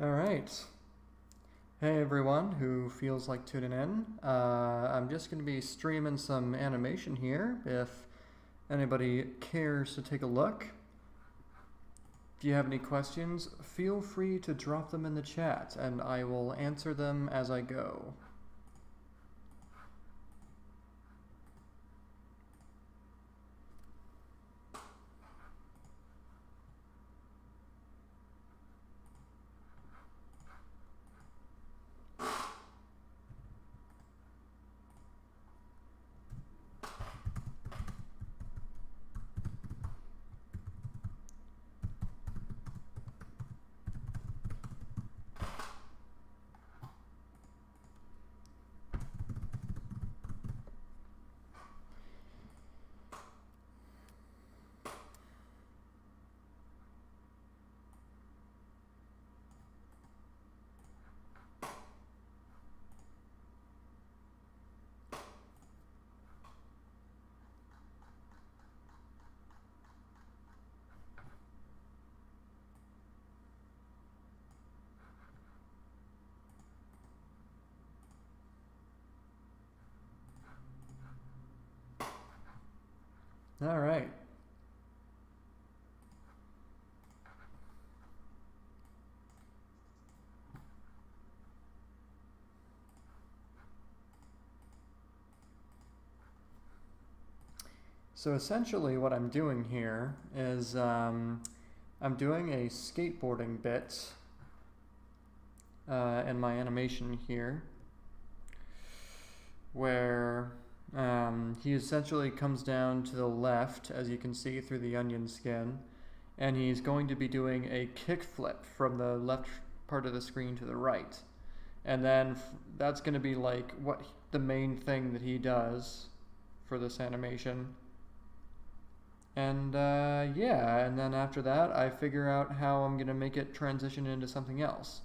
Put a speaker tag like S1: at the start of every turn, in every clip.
S1: All right. Hey everyone who feels like tuning in. I'm just going to be streaming some animation here if anybody cares to take a look. If you have any questions, feel free to drop them in the chat and I will answer them as I go. All right. So essentially what I'm doing here is I'm doing a skateboarding bit in my animation here where he essentially comes down to the left, as you can see through the onion skin, and he's going to be doing a kickflip from the left part of the screen to the right. And then that's going to be like the main thing that he does for this animation. And yeah, and then after that I figure out how I'm going to make it transition into something else.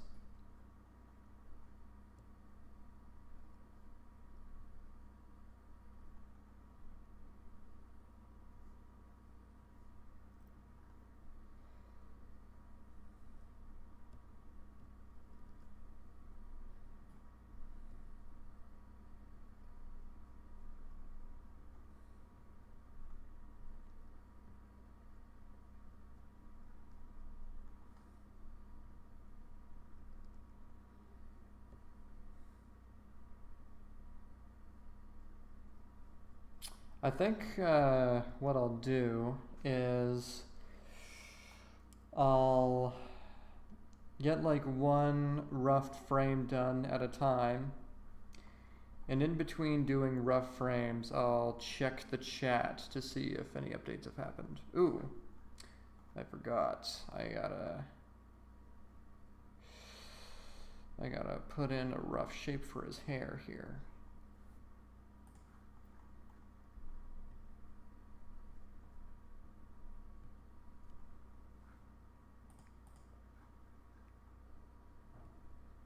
S1: I think what I'll do is I'll get like one rough frame done at a time, and in between doing rough frames I'll check the chat to see if any updates have happened. Ooh, I forgot. I gotta put in a rough shape for his hair here.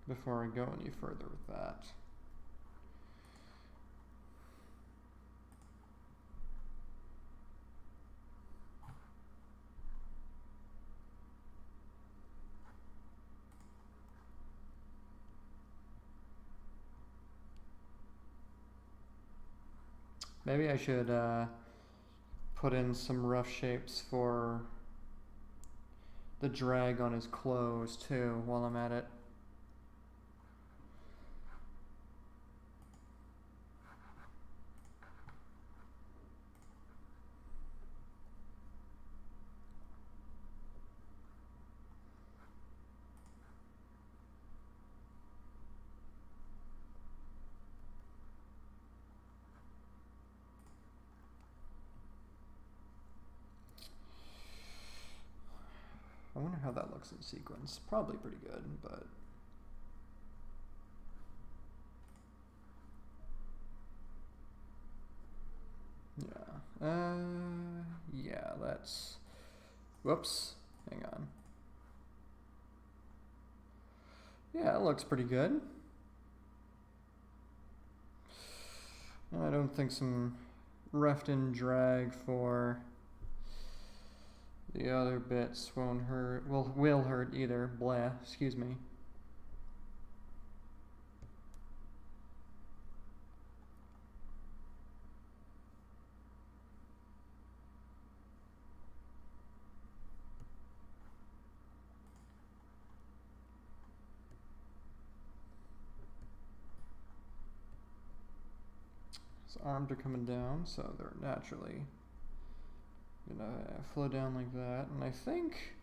S1: Before I go any further with that. Maybe I should put in some rough shapes for the drag on his clothes too while I'm at it. I wonder how that looks in sequence. Probably pretty good, but... yeah. Yeah, that's... Whoops. Hang on. Yeah, it looks pretty good. I don't think some roughed in drag for the other bits won't hurt, will hurt either. Blah, excuse me. His arms are coming down, so they're naturally gonna flow down like that. And I think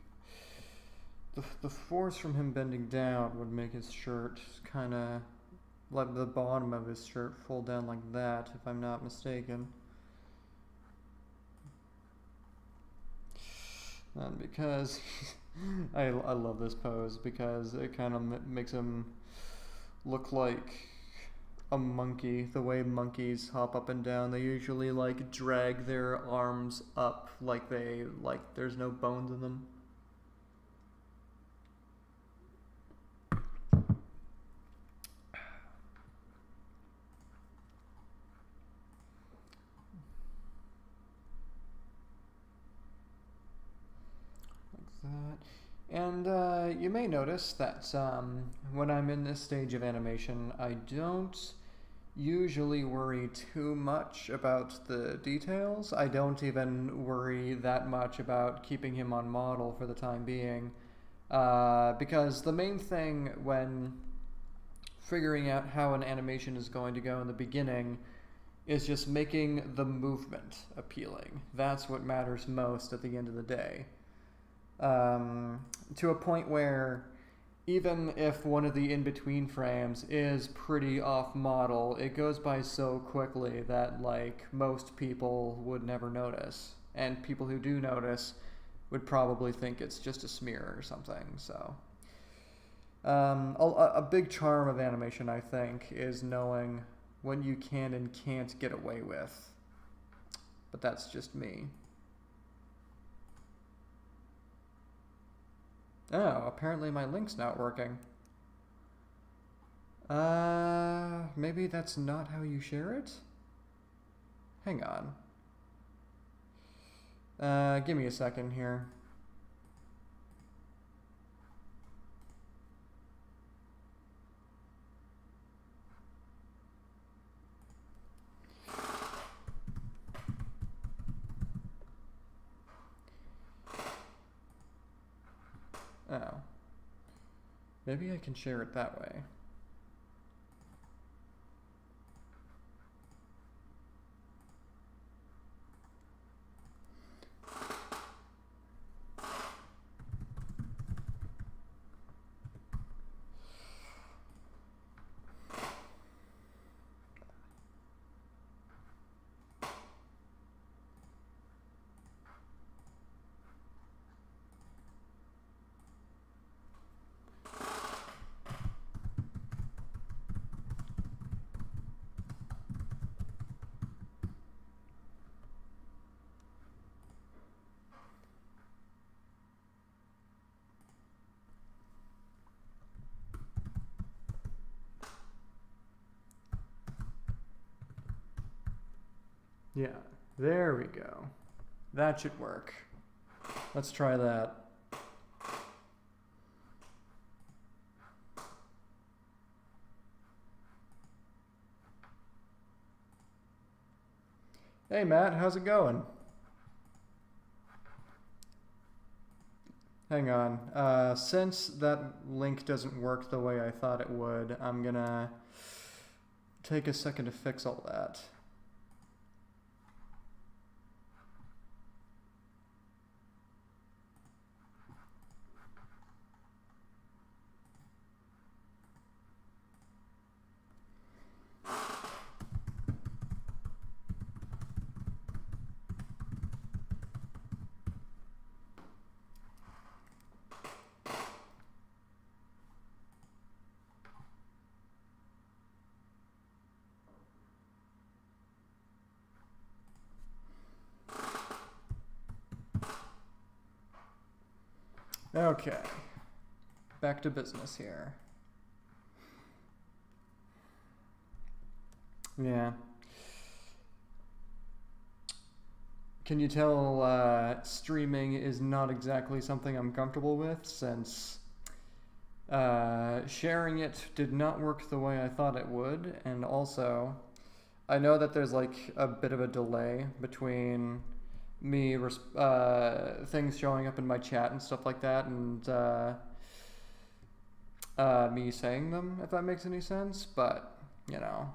S1: the force from him bending down would make his shirt kind of, like the bottom of his shirt, fold down like that, if I'm not mistaken. And because I love this pose because it kind of makes him look like a monkey. The way monkeys hop up and down, they usually like drag their arms up like there's no bones in them. That. And you may notice that when I'm in this stage of animation, I don't usually worry too much about the details. I don't even worry that much about keeping him on model for the time being, because the main thing when figuring out how an animation is going to go in the beginning is just making the movement appealing. That's what matters most at the end of the day. To a point where even if one of the in-between frames is pretty off model, it goes by so quickly that like most people would never notice, and people who do notice would probably think it's just a smear or something. So a big charm of animation, I think, is knowing what you can and can't get away with, but that's just me. Oh, apparently my link's not working. Maybe that's not how you share it? Hang on. Give me a second here. Oh. Maybe I can share it that way. Yeah, there we go. That should work. Let's try that. Hey Matt, how's it going? Hang on. Since that link doesn't work the way I thought it would, I'm gonna take a second to fix all that. Okay, back to business here. Yeah. Can you tell streaming is not exactly something I'm comfortable with, since sharing it did not work the way I thought it would, and also I know that there's like a bit of a delay between me things showing up in my chat and stuff like that, and me saying them, if that makes any sense. But you know,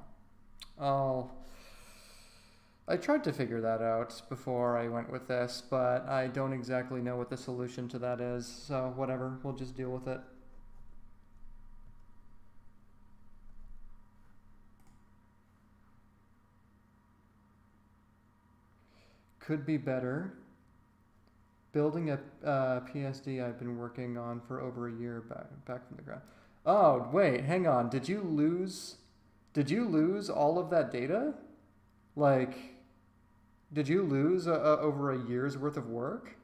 S1: I tried to figure that out before I went with this, but I don't exactly know what the solution to that is, so whatever, we'll just deal with it. Could be better. Building a PSD I've been working on for over a year back from the ground. Oh, wait, hang on. Did you lose all of that data? Like, did you lose over a year's worth of work?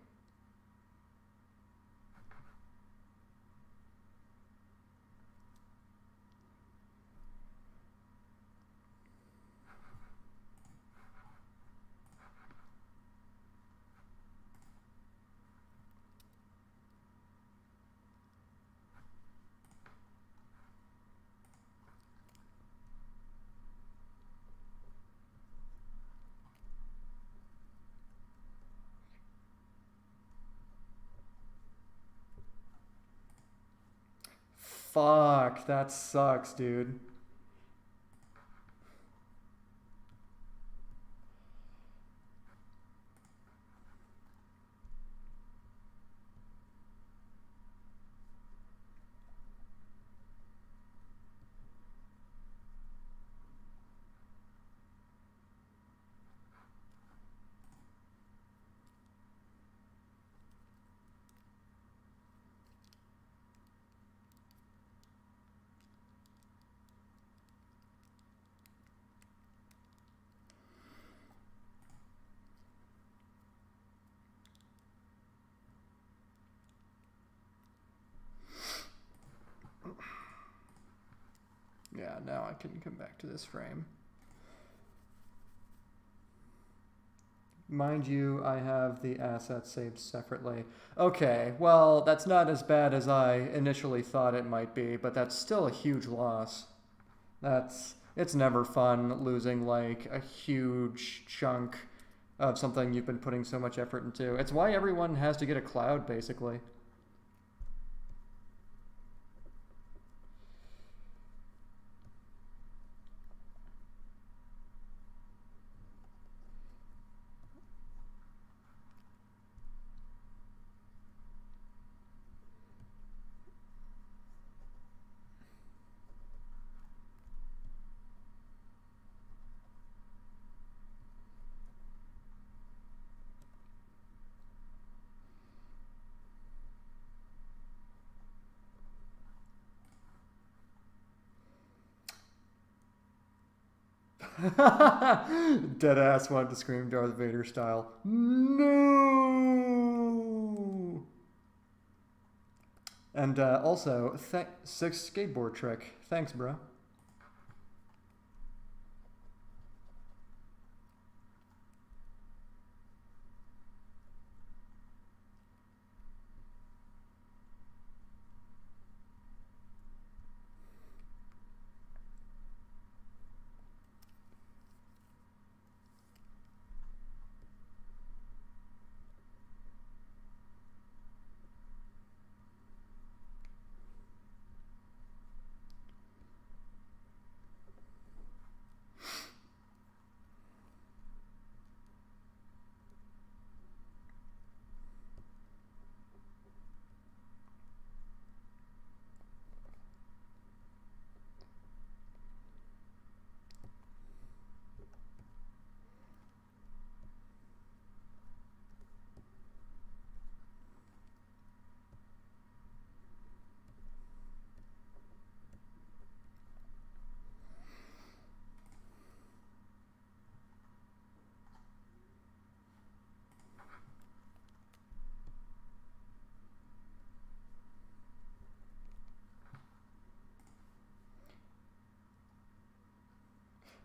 S1: Fuck, that sucks, dude. Yeah, now I can come back to this frame. Mind you, I have the assets saved separately. Okay, well, that's not as bad as I initially thought it might be, but that's still a huge loss. It's never fun losing like a huge chunk of something you've been putting so much effort into. It's why everyone has to get a cloud, basically. Deadass wanted to scream Darth Vader style. No! And also, sixth skateboard trick. Thanks, bro.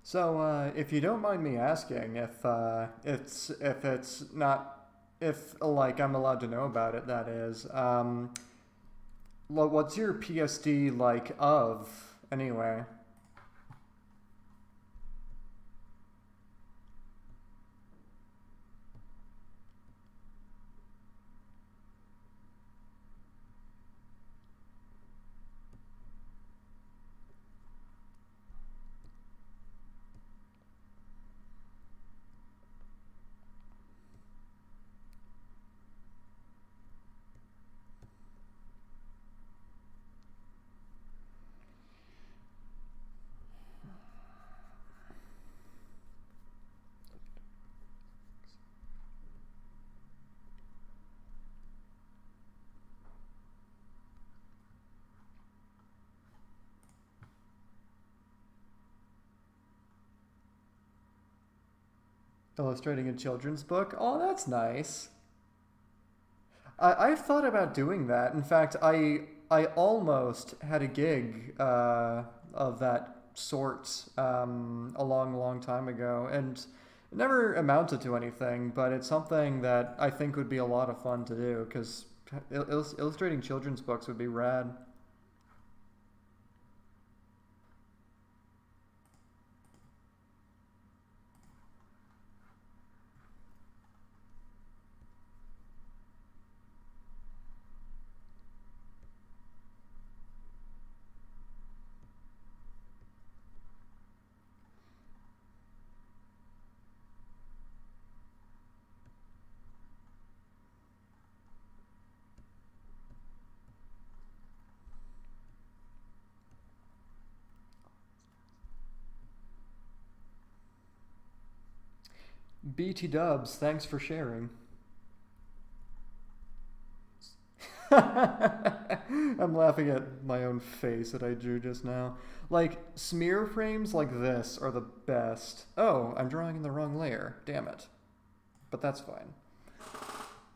S1: So, if you don't mind me asking, if it's not if like I'm allowed to know about it, that is, what's your PSD like of anyway? Illustrating a children's book. Oh, that's nice. I've thought about doing that. In fact, I almost had a gig of that sort a long, long time ago, and it never amounted to anything. But it's something that I think would be a lot of fun to do because illustrating children's books would be rad. BT Dubs, thanks for sharing. I'm laughing at my own face that I drew just now. Like, smear frames like this are the best. Oh, I'm drawing in the wrong layer. Damn it. But that's fine.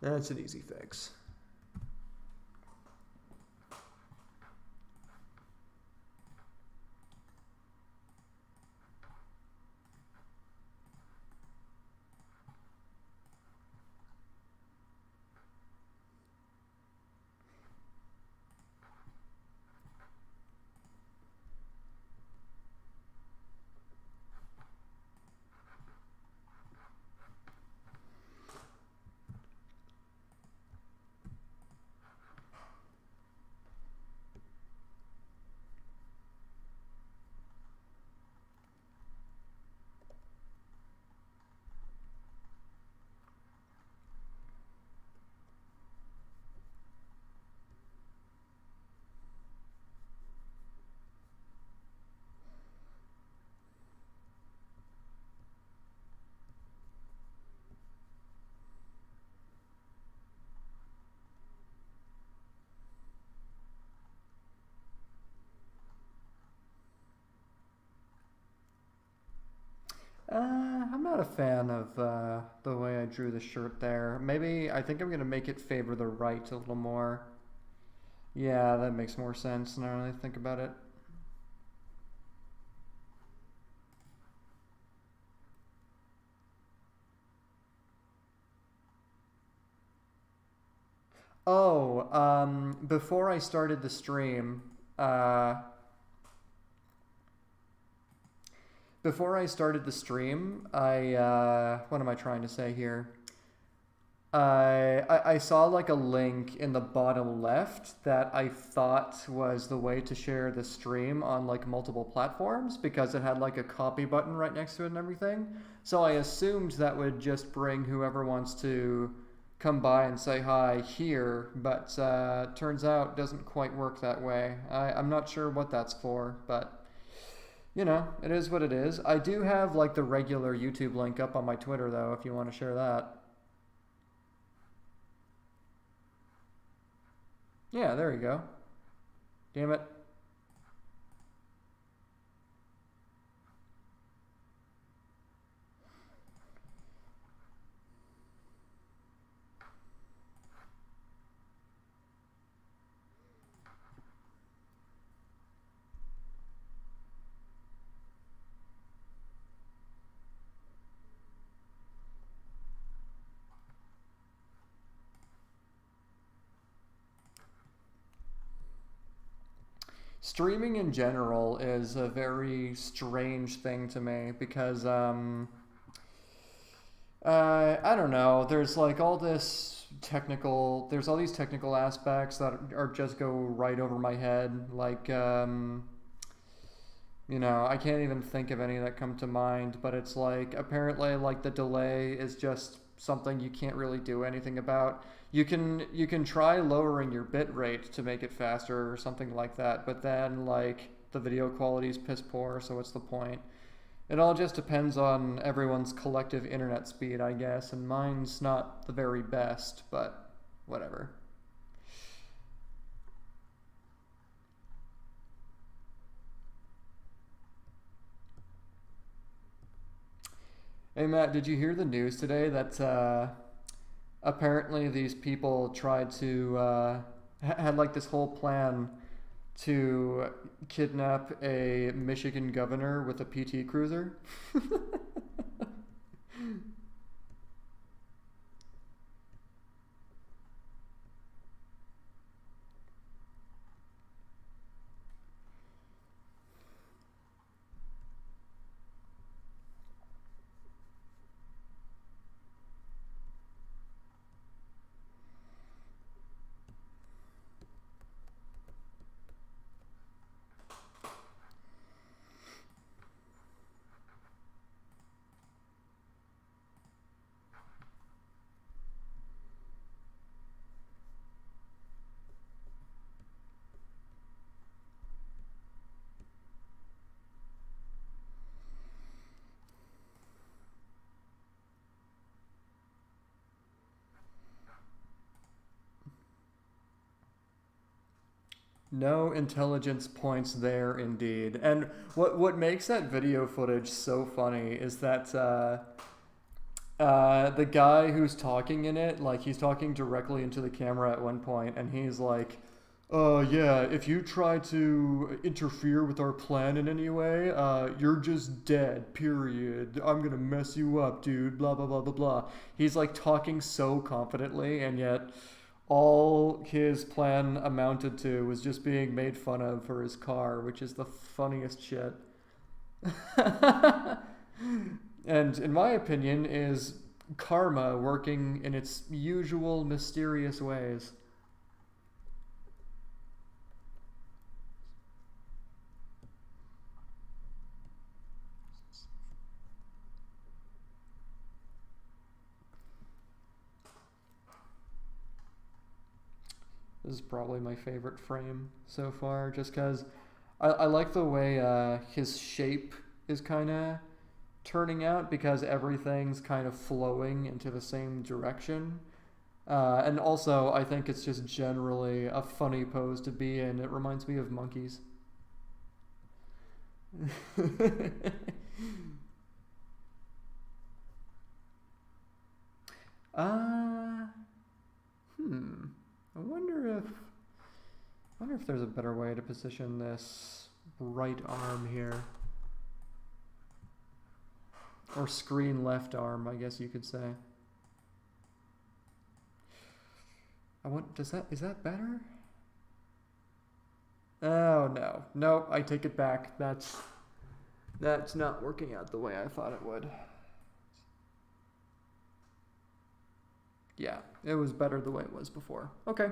S1: That's an easy fix. I'm not a fan of the way I drew the shirt there. Maybe I think I'm gonna make it favor the right a little more. Yeah, that makes more sense now that I think about it. Oh, before I started the stream, uh, what am I trying to say here? I saw like a link in the bottom left that I thought was the way to share the stream on like multiple platforms because it had like a copy button right next to it and everything. So I assumed that would just bring whoever wants to come by and say hi here, but turns out doesn't quite work that way. I'm not sure what that's for, but you know, it is what it is. I do have like the regular YouTube link up on my Twitter though, if you want to share that. Yeah, there you go. Damn it. Streaming in general is a very strange thing to me because I don't know. There's all these technical aspects that are just go right over my head. Like, I can't even think of any that come to mind. But it's like apparently, like the delay is just something you can't really do anything about. You can try lowering your bit rate to make it faster or something like that. But then like the video quality is piss poor. So what's the point? It all just depends on everyone's collective internet speed, I guess, and mine's not the very best, but whatever. Hey Matt, did you hear the news today that apparently these people tried to had like this whole plan to kidnap a Michigan governor with a PT Cruiser? No intelligence points there, indeed. And what makes that video footage so funny is that the guy who's talking in it, like he's talking directly into the camera at one point, and he's like, yeah, if you try to interfere with our plan in any way, you're just dead, period. I'm gonna mess you up, dude, blah, blah, blah, blah, blah. He's like talking so confidently, and yet all his plan amounted to was just being made fun of for his car, which is the funniest shit. And in my opinion, is karma working in its usual mysterious ways. This is probably my favorite frame so far, just because I like the way his shape is kind of turning out because everything's kind of flowing into the same direction. And also, I think it's just generally a funny pose to be in. It reminds me of monkeys. uh, hmm. I wonder if there's a better way to position this right arm here. Or screen left arm, I guess you could say. Is that better? Oh no. Nope, I take it back. That's not working out the way I thought it would. Yeah, it was better the way it was before. Okay.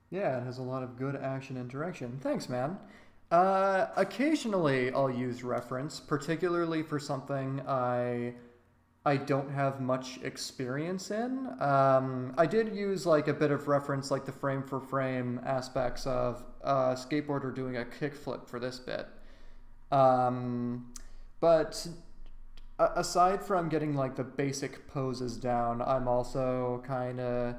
S1: Yeah, it has a lot of good action and direction. Thanks, man. Occasionally I'll use reference, particularly for something I don't have much experience in. I did use like a bit of reference, like the frame for frame aspects of skateboarder doing a kickflip for this bit. Um, but aside from getting like the basic poses down, I'm also kind of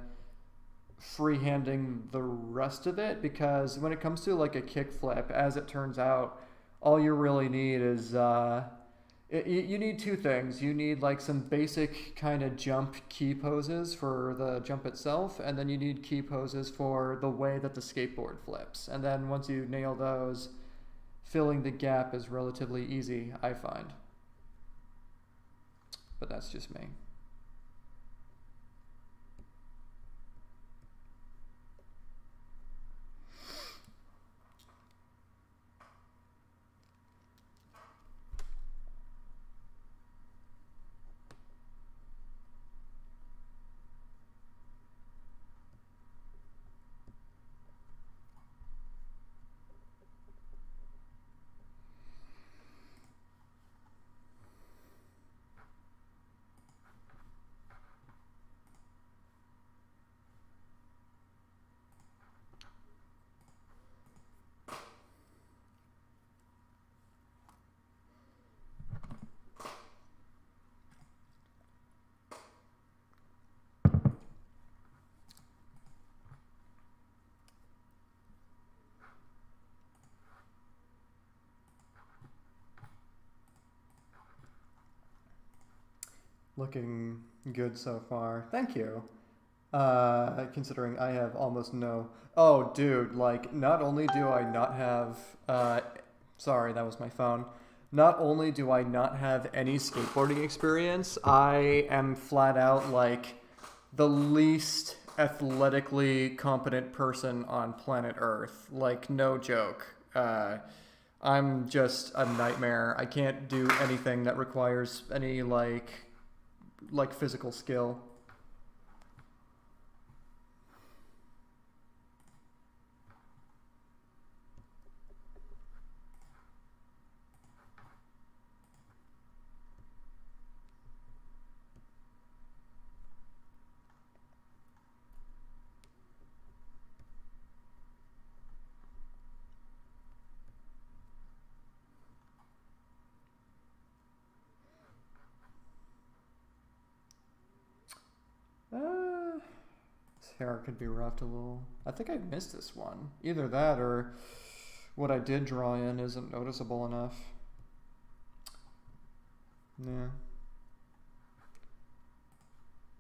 S1: freehanding the rest of it because when it comes to like a kickflip, as it turns out, all you really need is you need two things. You need like some basic kind of jump key poses for the jump itself, and then you need key poses for the way that the skateboard flips. And then once you nail those, filling the gap is relatively easy, I find. But that's just me. Looking good so far. Thank you. Considering I have almost no. Oh, dude, like, not only do I not have. Sorry, that was my phone. Not only do I not have any skateboarding experience, I am flat out, like, the least athletically competent person on planet Earth. Like, no joke. I'm just a nightmare. I can't do anything that requires any, like physical skill. This hair could be roughed a little. I think I missed this one. Either that or what I did draw in isn't noticeable enough. Yeah.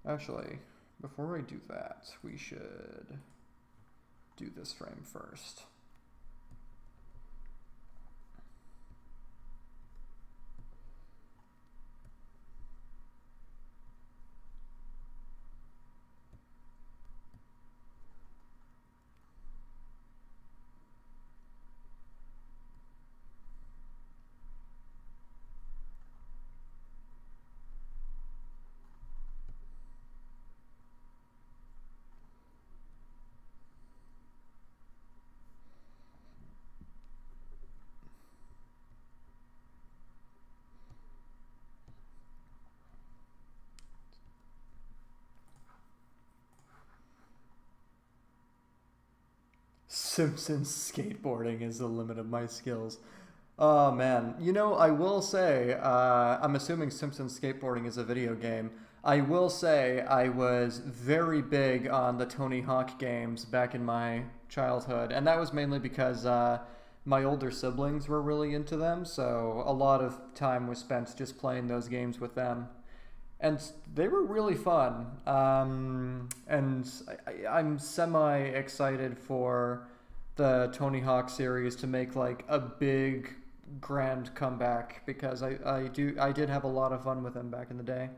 S1: Actually, before I do that, we should do this frame first. Simpsons skateboarding is the limit of my skills. Oh man, you know, I will say, I'm assuming Simpsons skateboarding is a video game. I will say I was very big on the Tony Hawk games back in my childhood, and that was mainly because my older siblings were really into them, so a lot of time was spent just playing those games with them. And they were really fun. And I'm semi excited for the Tony Hawk series to make like a big grand comeback because I did have a lot of fun with them back in the day.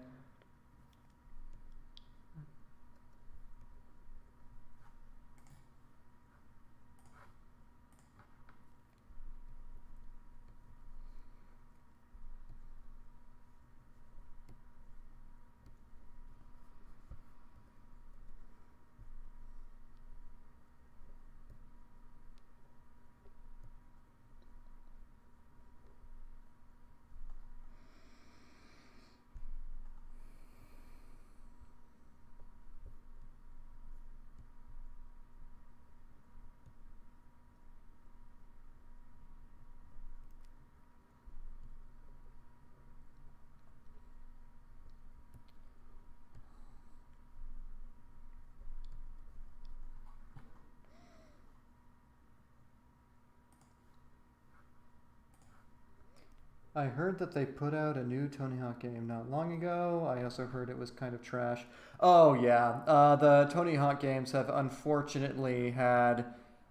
S1: I heard that they put out a new Tony Hawk game not long ago. I also heard it was kind of trash. Oh, yeah. The Tony Hawk games have unfortunately had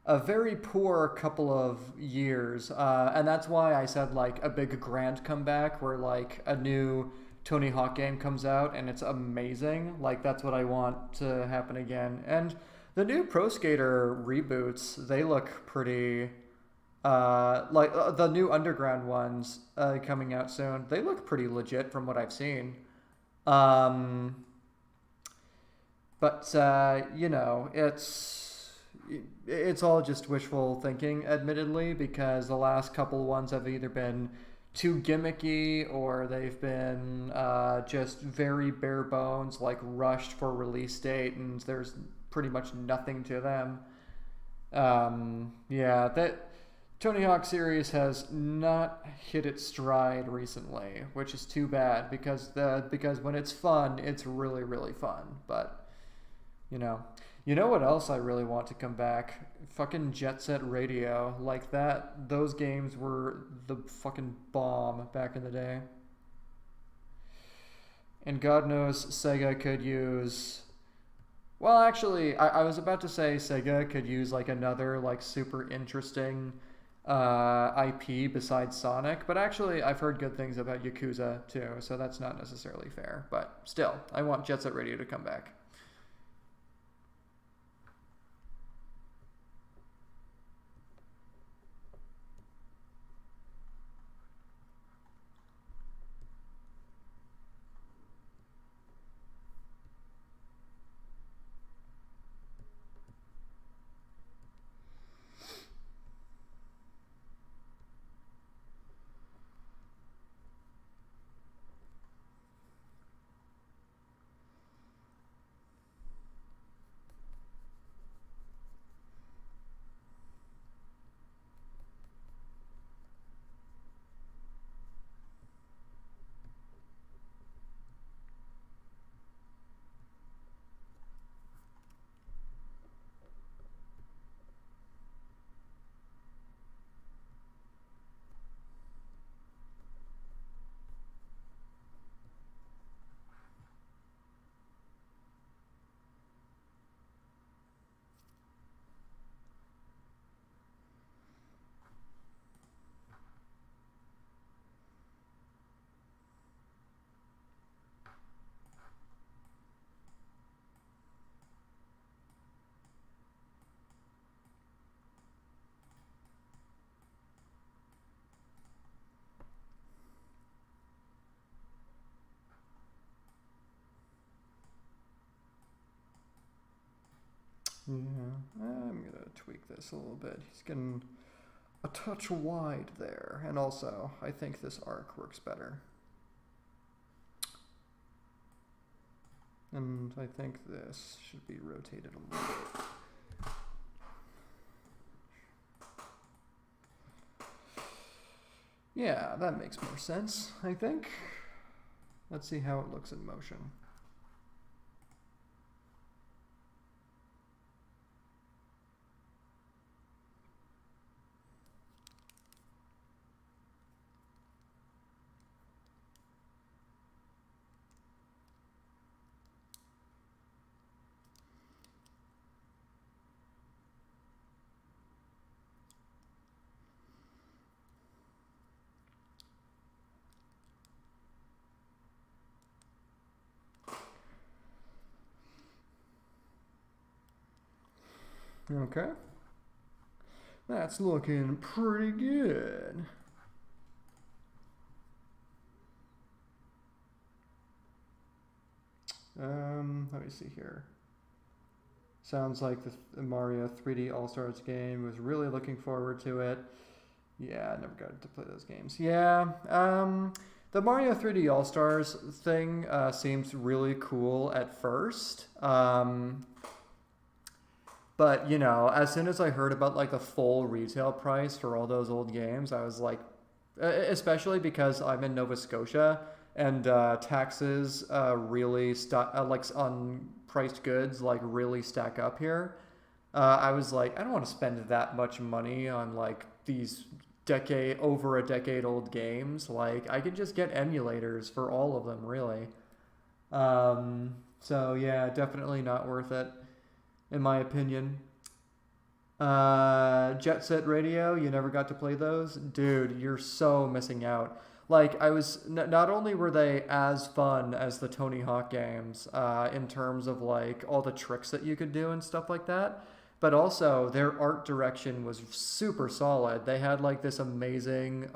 S1: a very poor couple of years. And that's why I said, like, a big grand comeback where, like, a new Tony Hawk game comes out and it's amazing. Like, that's what I want to happen again. And the new Pro Skater reboots, they look pretty the new underground ones coming out soon, they look pretty legit from what I've seen. Um, but you know, it's all just wishful thinking, admittedly, because the last couple ones have either been too gimmicky or they've been just very bare bones, like rushed for release date, and there's pretty much nothing to them. Yeah, that Tony Hawk series has not hit its stride recently, which is too bad because when it's fun, it's really really fun. But you know, you know what else I really want to come back? Fucking Jet Set Radio, like that. Those games were the fucking bomb back in the day. And God knows Sega could use... Well, actually, I was about to say Sega could use like another like super interesting IP besides Sonic, but actually I've heard good things about Yakuza too, so that's not necessarily fair. But still, I want Jet Set Radio to come back. Yeah, I'm gonna tweak this a little bit. He's getting a touch wide there, and also I think this arc works better. And I think this should be rotated a little bit. Yeah, that makes more sense, I think. Let's see how it looks in motion. Okay. That's looking pretty good. Let me see here. Sounds like the Mario 3D All-Stars game. Was really looking forward to it. Yeah, I never got to play those games. Yeah, the Mario 3D All-Stars thing seems really cool at first. But, you know, as soon as I heard about, like, the full retail price for all those old games, I was like, especially because I'm in Nova Scotia, and taxes really, like, on priced goods, like, really stack up here. I was like, I don't want to spend that much money on, like, these over a decade old games. Like, I could just get emulators for all of them, really. So, yeah, definitely not worth it, in my opinion. Jet Set Radio, you never got to play those? Dude, you're so missing out. Like, not only were they as fun as the Tony Hawk games, in terms of, like, all the tricks that you could do and stuff like that, but also their art direction was super solid. They had, like, this amazing,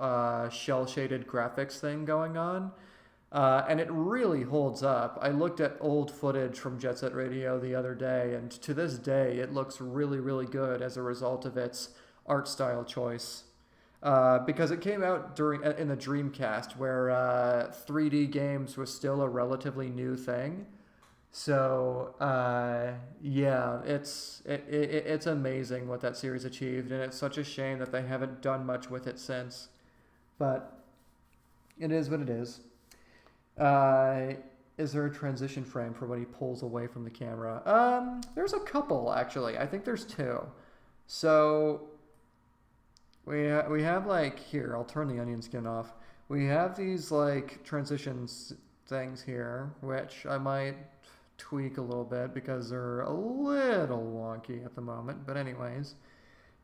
S1: shell-shaded graphics thing going on. And it really holds up. I looked at old footage from Jet Set Radio the other day, and to this day, it looks really, really good as a result of its art style choice. Because it came out in the Dreamcast, where 3D games was still a relatively new thing. So yeah, it's amazing what that series achieved, and it's such a shame that they haven't done much with it since. But it is what it is. Is there a transition frame for when he pulls away from the camera? There's a couple, actually. I think there's two. So we have like here, I'll turn the onion skin off. We have these like transitions things here, which I might tweak a little bit because they're a little wonky at the moment. But anyways,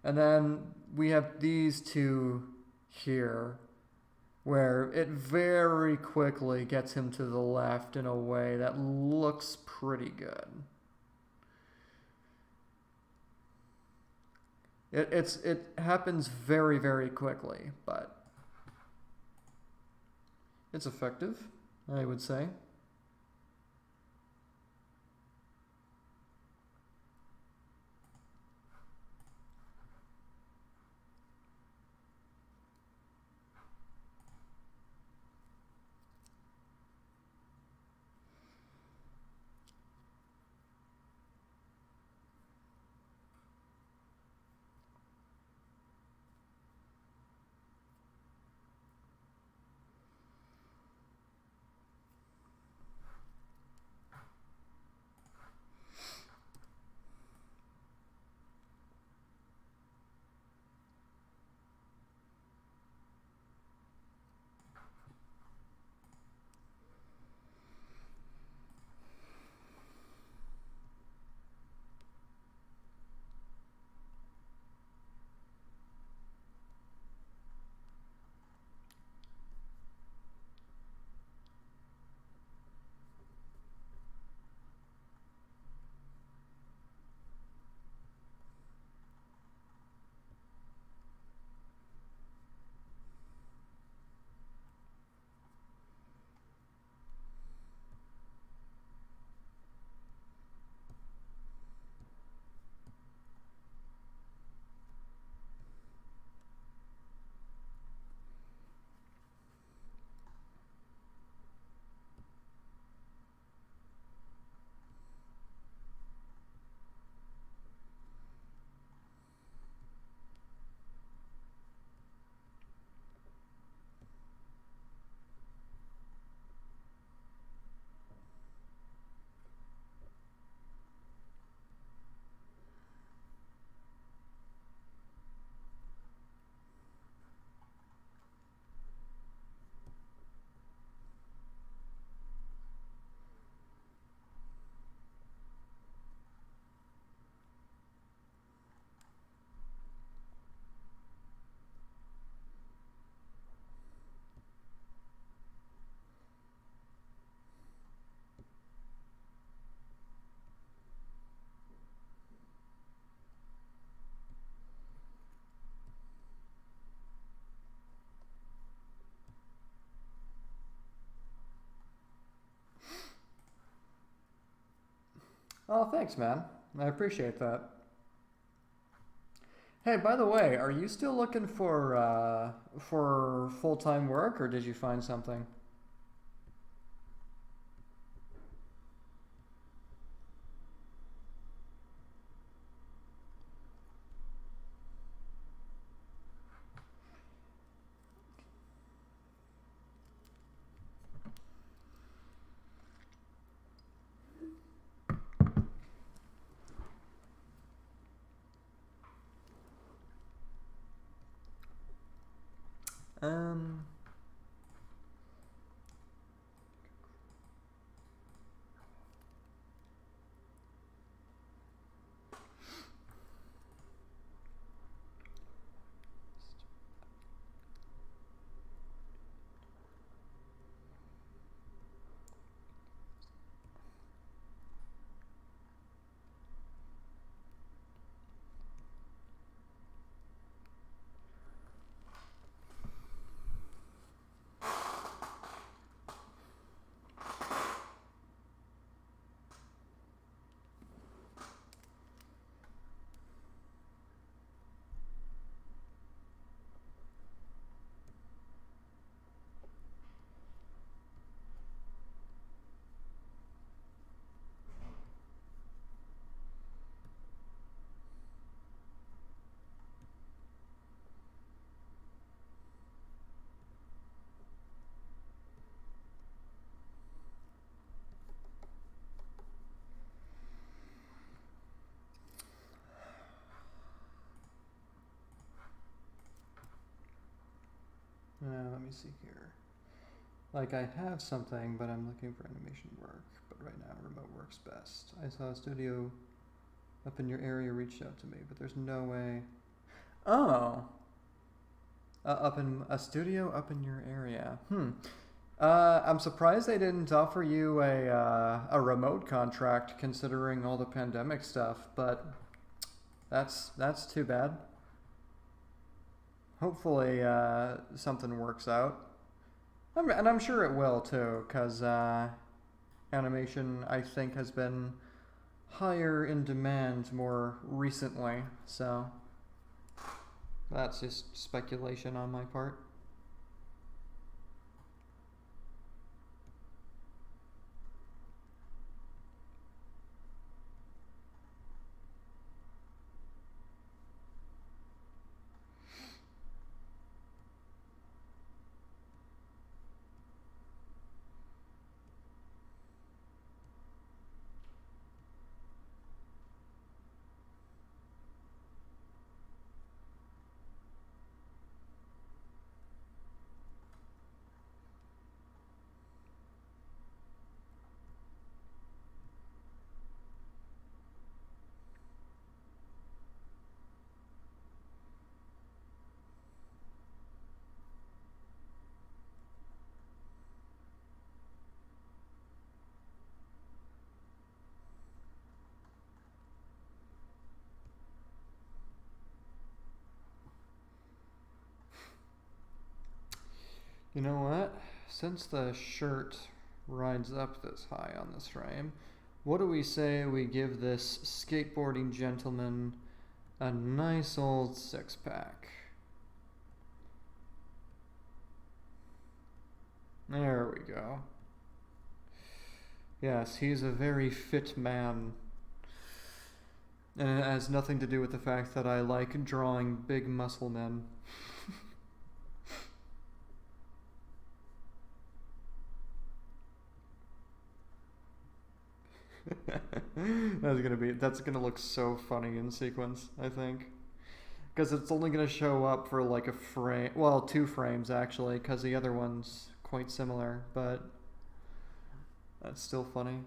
S1: and then we have these two here where it very quickly gets him to the left in a way that looks pretty good. It happens very, very quickly, but it's effective, I would say. Oh, thanks, man. I appreciate that. Hey, by the way, are you still looking for full-time work, or did you find something? Um, let me see here. Like, I have something, but I'm looking for animation work. But right now, remote works best. I saw a studio up in your area reached out to me, but there's no way. Oh, up in a studio up in your area. I'm surprised they didn't offer you a remote contract, considering all the pandemic stuff. But that's too bad. Hopefully, something works out. And I'm sure it will too, because animation, I think, has been higher in demand more recently. So that's just speculation on my part. You know what? Since the shirt rides up this high on this frame, what do we say we give this skateboarding gentleman a nice old six-pack? There we go. Yes, he's a very fit man. And it has nothing to do with the fact that I like drawing big muscle men. That's gonna look so funny in sequence, I think. Because it's only gonna show up for like a frame, well, 2 frames actually, because the other one's quite similar, but that's still funny.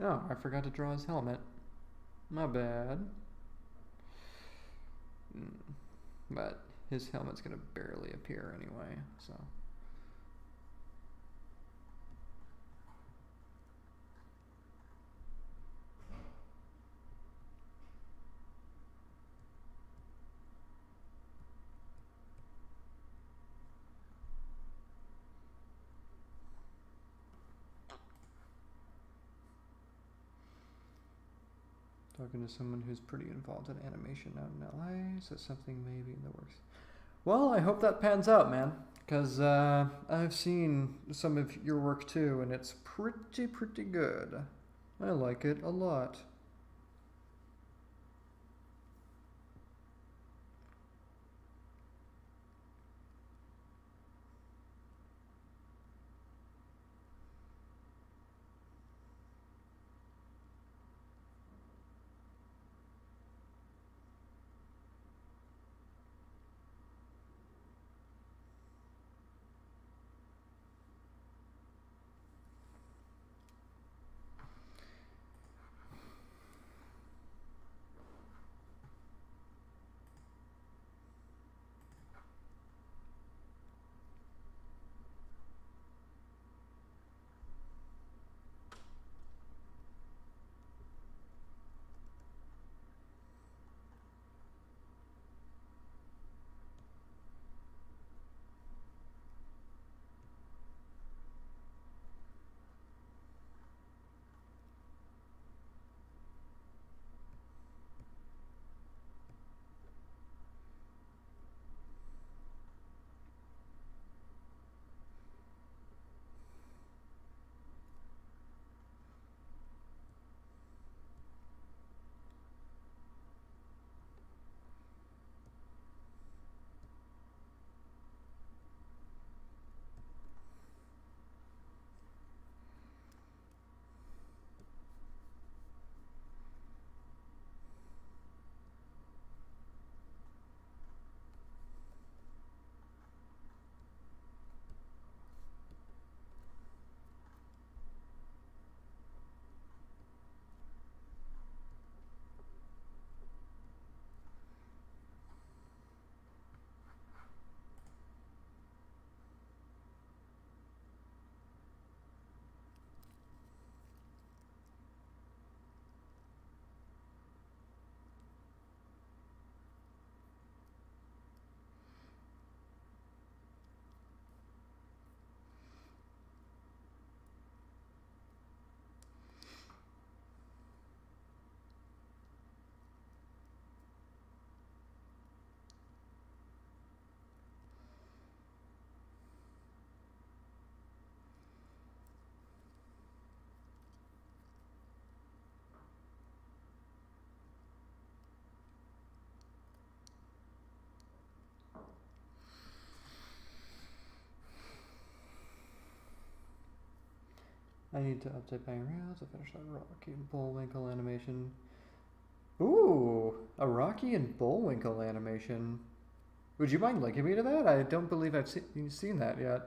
S1: Oh, I forgot to draw his helmet. My bad. But his helmet's gonna barely appear anyway, so. Talking to someone who's pretty involved in animation out in LA, so something maybe in the works. Well, I hope that pans out, man, because I've seen some of your work too, and it's pretty good. I like it a lot. I need to update my rails to finish that Rocky and Bullwinkle animation. Ooh, a Rocky and Bullwinkle animation. Would you mind linking me to that? I don't believe I've seen that yet.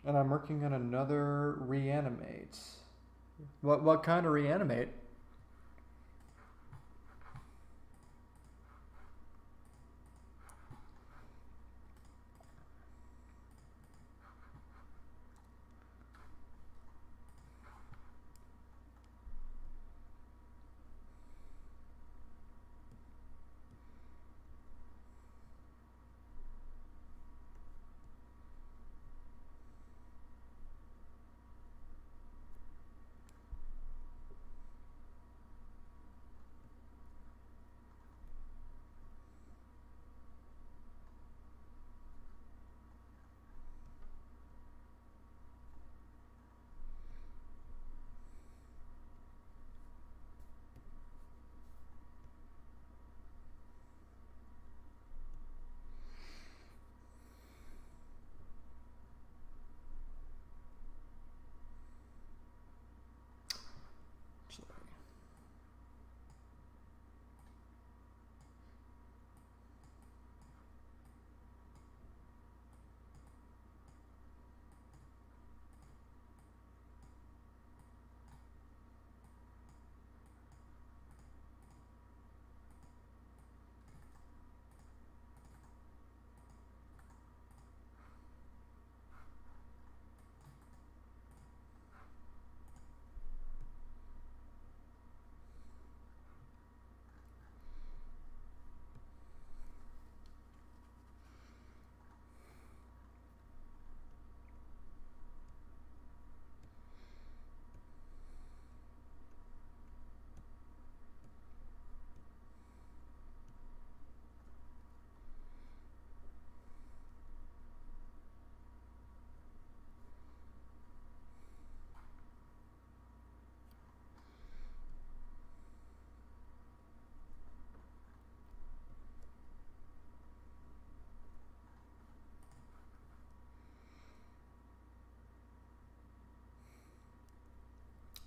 S1: And I'm working on another reanimate. What kind of reanimate?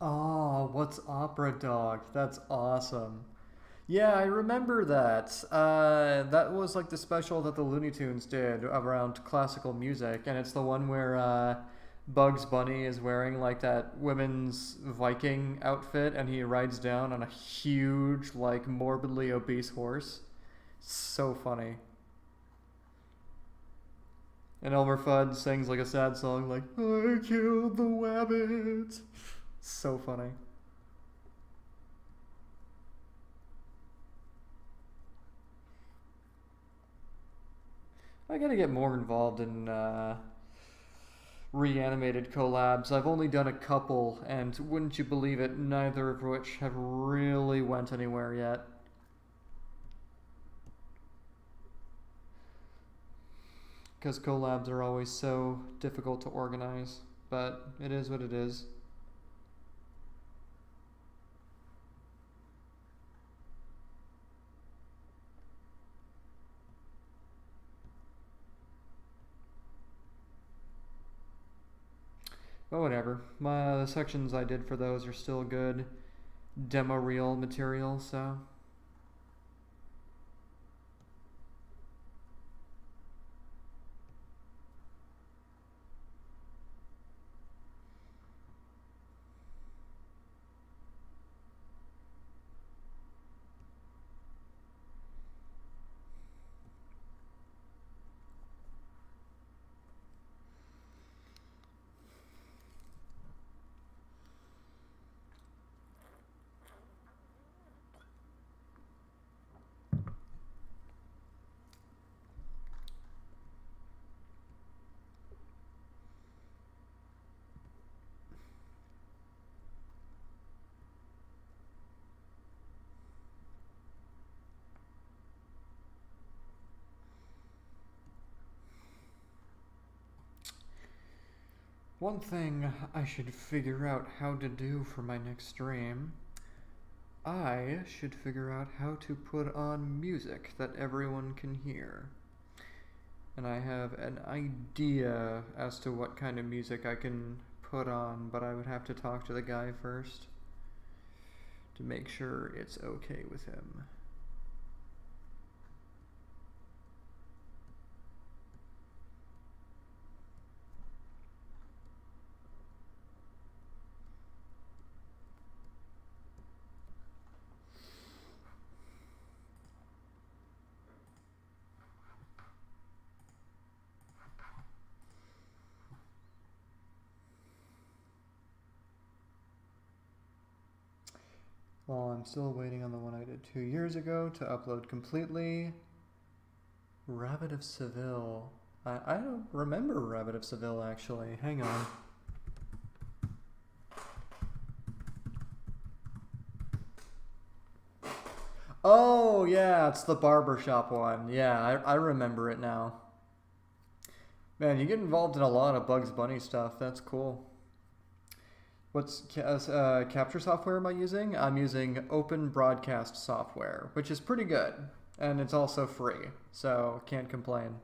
S1: Oh, what's Opera Dog? That's awesome. Yeah, I remember that. That was like the special that the Looney Tunes did around classical music, and it's the one where Bugs Bunny is wearing like that women's Viking outfit, and he rides down on a huge, like morbidly obese horse. So funny. And Elmer Fudd sings like a sad song, like "I killed the wabbit." So funny. I gotta get more involved in reanimated collabs. I've only done a couple, and wouldn't you believe it, neither of which have really went anywhere yet. Because collabs are always so difficult to organize, but it is what it is. But whatever. The sections I did for those are still good demo reel material, so one thing I should figure out how to do for my next stream, I should figure out how to put on music that everyone can hear. and I have an idea as to what kind of music I can put on, but I would have to talk to the guy first to make sure it's okay with him. Well, I'm still waiting on the one I did 2 years ago to upload completely. Rabbit of Seville. I don't remember Rabbit of Seville, actually. Hang on. Oh, yeah, it's the barbershop one. Yeah, I remember it now. Man, you get involved in a lot of Bugs Bunny stuff. That's cool. What's capture software am I using? I'm using Open Broadcast software, which is pretty good. And it's also free, so can't complain.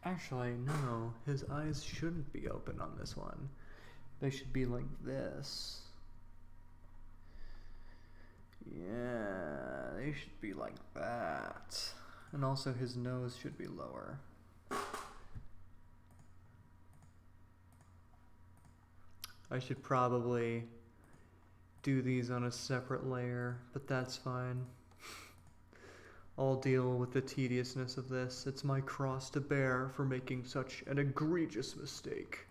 S1: Actually, no. His eyes shouldn't be open on this one. They should be like this. Yeah, they should be like that. And also his nose should be lower. I should probably do these on a separate layer, but that's fine. I'll deal with the tediousness of this. It's my cross to bear for making such an egregious mistake.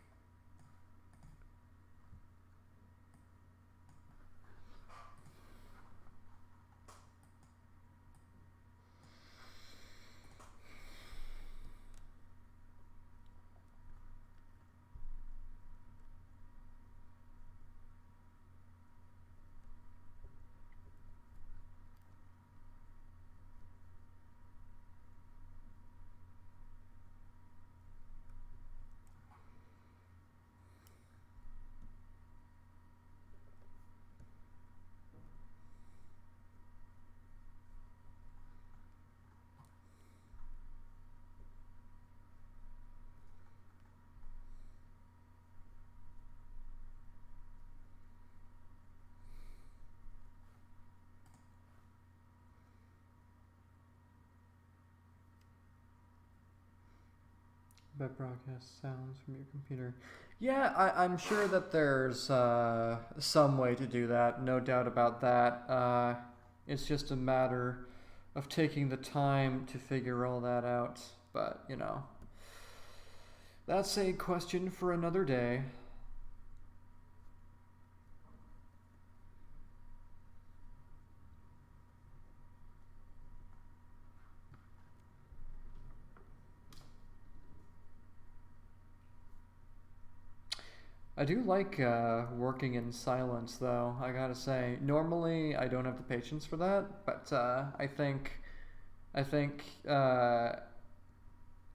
S1: But broadcast sounds from your computer. Yeah, I'm sure that there's some way to do that. No doubt about that. It's just a matter of taking the time to figure all that out. But, you know, that's a question for another day. I do like working in silence, though, I gotta say. Normally, I don't have the patience for that, but I think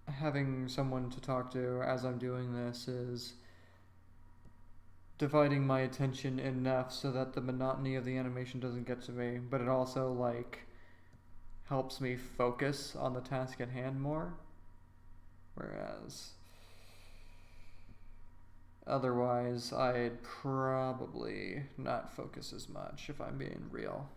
S1: having someone to talk to as I'm doing this is dividing my attention enough so that the monotony of the animation doesn't get to me, but it also, like, helps me focus on the task at hand more. Whereas otherwise, I'd probably not focus as much if I'm being real.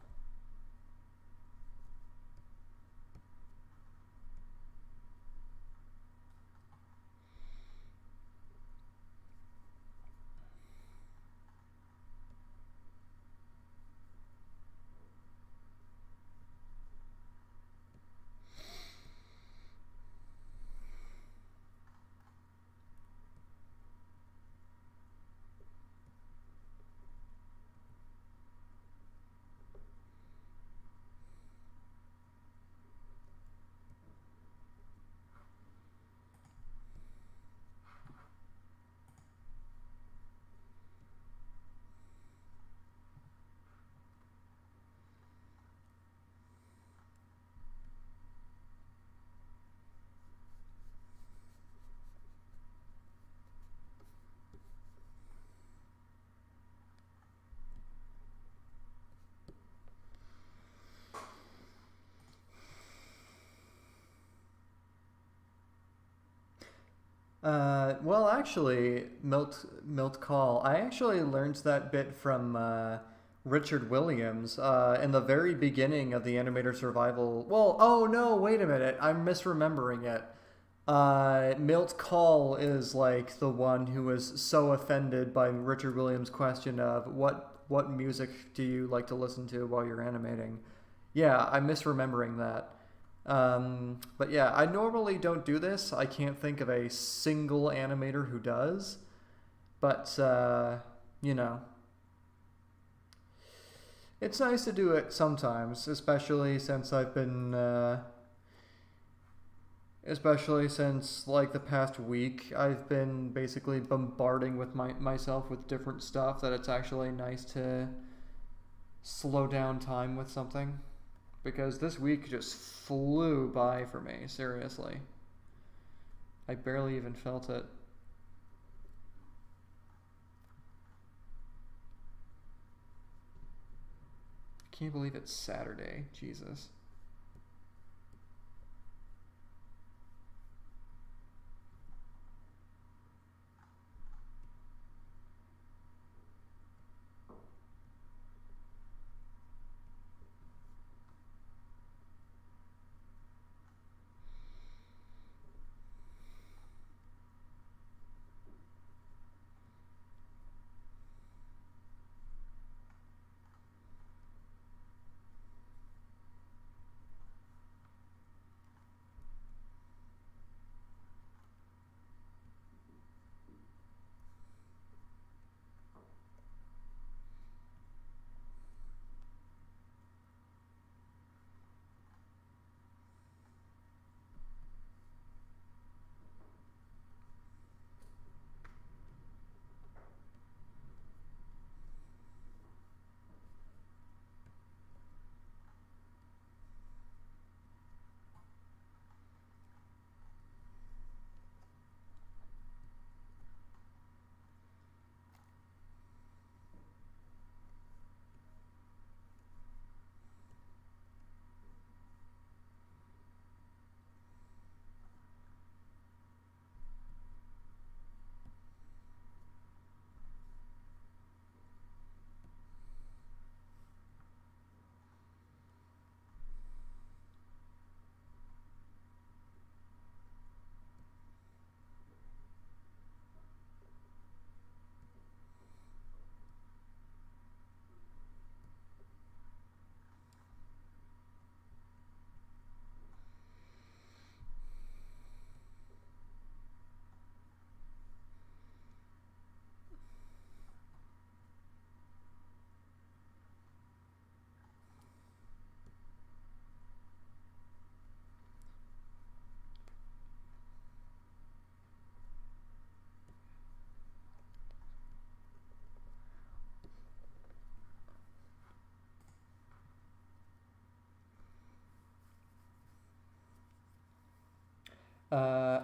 S1: Well, actually, Milt Call. I actually learned that bit from Richard Williams in the very beginning of the Animator Survival. Well, oh no, wait a minute, I'm misremembering it. Milt Call is like the one who was so offended by Richard Williams' question of what music do you like to listen to while you're animating. Yeah, I'm misremembering that. But yeah, I normally don't do this. I can't think of a single animator who does. But, you know, it's nice to do it sometimes, especially since like the past week, I've been basically bombarding with myself with different stuff that it's actually nice to slow down time with something. Because this week just flew by for me, seriously. I barely even felt it. I can't believe it's Saturday, Jesus.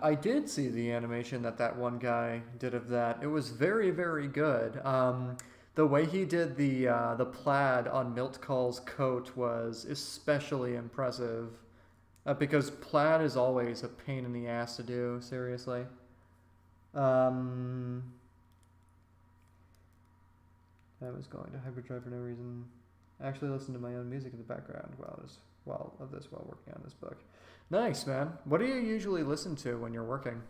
S1: I did see the animation that one guy did of that. It was very, very good. The way he did the plaid on Milt Call's coat was especially impressive. Because plaid is always a pain in the ass to do, seriously. Um, I was going to hyperdrive for no reason. I actually listened to my own music in the background while working on this book. Nice, man. What do you usually listen to when you're working?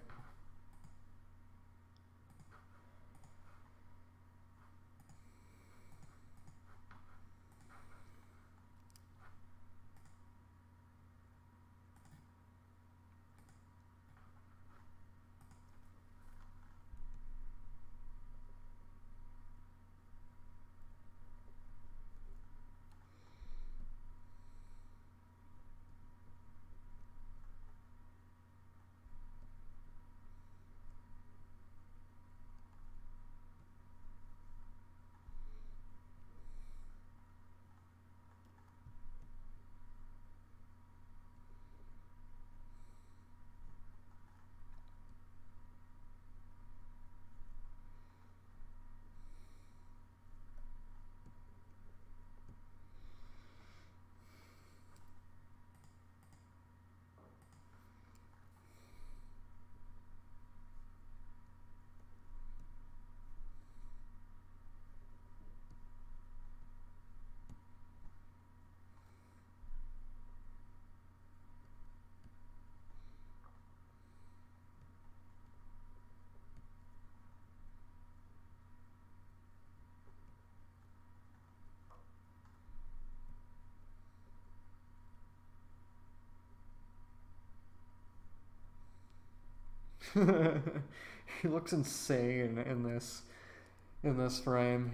S1: He looks insane in this frame.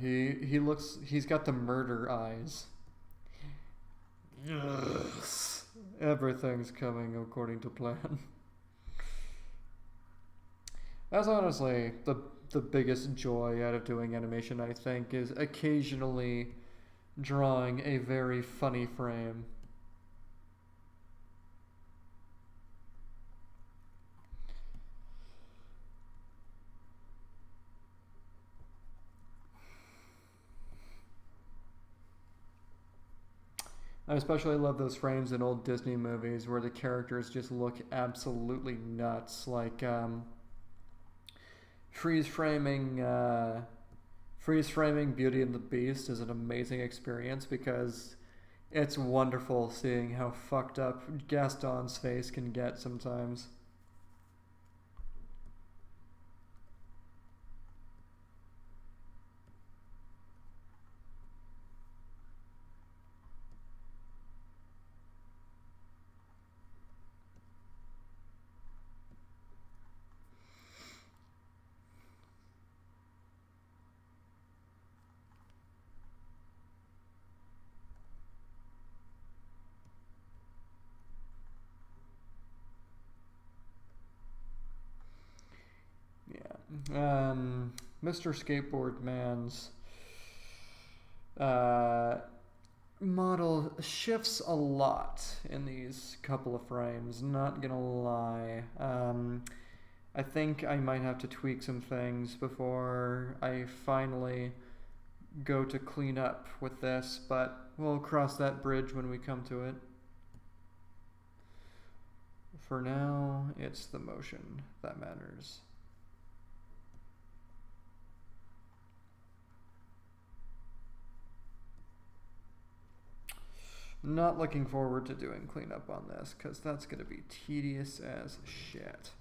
S1: He's got the murder eyes. Yes. Everything's coming according to plan. That's honestly the biggest joy out of doing animation, I think, is occasionally drawing a very funny frame. I especially love those frames in old Disney movies where the characters just look absolutely nuts. Like freeze framing, freeze framing Beauty and the Beast is an amazing experience because it's wonderful seeing how fucked up Gaston's face can get sometimes. Mr. Skateboard Man's model shifts a lot in these couple of frames, not gonna lie. I think I might have to tweak some things before I finally go to clean up with this, but we'll cross that bridge when we come to it. For now, it's the motion that matters. Not looking forward to doing cleanup on this because that's going to be tedious as shit.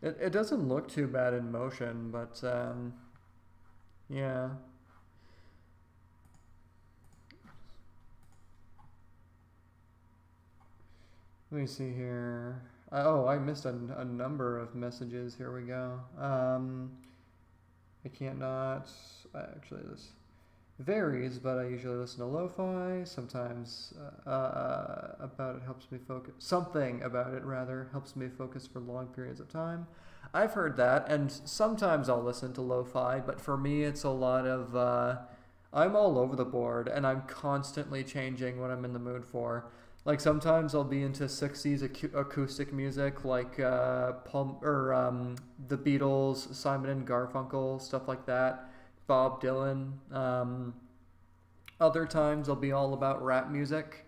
S1: It doesn't look too bad in motion, but yeah. Let me see here. Oh, I missed a number of messages. Here we go. I can't not. Actually, this varies, but I usually listen to lo-fi. Sometimes about it helps me focus. Something about it, rather, helps me focus for long periods of time. I've heard that, and sometimes I'll listen to lo-fi, but for me, it's a lot of... I'm all over the board, and I'm constantly changing what I'm in the mood for. Like sometimes I'll be into 60s acoustic music, like the Beatles, Simon and Garfunkel, stuff like that, Bob Dylan. Other times I'll be all about rap music.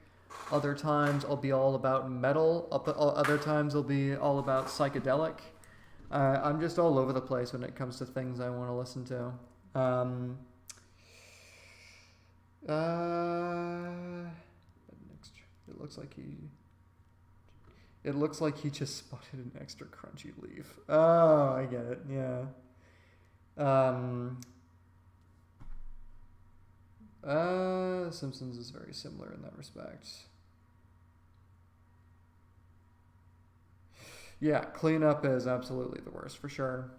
S1: Other times I'll be all about metal. Other times I'll be all about psychedelic. I'm just all over the place when it comes to things I want to listen to. It looks like he just spotted an extra crunchy leaf. Oh, I get it. Yeah. Simpsons is very similar in that respect. Yeah, cleanup is absolutely the worst for sure.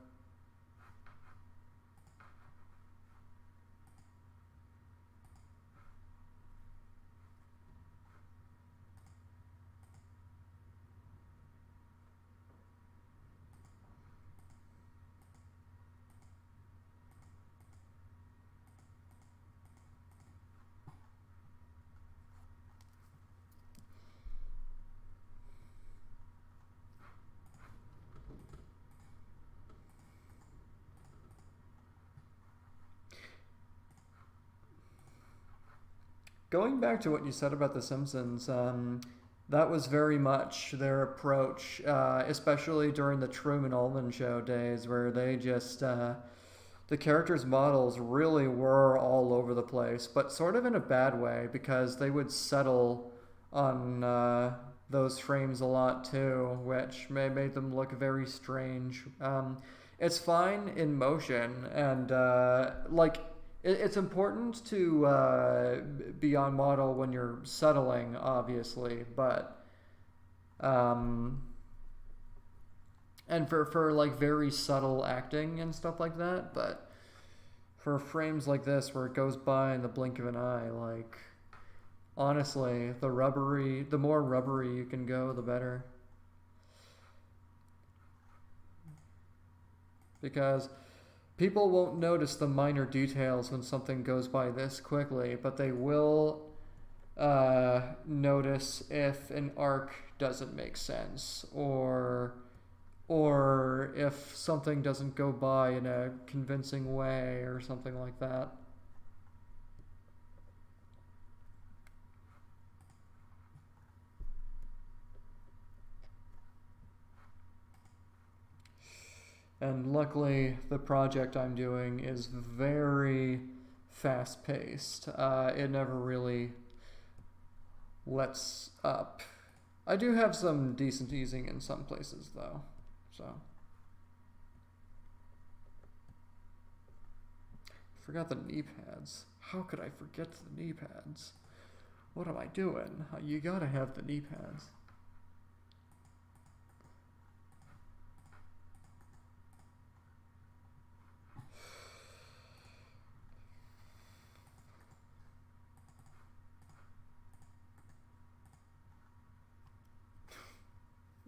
S1: Going back to what you said about The Simpsons, that was very much their approach, especially during the Truman Ullman Show days, where they just the characters' models really were all over the place, but sort of in a bad way because they would settle on those frames a lot too, which made them look very strange. It's fine in motion, and like it's important to be on model when you're settling, obviously, but um, and for like very subtle acting and stuff like that. But for frames like this where it goes by in the blink of an eye, like honestly, the more rubbery you can go, the better. Because people won't notice the minor details when something goes by this quickly, but they will notice if an arc doesn't make sense, or if something doesn't go by in a convincing way or something like that. And luckily, the project I'm doing is very fast paced. It never really lets up. I do have some decent easing in some places, though. So. Forgot the knee pads. How could I forget the knee pads? What am I doing? You gotta have the knee pads.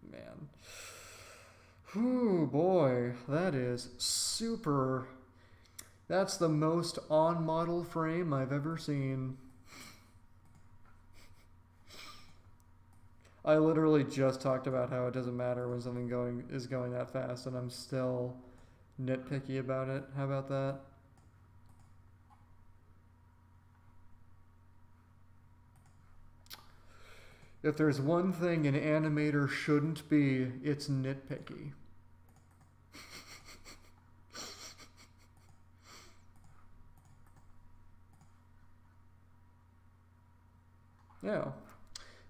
S1: Man. Whew, boy, that is super. That's the most on model frame I've ever seen. I literally just talked about how it doesn't matter when something is going that fast, and I'm still nitpicky about it. How about that? If there's one thing an animator shouldn't be, it's nitpicky. Yeah.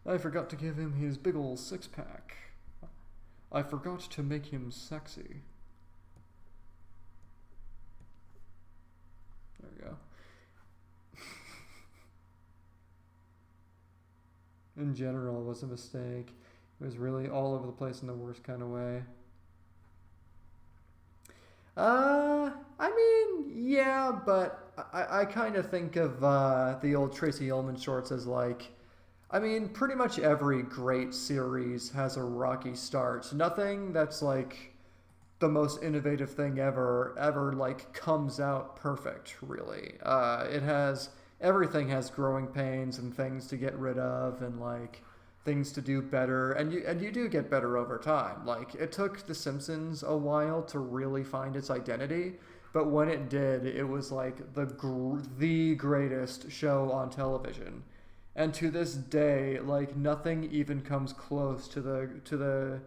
S1: I forgot to give him his big ol' six-pack. I forgot to make him sexy. There we go. In general, it was a mistake. It was really all over the place in the worst kind of way. I mean, yeah, but I kind of think of the old Tracy Ullman shorts as like, I mean, pretty much every great series has a rocky start. Nothing that's like the most innovative thing ever like comes out perfect, really. Everything has growing pains and things to get rid of and like things to do better, and you do get better over time. Like it took The Simpsons a while to really find its identity, but when it did, it was like the greatest show on television. And to this day, like nothing even comes close to the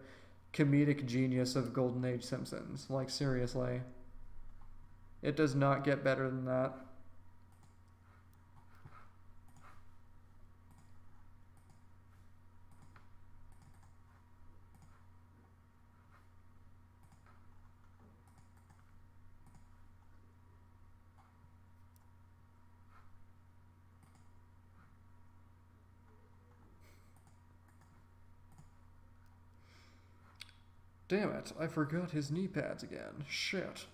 S1: comedic genius of Golden Age Simpsons. Like seriously, it does not get better than that. Damn it, I forgot his knee pads again. Shit.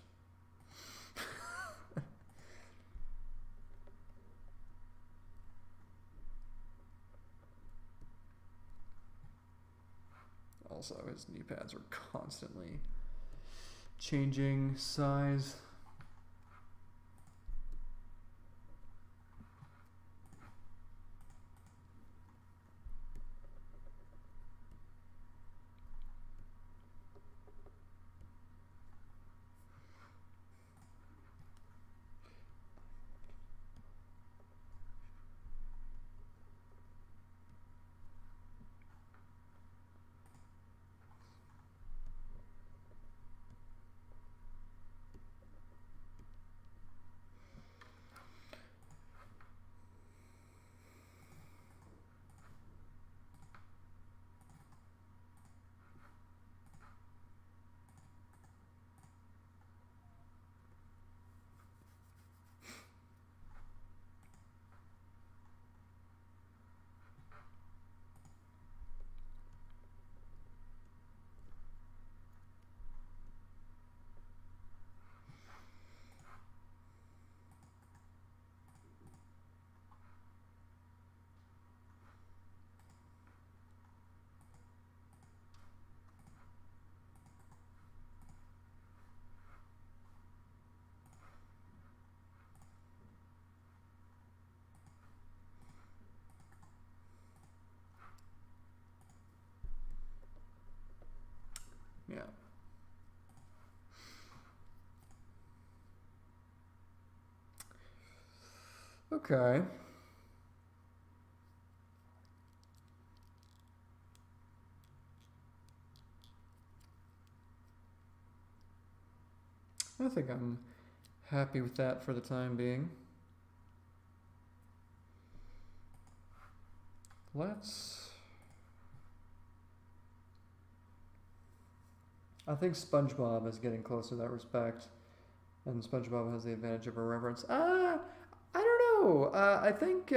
S1: Also, his knee pads are constantly changing size. Okay. I think I'm happy with that for the time being. I think SpongeBob is getting close to that respect, and SpongeBob has the advantage of a reference. I don't know. I think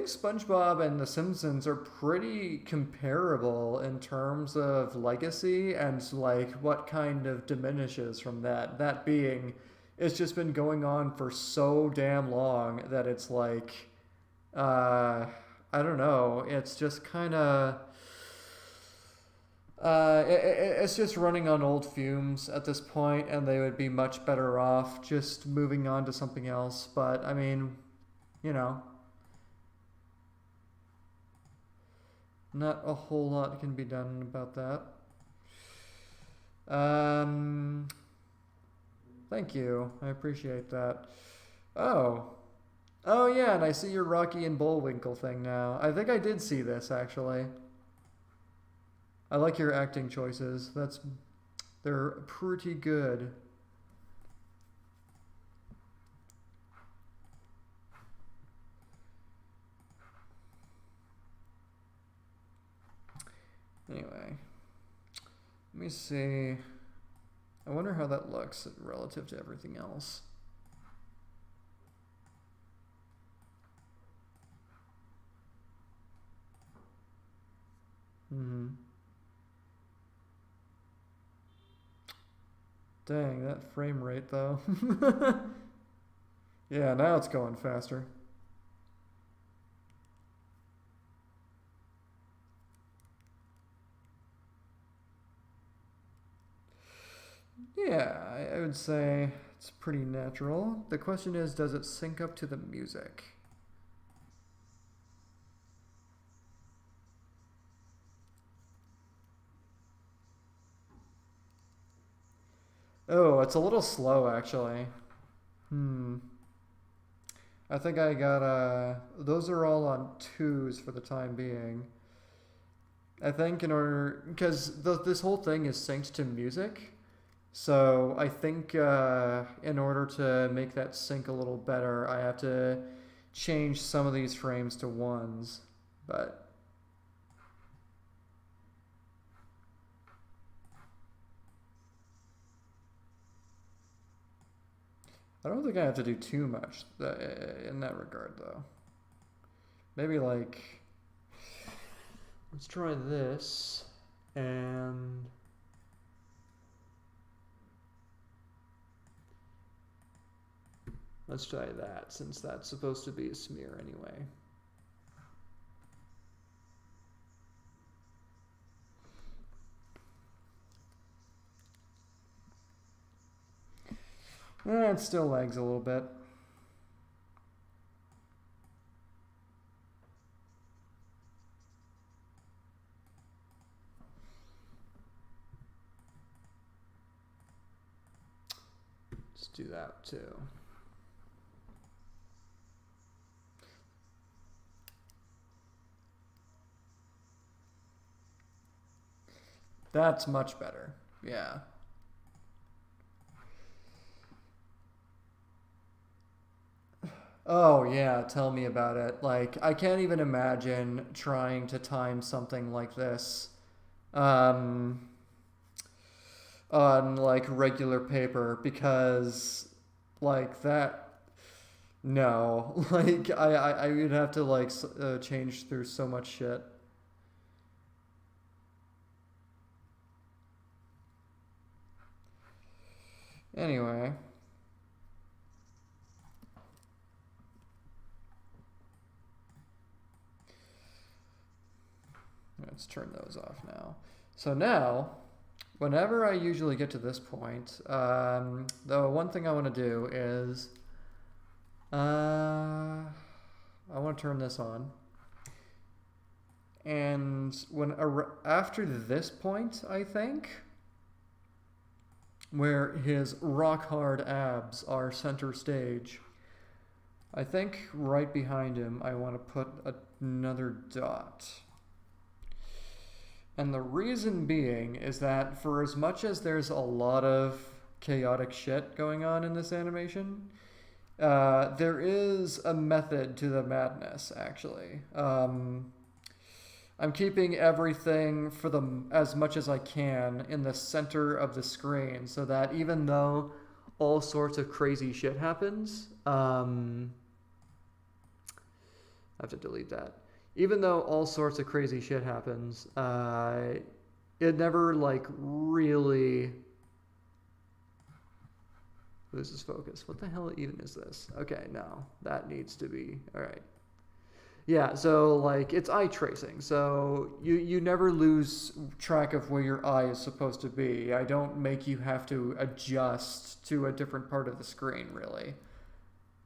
S1: SpongeBob and The Simpsons are pretty comparable in terms of legacy and like what kind of diminishes from that. That being, it's just been going on for so damn long that it's like, I don't know. It's just kind of. It's just running on old fumes at this point, and they would be much better off just moving on to something else. But I mean, you know, not a whole lot can be done about that. Thank you. I appreciate that. Oh. Oh, yeah, and I see your Rocky and Bullwinkle thing now. I think I did see this, actually. I like your acting choices. They're pretty good. Anyway, let me see. I wonder how that looks relative to everything else. Dang, that frame rate though. Yeah, now it's going faster. Yeah, I would say it's pretty natural. The question is, does it sync up to the music? Oh, it's a little slow actually. I think I got those are all on 2s for the time being. I think in order, because this whole thing is synced to music, so I think in order to make that sync a little better, I have to change some of these frames to 1s, but I don't think I have to do too much in that regard, though. Maybe like, let's try this, and let's try that, since that's supposed to be a smear anyway. It still lags a little bit. Let's do that too. That's much better. Yeah. Oh, yeah, tell me about it. Like, I can't even imagine trying to time something like this um, on like regular paper because, like, that. No, like, I would have to like change through so much shit. Anyway. Let's turn those off now. So now, whenever I usually get to this point, the one thing I want to do is I want to turn this on. And after this point, I think, where his rock hard abs are center stage, I think right behind him I want to put another dot. And the reason being is that for as much as there's a lot of chaotic shit going on in this animation, there is a method to the madness, actually. I'm keeping everything for as much as I can in the center of the screen so that even though all sorts of crazy shit happens, I have to delete that. Even though all sorts of crazy shit happens, it never like really loses focus. What the hell even is this? Okay, no, that needs to be, all right. Yeah, so like it's eye tracing, so you never lose track of where your eye is supposed to be. I don't make you have to adjust to a different part of the screen, really.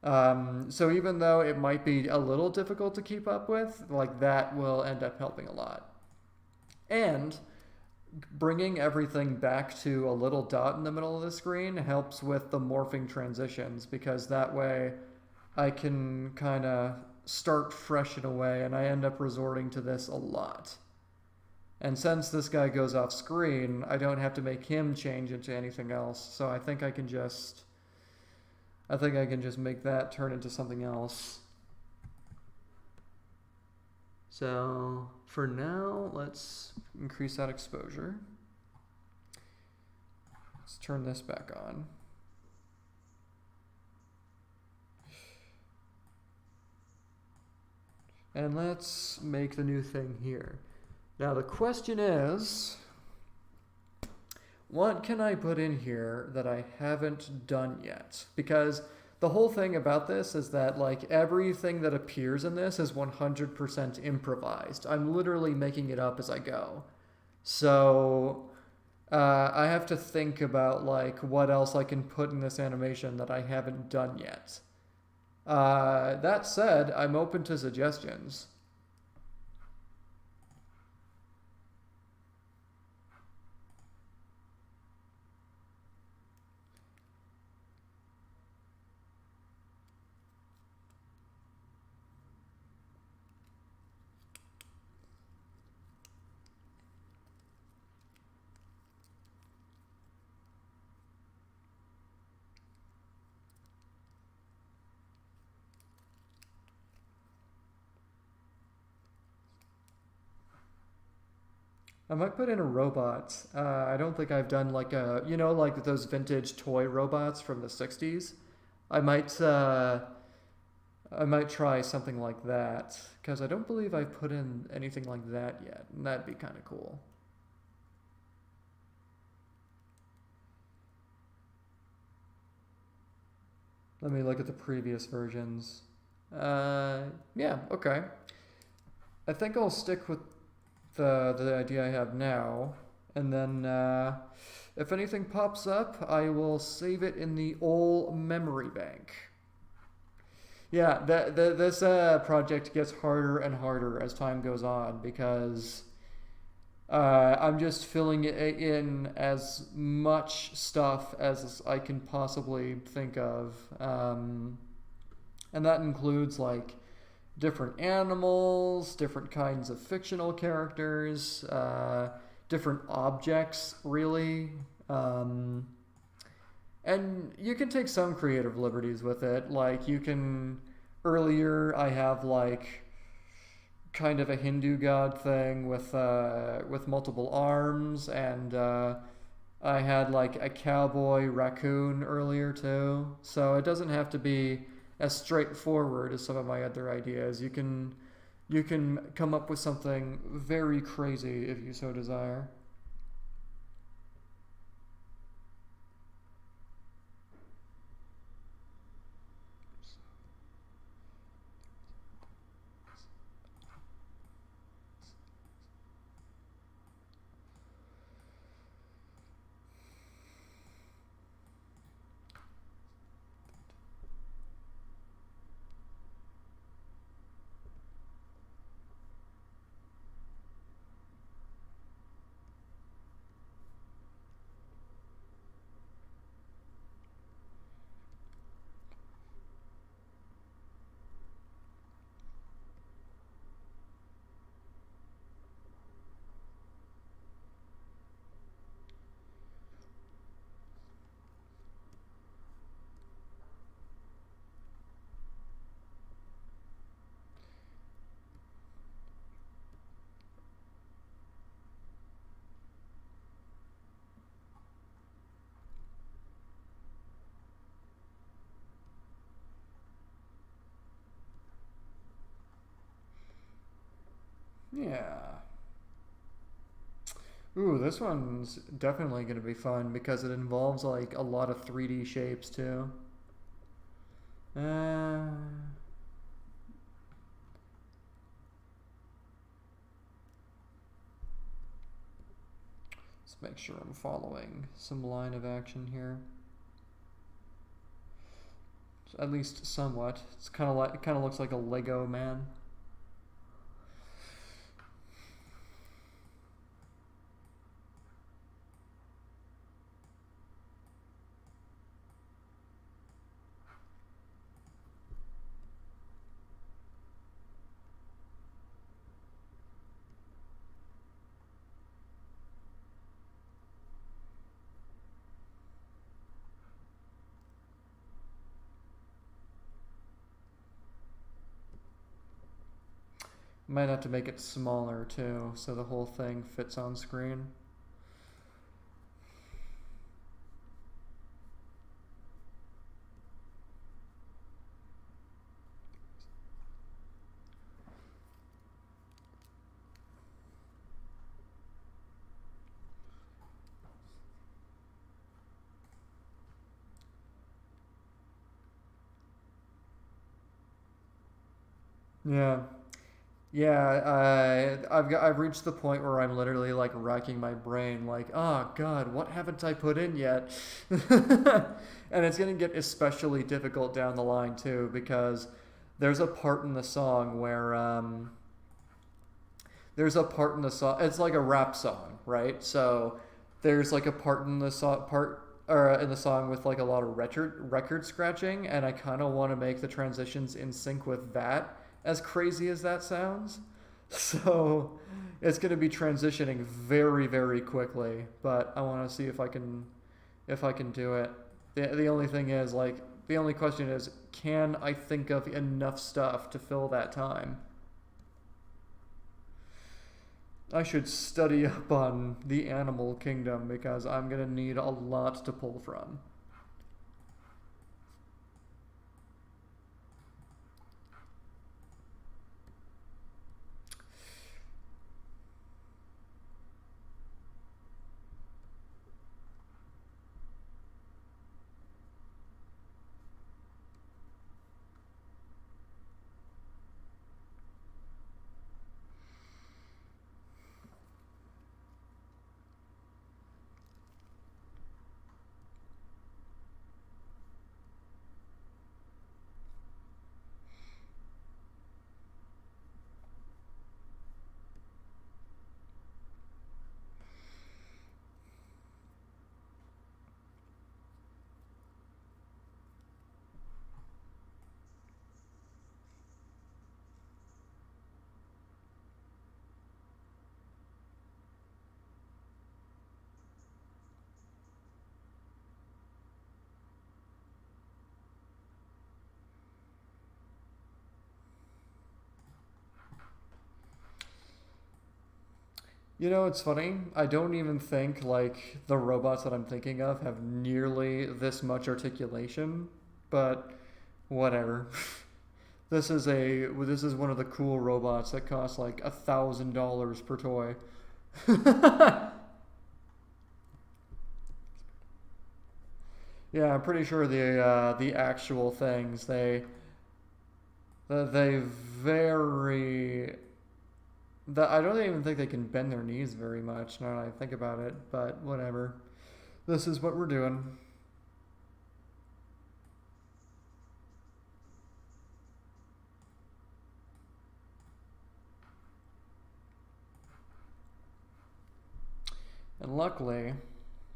S1: So even though it might be a little difficult to keep up with, like that will end up helping a lot. And bringing everything back to a little dot in the middle of the screen helps with the morphing transitions, because that way I can kind of start fresh in a way, and I end up resorting to this a lot. And since this guy goes off screen, I don't have to make him change into anything else, so I think I can just make that turn into something else. So for now, let's increase that exposure. Let's turn this back on. And let's make the new thing here. Now the question is, what can I put in here that I haven't done yet? Because the whole thing about this is that like everything that appears in this is 100% improvised. I'm literally making it up as I go. So I have to think about like what else I can put in this animation that I haven't done yet. That said, I'm open to suggestions. I might put in a robot. I don't think I've done like a, you know, like those vintage toy robots from the 60s. I might try something like that, because I don't believe I've put in anything like that yet, and that'd be kind of cool. Let me look at the previous versions. Yeah, okay. I think I'll stick with the idea I have now, and then if anything pops up, I will save it in the old memory bank. Yeah, this project gets harder and harder as time goes on, because I'm just filling in as much stuff as I can possibly think of, and that includes like different animals, different kinds of fictional characters, different objects, really. And you can take some creative liberties with it. Like you can, earlier I have like kind of a Hindu god thing with multiple arms, and I had like a cowboy raccoon earlier too. So it doesn't have to be as straightforward as some of my other ideas. You can come up with something very crazy if you so desire. Ooh, this one's definitely going to be fun because it involves like a lot of 3D shapes too. Uh, let's make sure I'm following some line of action here. At least somewhat. It's kind of like, it kind of looks like a Lego man. Might have to make it smaller too, so the whole thing fits on screen. Yeah. Yeah, I've reached the point where I'm literally like racking my brain, like, oh God, what haven't I put in yet? And it's gonna get especially difficult down the line too, because there's a part in the song where there's a part in the song. It's like a rap song, right? So there's like a part in the song part or in the song with like a lot of record scratching, and I kind of want to make the transitions in sync with that. As crazy as that sounds, so it's going to be transitioning very very quickly. But I want to see if I can do it. The only thing is like the only question is, can I think of enough stuff to fill that time? I should study up on the animal kingdom because I'm gonna need a lot to pull from. You know, it's funny. I don't even think like the robots that I'm thinking of have nearly this much articulation, but whatever. This is one of the cool robots that costs like $1,000 per toy. Yeah, I'm pretty sure the actual things they very that I don't even think they can bend their knees very much now that I think about it, but whatever. This is what we're doing. And luckily,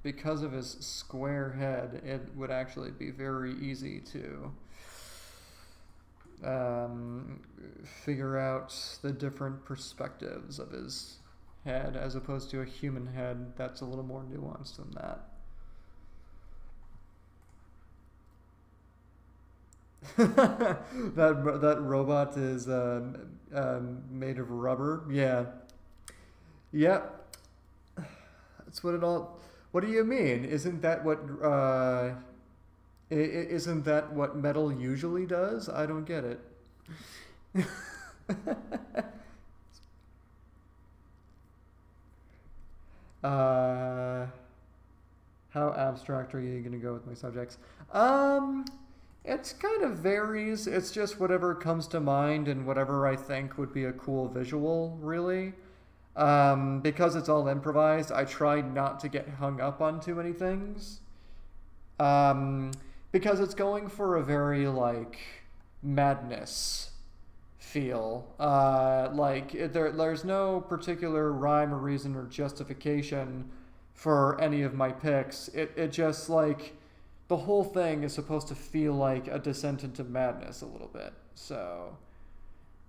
S1: because of his square head, it would actually be very easy to um, figure out the different perspectives of his head as opposed to a human head that's a little more nuanced than that. That robot is made of rubber. Yeah. Yep. That's what it all. What do you mean? Isn't that what metal usually does? I don't get it. Uh, how abstract are you going to go with my subjects? Um, it's kind of varies. It's just whatever comes to mind and whatever I think would be a cool visual, really. Because it's all improvised, I try not to get hung up on too many things. Um, because it's going for a very, like, madness feel. There's no particular rhyme or reason or justification for any of my picks. It just, like, the whole thing is supposed to feel like a descent into madness a little bit. So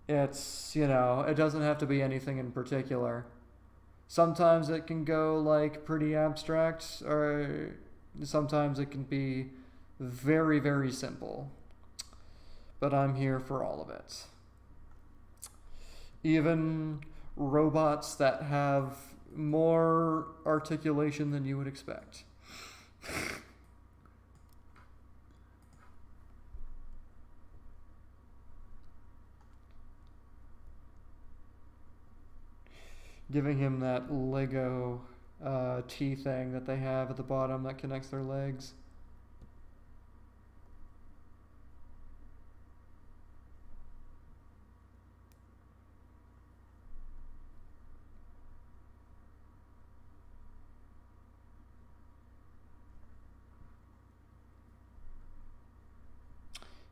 S1: it's, it doesn't have to be anything in particular. Sometimes it can go, like, pretty abstract, or sometimes it can be very, very simple. But I'm here for all of it. Even robots that have more articulation than you would expect. Giving him that Lego T thing that they have at the bottom that connects their legs.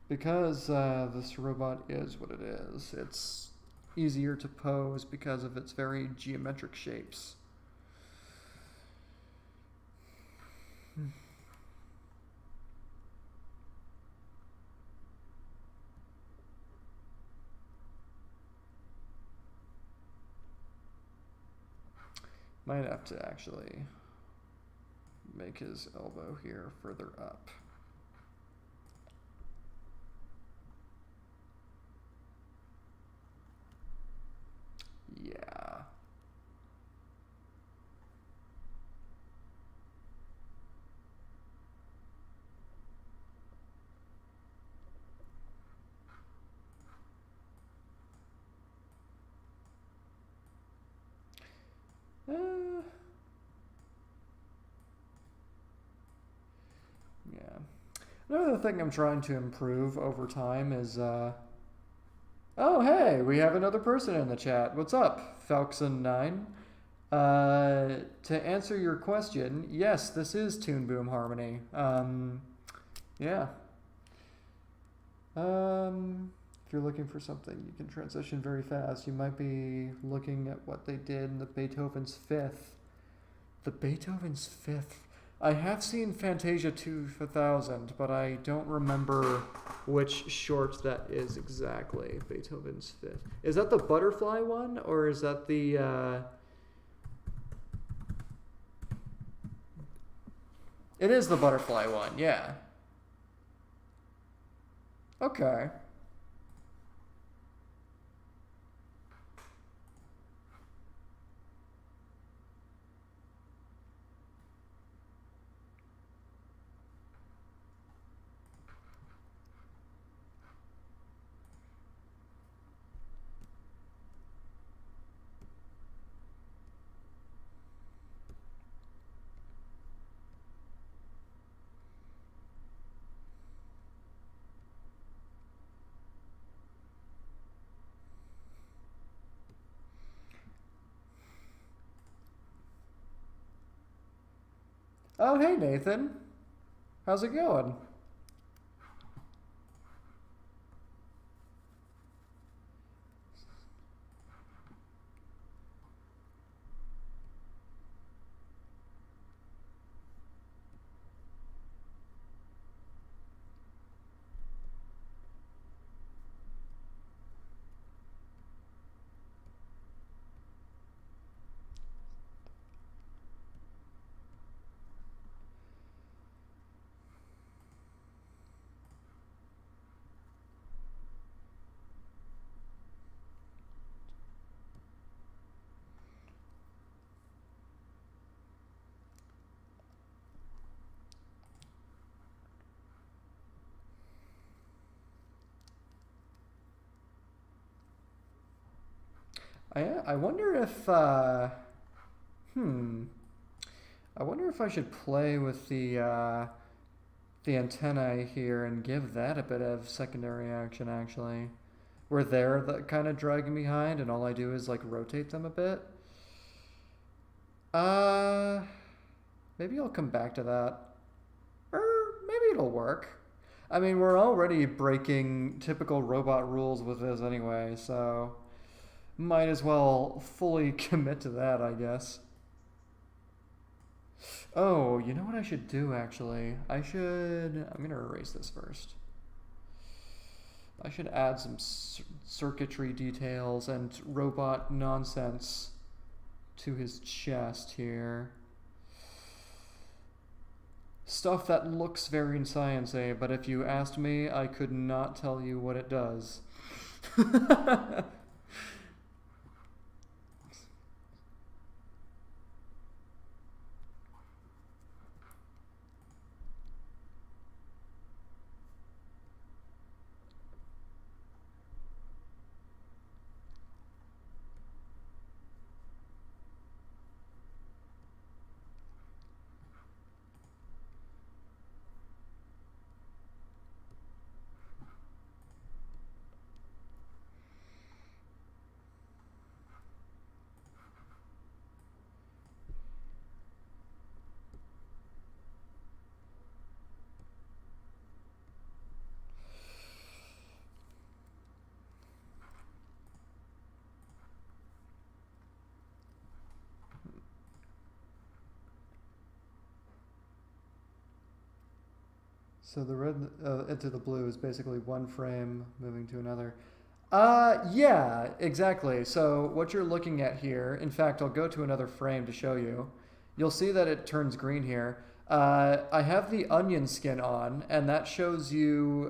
S1: Because this robot is what it is, it's easier to pose because of its very geometric shapes. Might have to actually make his elbow here further up. Yeah. Yeah. Another thing I'm trying to improve over time is, oh, hey, we have another person in the chat. What's up, Falkson9? To answer your question, yes, this is Toon Boom Harmony. Yeah. If you're looking for something, you can transition very fast. You might be looking at what they did in the Beethoven's Fifth. The Beethoven's Fifth. I have seen Fantasia 2000, but I don't remember which short that is exactly. Beethoven's Fifth. Is that the butterfly one, or is that the... It is the butterfly one, yeah. Okay. Oh, hey, Nathan. How's it going? I wonder if, I wonder if I should play with the antennae here and give that a bit of secondary action, actually. Where they're kind of dragging behind and all I do is like rotate them a bit. Uh, Maybe I'll come back to that. Or maybe it'll work. I mean, we're already breaking typical robot rules with this anyway, so might as well fully commit to that, I guess. Oh, you know what I should do actually? I'm gonna erase this first. I should add some circuitry details and robot nonsense to his chest here. Stuff that looks very science-y, but if you asked me, I could not tell you what it does. So the red into the blue is basically one frame moving to another. Yeah, exactly. So what you're looking at here, in fact, I'll go to another frame to show you. You'll see that it turns green here. I have the onion skin on, and that shows you,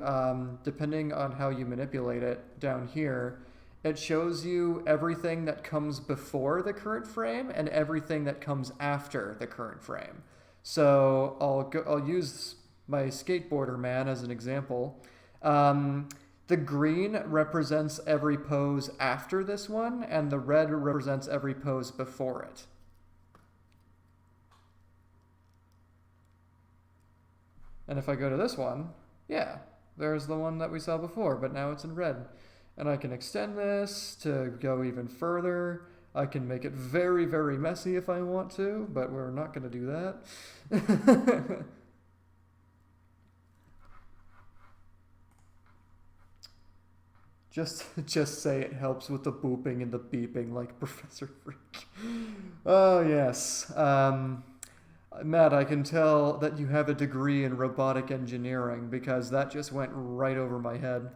S1: depending on how you manipulate it down here, it shows you everything that comes before the current frame and everything that comes after the current frame. So I'll use my skateboarder man as an example. The green represents every pose after this one, and the red represents every pose before it. And if I go to this one, yeah, there's the one that we saw before, but now it's in red. And I can extend this to go even further. I can make it very, very messy if I want to, but we're not going to do that. Just say it helps with the booping and the beeping like Professor Freak. Oh, yes. Matt, I can tell that you have a degree in robotic engineering because that just went right over my head.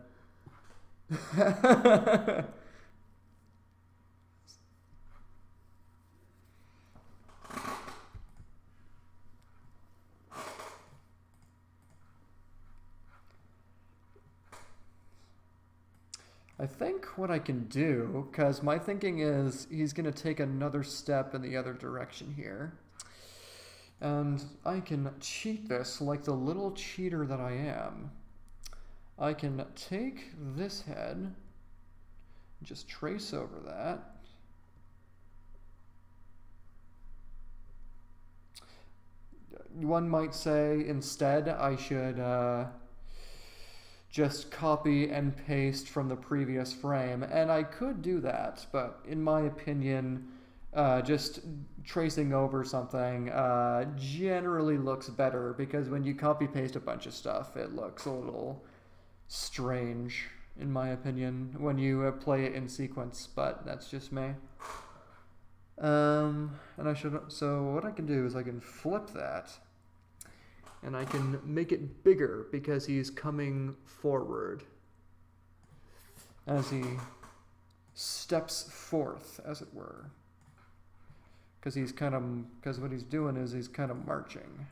S1: I think what I can do, because my thinking is he's going to take another step in the other direction here. And I can cheat this like the little cheater that I am. I can take this head, just trace over that. One might say instead I should just copy and paste from the previous frame, and I could do that, but in my opinion, just tracing over something generally looks better, because when you copy paste a bunch of stuff, it looks a little strange, in my opinion, when you play it in sequence, but that's just me. And so what I can do is I can flip that, and I can make it bigger because he's coming forward as he steps forth, as it were. Because what he's doing is he's kind of marching.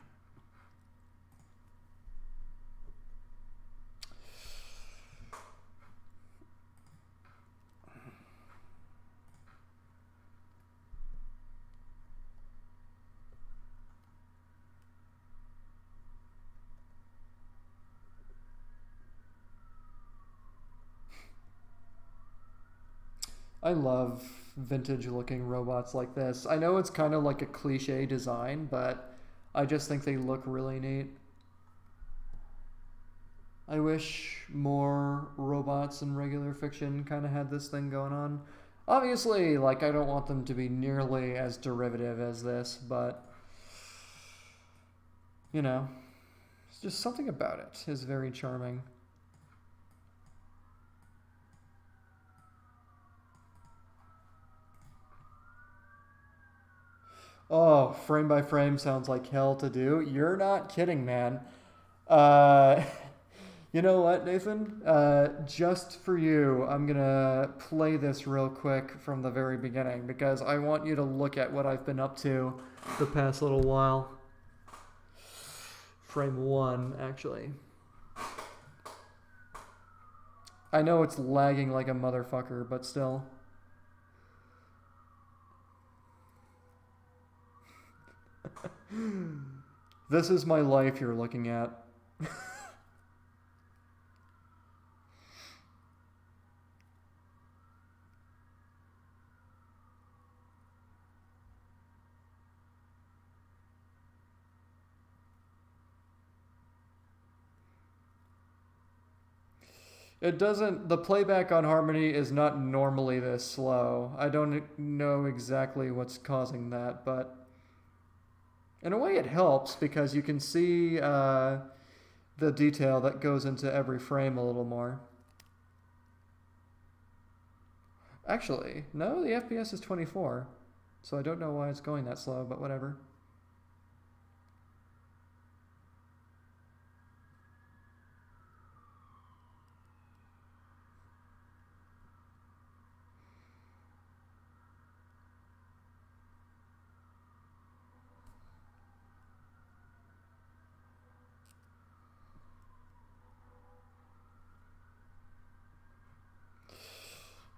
S1: I love vintage looking robots like this. I know it's kind of like a cliche design, but I just think they look really neat. I wish more robots in regular fiction kind of had this thing going on. Obviously, like, I don't want them to be nearly as derivative as this, but, you know, it's just something about it is very charming. Oh, frame by frame sounds like hell to do. You're not kidding, man. Uh, you know what, Nathan? Just for you, I'm gonna play this real quick from the very beginning because I want you to look at what I've been up to the past little while. Frame 1, actually. I know it's lagging like a motherfucker, but still. This is my life you're looking at. It doesn't, the playback on Harmony is not normally this slow. I don't know exactly what's causing that, but in a way it helps because you can see the detail that goes into every frame a little more. Actually, no, the FPS is 24, so I don't know why it's going that slow, but whatever.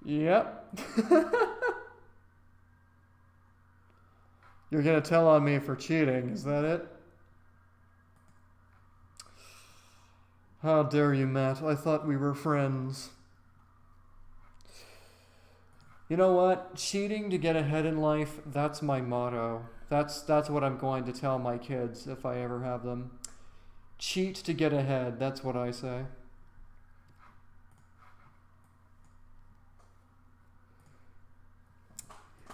S1: Yep. You're gonna tell on me for cheating, is that it? How dare you, Matt? I thought we were friends. You know what? Cheating to get ahead in life, that's my motto. That's what I'm going to tell my kids if I ever have them. Cheat to get ahead, that's what I say.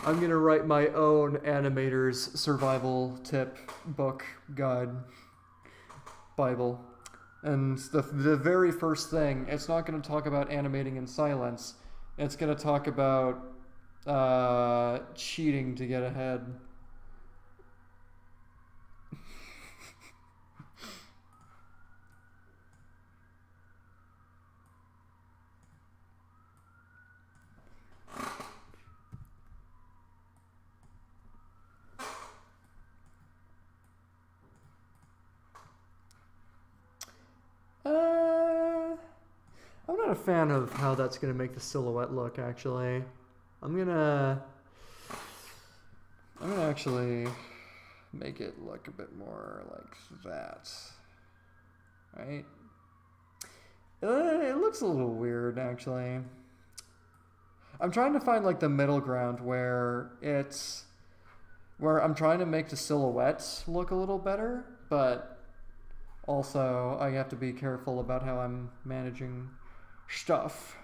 S1: I'm gonna write my own animator's survival tip book, guide, Bible. And the very first thing, it's not going to talk about animating in silence. It's going to talk about cheating to get ahead. I'm not a fan of how that's going to make the silhouette look, actually. I'm gonna actually make it look a bit more like that. Right? It looks a little weird, actually. I'm trying to find like the middle ground where I'm trying to make the silhouette look a little better, but also I have to be careful about how I'm managing stuff.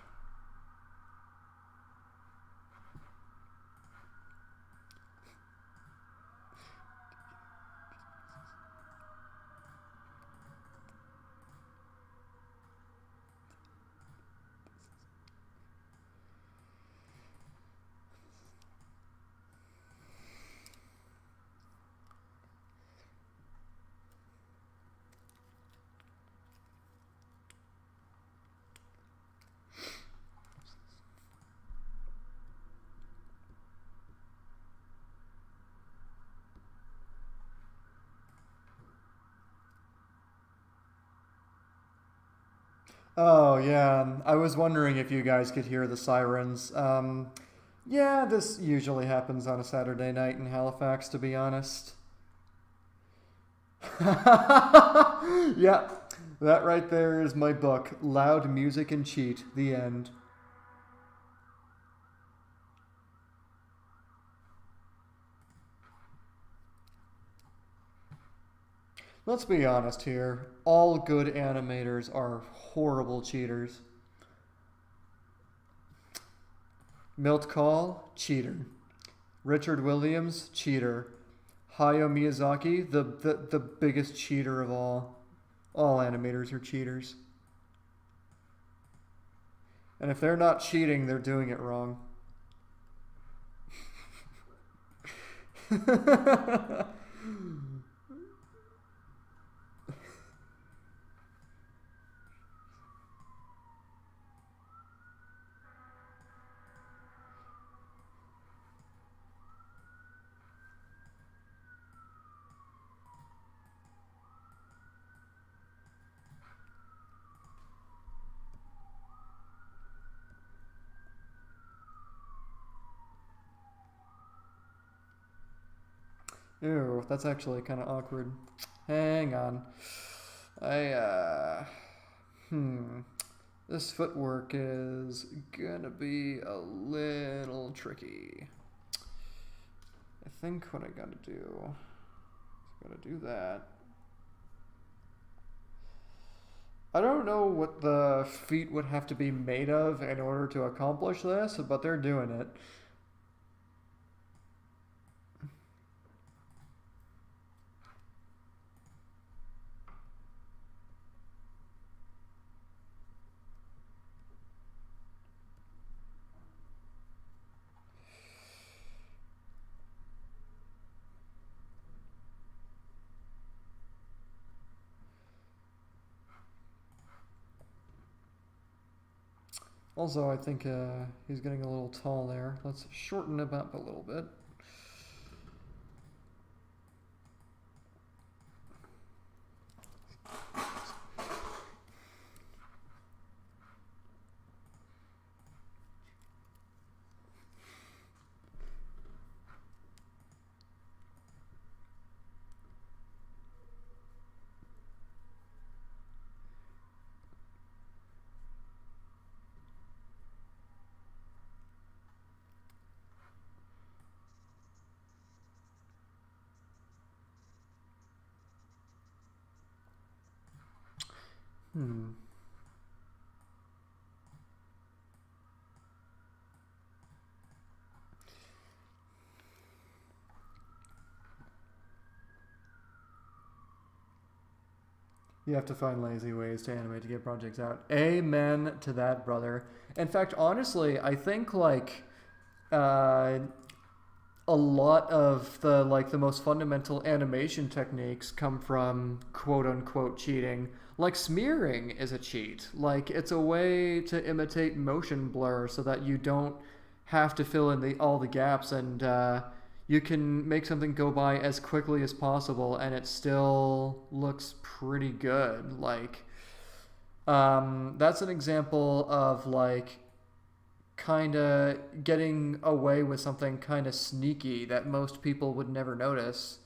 S1: Oh, yeah. I was wondering if you guys could hear the sirens. Yeah, this usually happens on a Saturday night in Halifax, to be honest. Yeah, that right there is my book, Loud Music and Cheat, the end. Let's be honest here. All good animators are horrible cheaters. Milt Kahl, cheater. Richard Williams, cheater. Hayao Miyazaki, the biggest cheater of all. All animators are cheaters. And if they're not cheating, they're doing it wrong. Ew, that's actually kind of awkward. Hang on. I, This footwork is gonna be a little tricky. I think what I gotta do is gotta do that. I don't know what the feet would have to be made of in order to accomplish this, but they're doing it. Also, I think he's getting a little tall there. Let's shorten him up a little bit. You have to find lazy ways to animate to get projects out. Amen to that, brother. In fact, honestly, I think like a lot of the most fundamental animation techniques come from quote unquote cheating. Like smearing is a cheat. Like it's a way to imitate motion blur so that you don't have to fill in all the gaps, and you can make something go by as quickly as possible and it still looks pretty good. Like that's an example of like kind of getting away with something kind of sneaky that most people would never notice.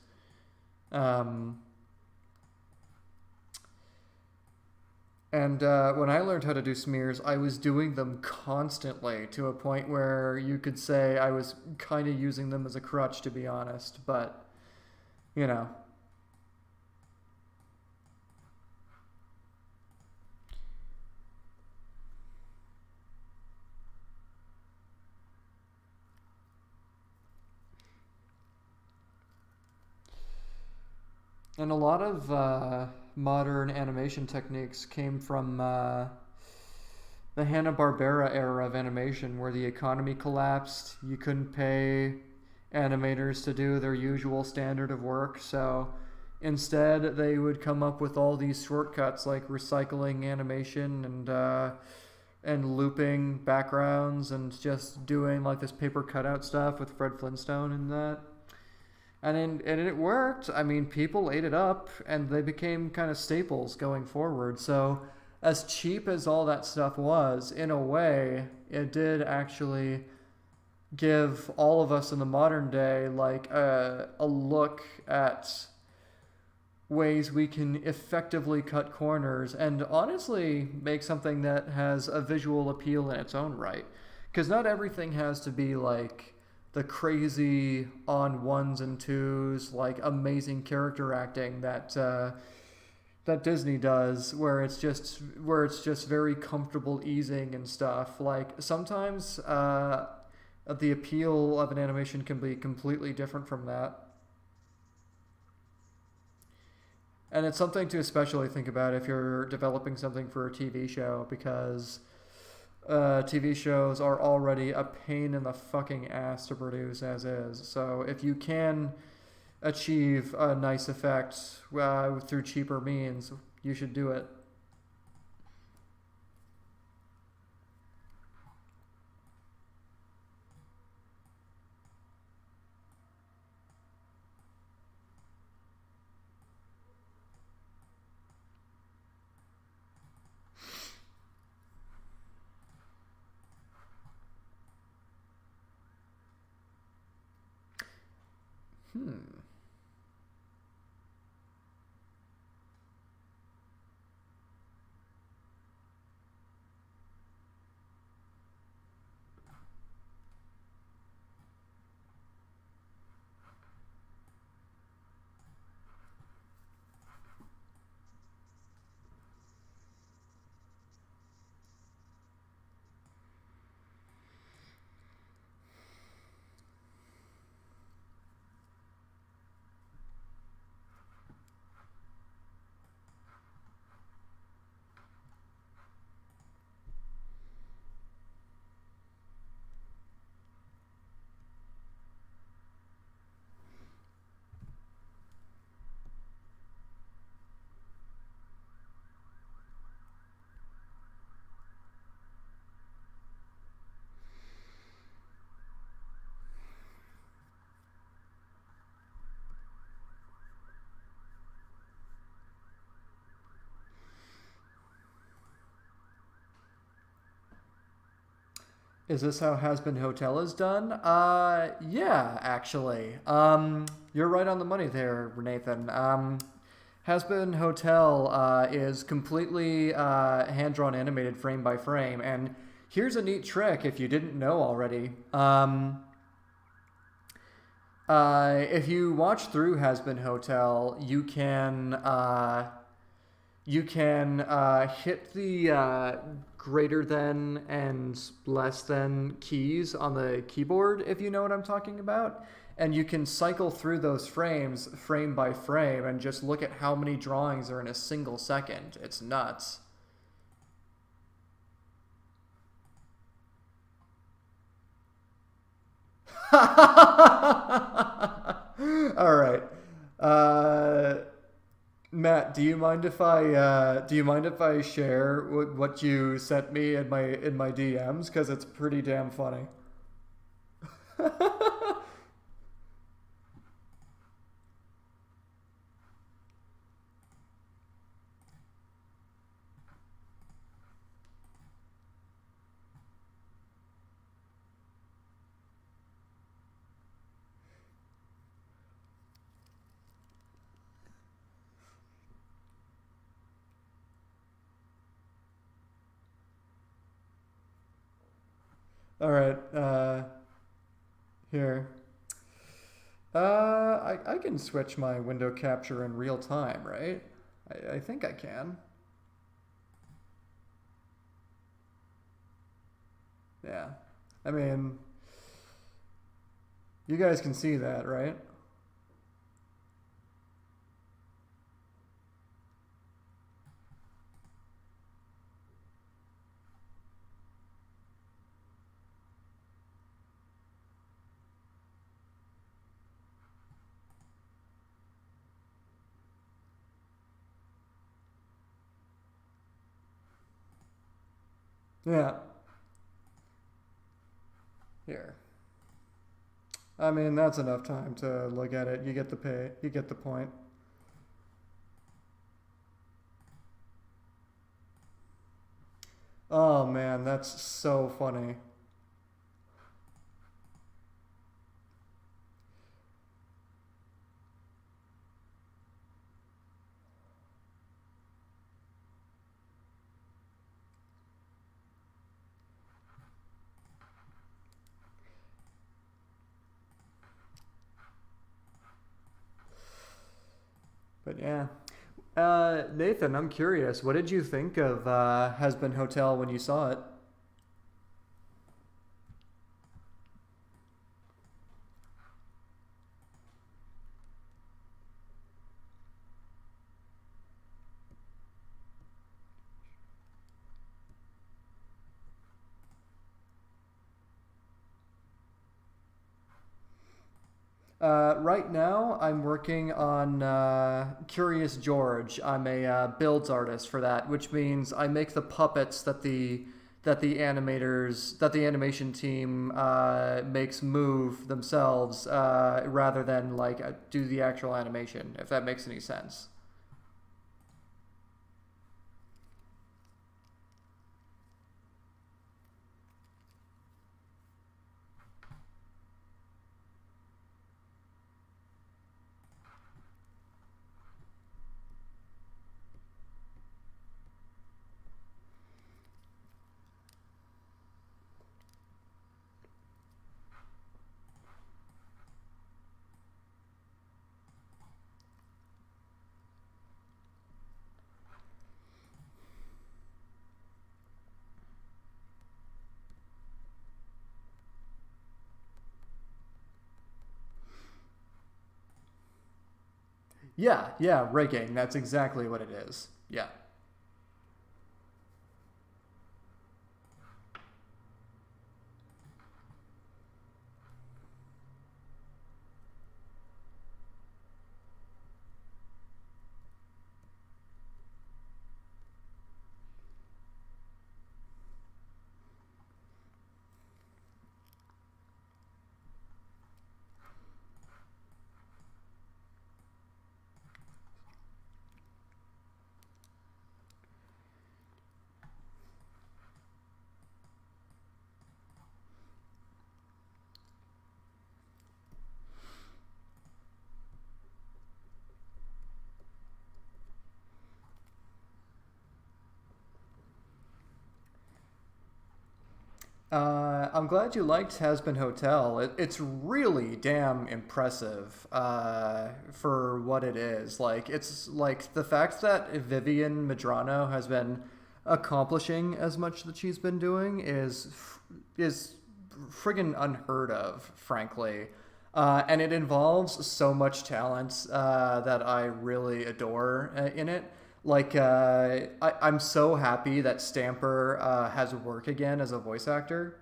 S1: And when I learned how to do smears, I was doing them constantly to a point where you could say I was kind of using them as a crutch, to be honest. But, you know. And a lot of modern animation techniques came from the Hanna-Barbera era of animation, where the economy collapsed. You couldn't pay animators to do their usual standard of work, so instead they would come up with all these shortcuts like recycling animation and looping backgrounds and just doing like this paper cutout stuff with Fred Flintstone and that. And it worked. I mean, people ate it up, and they became kind of staples going forward. So, as cheap as all that stuff was, in a way, it did actually give all of us in the modern day like a look at ways we can effectively cut corners and honestly make something that has a visual appeal in its own right. Because not everything has to be like the crazy on ones and twos, like amazing character acting that Disney does, where it's just very comfortable easing and stuff. Like sometimes the appeal of an animation can be completely different from that. And it's something to especially think about if you're developing something for a TV show, because TV shows are already a pain in the fucking ass to produce as is. So if you can achieve a nice effect through cheaper means, you should do it. Hmm. Is this how Has Been Hotel is done? Yeah, actually. You're right on the money there, Nathan. Has Been Hotel is completely hand drawn animated frame by frame, and here's a neat trick if you didn't know already. If you watch through Has Been Hotel, you can hit the greater than and less than keys on the keyboard, if you know what I'm talking about. And you can cycle through those frames frame by frame and just look at how many drawings are in a single second. It's nuts. All right. Uh, Matt, do you mind if I share what you sent me in my DMs, because it's pretty damn funny. All right, here. I can switch my window capture in real time, right? I think I can. Yeah. I mean, you guys can see that, right? Yeah. Here. I mean, that's enough time to look at it. You get the point. Oh man, that's so funny. Yeah. Nathan, I'm curious. What did you think of Has Been Hotel when you saw it? Right now, I'm working on Curious George. I'm a builds artist for that, which means I make the puppets that the animation team makes move themselves rather than like do the actual animation. If that makes any sense. Yeah, yeah, rigging. That's exactly what it is. Yeah. I'm glad you liked Has Been Hotel. It's really damn impressive for what it is. Like, it's like the fact that Vivian Madrano has been accomplishing as much that she's been doing is friggin' unheard of, frankly. And it involves so much talent that I really adore in it. Like, I'm so happy that Stamper has work again as a voice actor.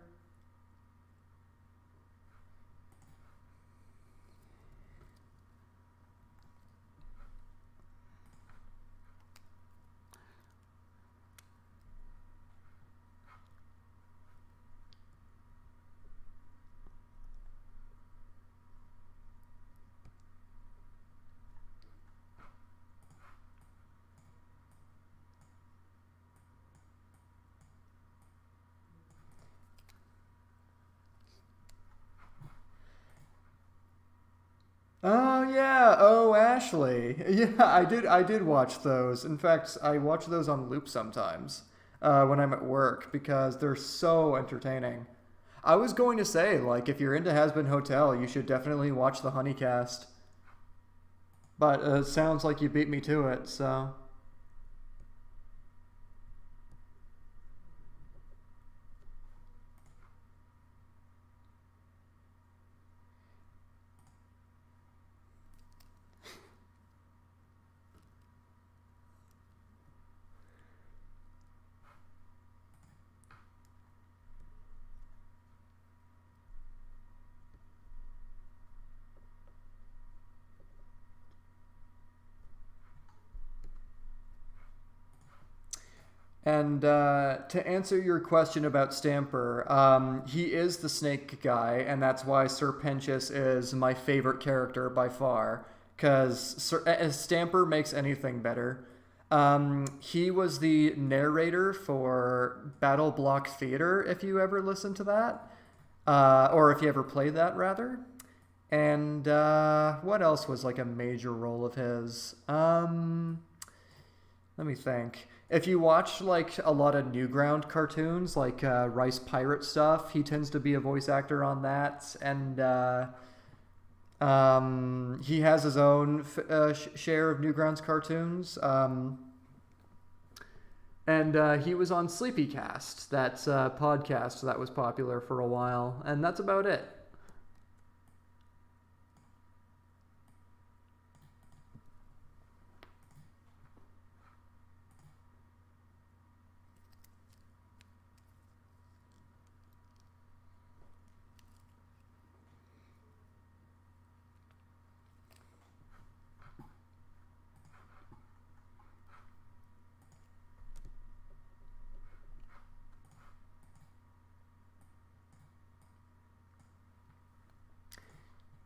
S1: Oh yeah, oh Ashley. Yeah, I did watch those. In fact, I watch those on loop sometimes when I'm at work because they're so entertaining. I was going to say, like, if you're into Has Been Hotel, you should definitely watch the Honeycast. But it sounds like you beat me to it, so. And to answer your question about Stamper, he is the snake guy, and that's why Sir Pentious is my favorite character by far. Because Stamper makes anything better. He was the narrator for Battle Block Theater, if you ever listened to that, or if you ever played that, rather. And what else was like a major role of his? Let me think. If you watch like a lot of Newground cartoons, like Rice Pirate stuff, he tends to be a voice actor on that. And He has his own share of Newgrounds cartoons. And he was on Sleepycast, that podcast that was popular for a while, and that's about it.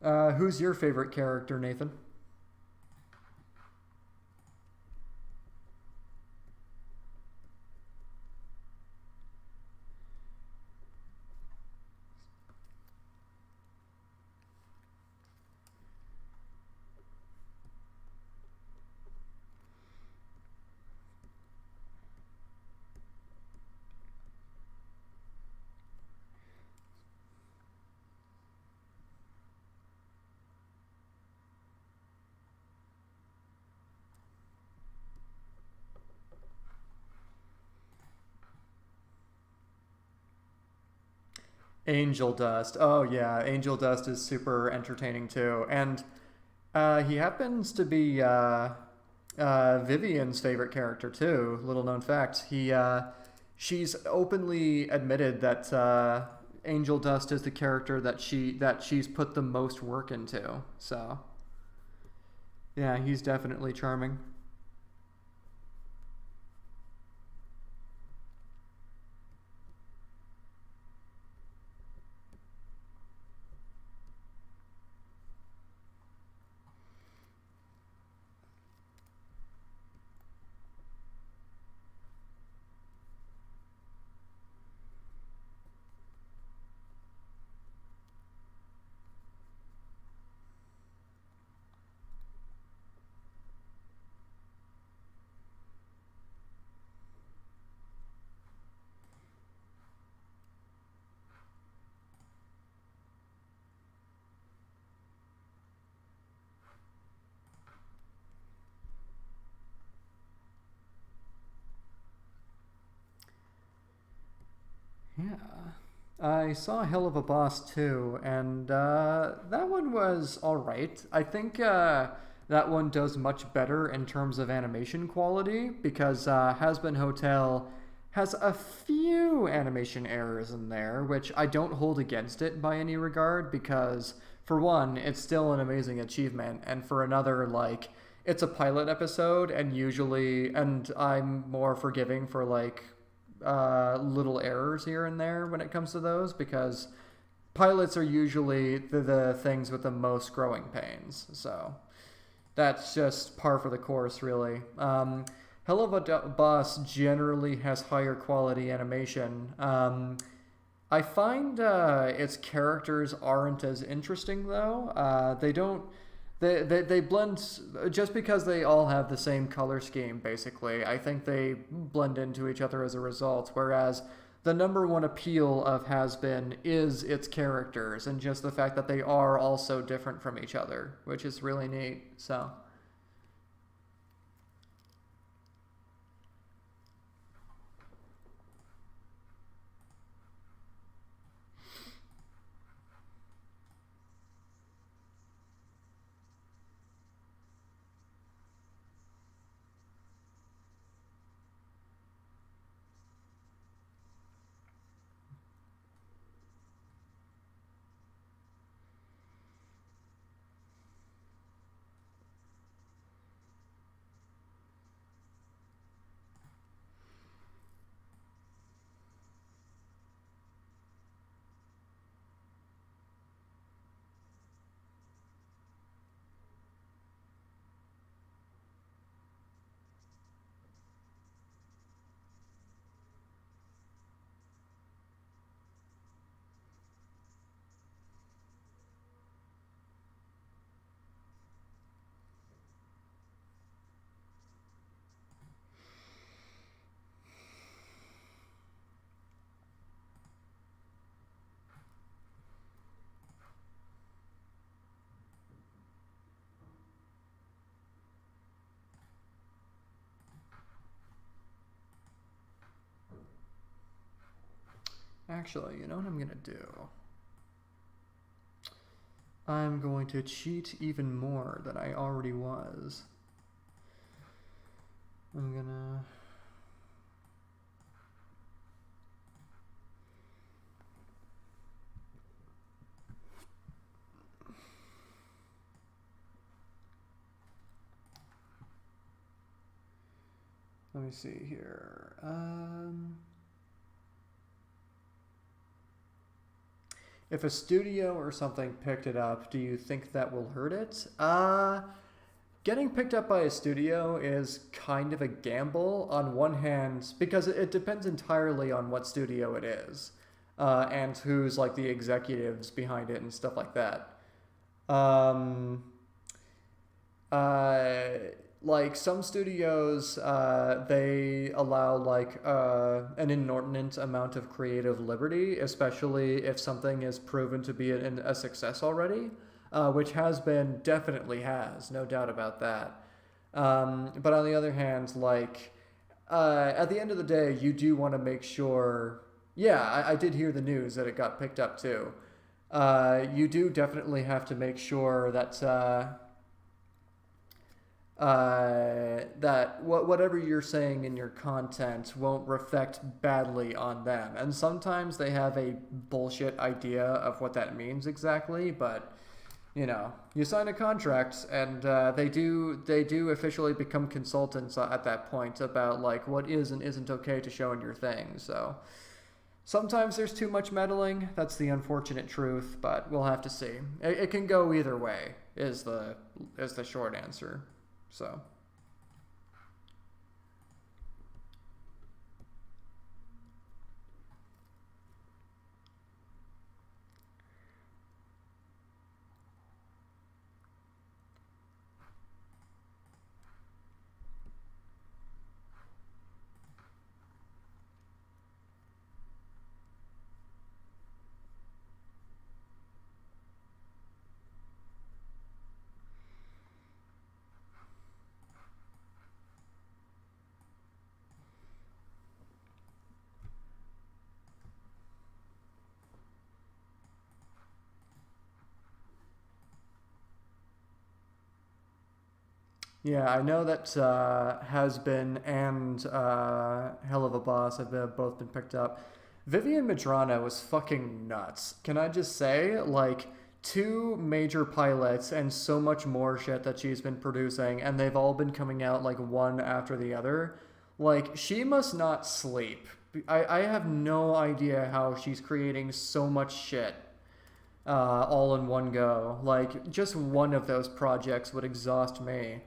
S1: Who's your favorite character, Nathan? Angel Dust. Oh yeah, Angel Dust is super entertaining too, and he happens to be Vivian's favorite character too. Little known fact: she's openly admitted that Angel Dust is the character that she's put the most work into. So yeah, he's definitely charming. Yeah. I saw Hell of a Boss too, and that one was alright. I think that one does much better in terms of animation quality because Has Been Hotel has a few animation errors in there, which I don't hold against it by any regard because, for one, it's still an amazing achievement, and for another, like, it's a pilot episode, and I'm more forgiving for like little errors here and there when it comes to those because pilots are usually the things with the most growing pains. So that's just par for the course, really. Hell of a Boss generally has higher quality animation. I find its characters aren't as interesting though. They don't. They blend just because they all have the same color scheme. Basically, I think they blend into each other as a result. Whereas the number one appeal of Has Been is its characters and just the fact that they are all so different from each other, which is really neat. So Actually, you know what I'm gonna do? I'm going to cheat even more than I already was. I'm gonna... Let me see here. If a studio or something picked it up, do you think that will hurt it? Getting picked up by a studio is kind of a gamble on one hand, because it depends entirely on what studio it is, and who's like the executives behind it and stuff like that. Um, uh, like some studios, they allow like an inordinate amount of creative liberty, especially if something is proven to be a success already, which has been, definitely has, no doubt about that. But on the other hand, like at the end of the day, you do want to make sure. Yeah, I did hear the news that it got picked up too. You do definitely have to make sure that whatever you're saying in your content won't reflect badly on them. And sometimes they have a bullshit idea of what that means exactly, but you know, you sign a contract, and they do officially become consultants at that point about like what is and isn't okay to show in your thing. So sometimes there's too much meddling. That's the unfortunate truth, but we'll have to see. It can go either way. Is the short answer. So. Yeah, I know that Has Been and Hell of a Boss have both been picked up. Vivian Madrano was fucking nuts. Can I just say, like, two major pilots and so much more shit that she's been producing, and they've all been coming out like one after the other. Like, she must not sleep. I have no idea how she's creating so much shit all in one go. Like, just one of those projects would exhaust me.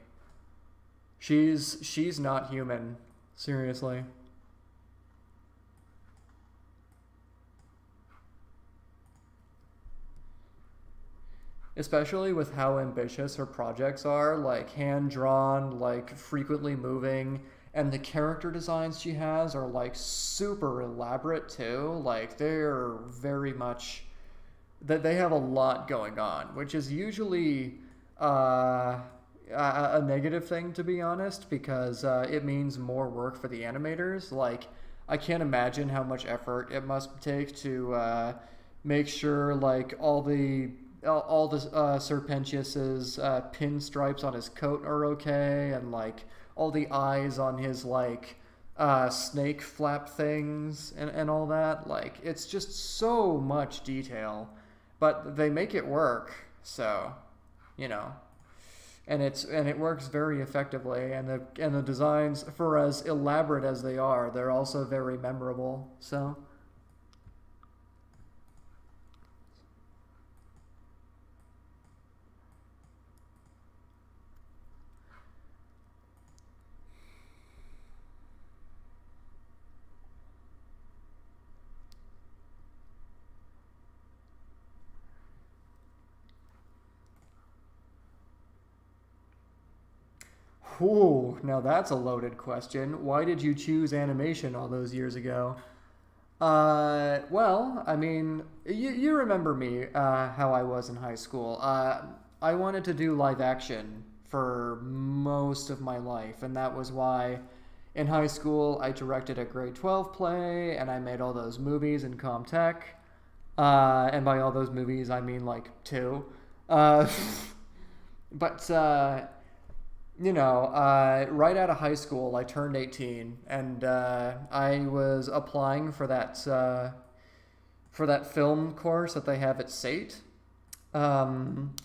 S1: She's not human. Seriously. Especially with how ambitious her projects are, like hand drawn, like frequently moving, and the character designs she has are like super elaborate too. Like they're very much that they have a lot going on, which is usually a negative thing, to be honest, because it means more work for the animators. Like, I can't imagine how much effort it must take to make sure like all the Serpentius's pinstripes on his coat are okay, and like all the eyes on his like snake flap things and all that. Like, it's just so much detail, but they make it work. So, you know, and it works very effectively, and the designs, for as elaborate as they are, they're also very memorable. So. Ooh, now that's a loaded question. Why did you choose animation all those years ago? Well, I mean, you remember me, how I was in high school. I wanted to do live action for most of my life, and that was why In high school, I directed a grade 12 play, and I made all those movies in Comtech. And by all those movies, I mean like two. Uh, but, right out of high school, I turned 18, and I was applying for that film course that they have at SAIT. Um,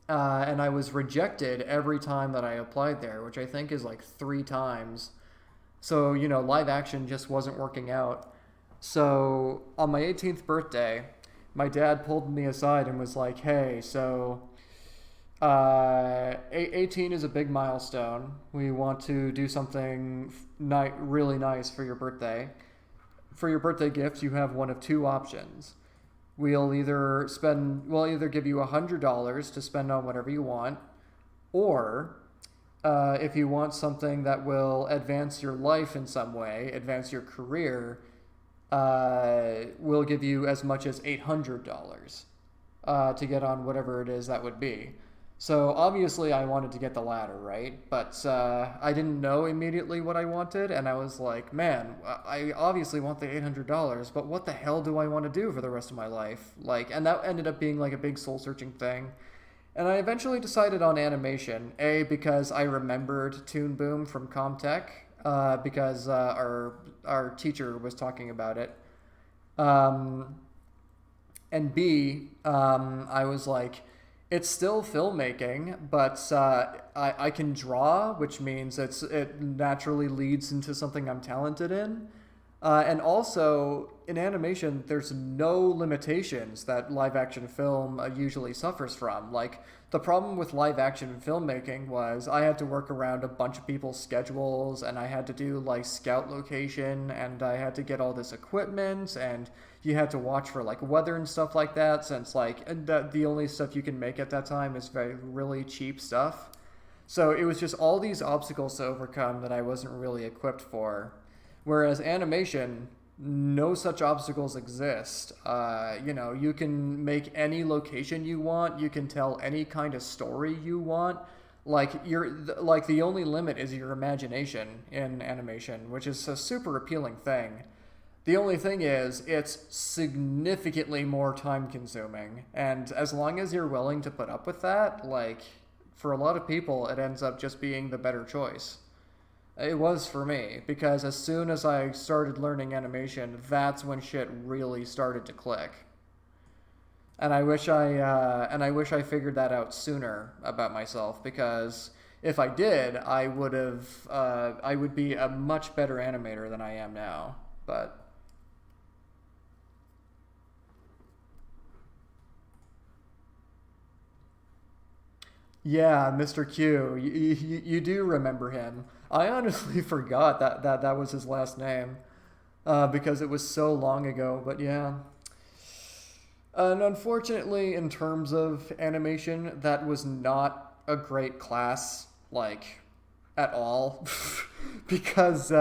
S1: and I was rejected every time that I applied there, which I think is like three times. So, live action just wasn't working out. So, on my 18th birthday, my dad pulled me aside and was like, hey, so 18 is a big milestone. We want to do something really nice for your birthday. For your birthday gift, you have one of two options. We'll either give you $100 to spend on whatever you want, or if you want something that will advance your life in some way, advance your career, we'll give you as much as $800 to get on whatever it is that would be. So obviously I wanted to get the latter, right? But I didn't know immediately what I wanted, and I was like, man, I obviously want the $800, but what the hell do I want to do for the rest of my life? And that ended up being like a big soul-searching thing. And I eventually decided on animation, because I remembered Toon Boom from Comtech, because our teacher was talking about it. And B, I was like, it's still filmmaking, but I can draw, which means it naturally leads into something I'm talented in. And also, in animation, there's no limitations that live-action film usually suffers from. Like, the problem with live-action filmmaking was I had to work around a bunch of people's schedules, and I had to do, like, scout location, and I had to get all this equipment, and you had to watch for, like, weather and stuff like that, since, like, the only stuff you can make at that time is really cheap stuff. So it was just all these obstacles to overcome that I wasn't really equipped for. Whereas animation, no such obstacles exist. You can make any location you want. You can tell any kind of story you want. The only limit is your imagination in animation, which is a super appealing thing. The only thing is, it's significantly more time consuming. And as long as you're willing to put up with that, for a lot of people, it ends up just being the better choice. It was for me, because as soon as I started learning animation, that's when shit really started to click. And I wish I figured that out sooner about myself, because if I did, I would be a much better animator than I am now. But yeah, Mr. Q, you do remember him. I honestly forgot that was his last name, because it was so long ago, but yeah. And unfortunately, in terms of animation, that was not a great class, at all. Because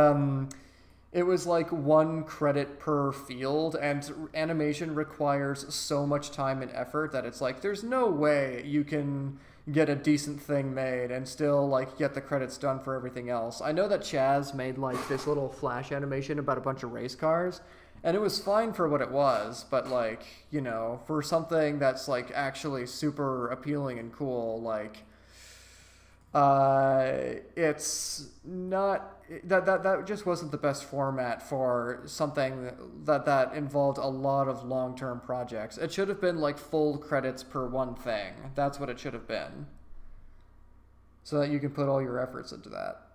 S1: it was like 1 credit per field, and animation requires so much time and effort that it's like, there's no way you can get a decent thing made and still get the credits done for everything else. I know that Chaz made this little flash animation about a bunch of race cars, and it was fine for what it was, but for something that's actually super appealing and cool, it's not that just wasn't the best format for something that involved a lot of long-term projects. It should have been full credits per one thing. That's what it should have been, so that you can put all your efforts into that.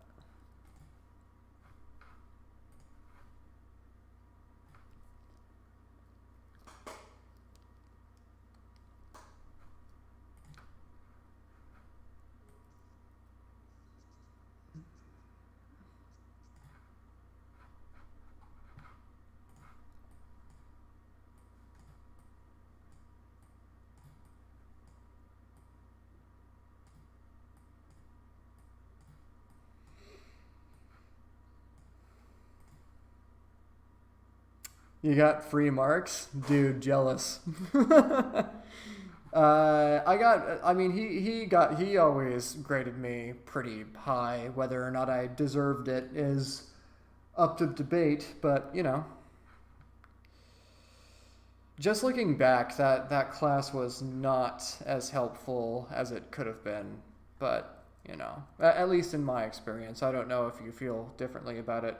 S1: You got free marks? Dude, jealous. He always graded me pretty high. Whether or not I deserved it is up to debate, but you know, just looking back, that class was not as helpful as it could have been. But you know, at least in my experience, I don't know if you feel differently about it.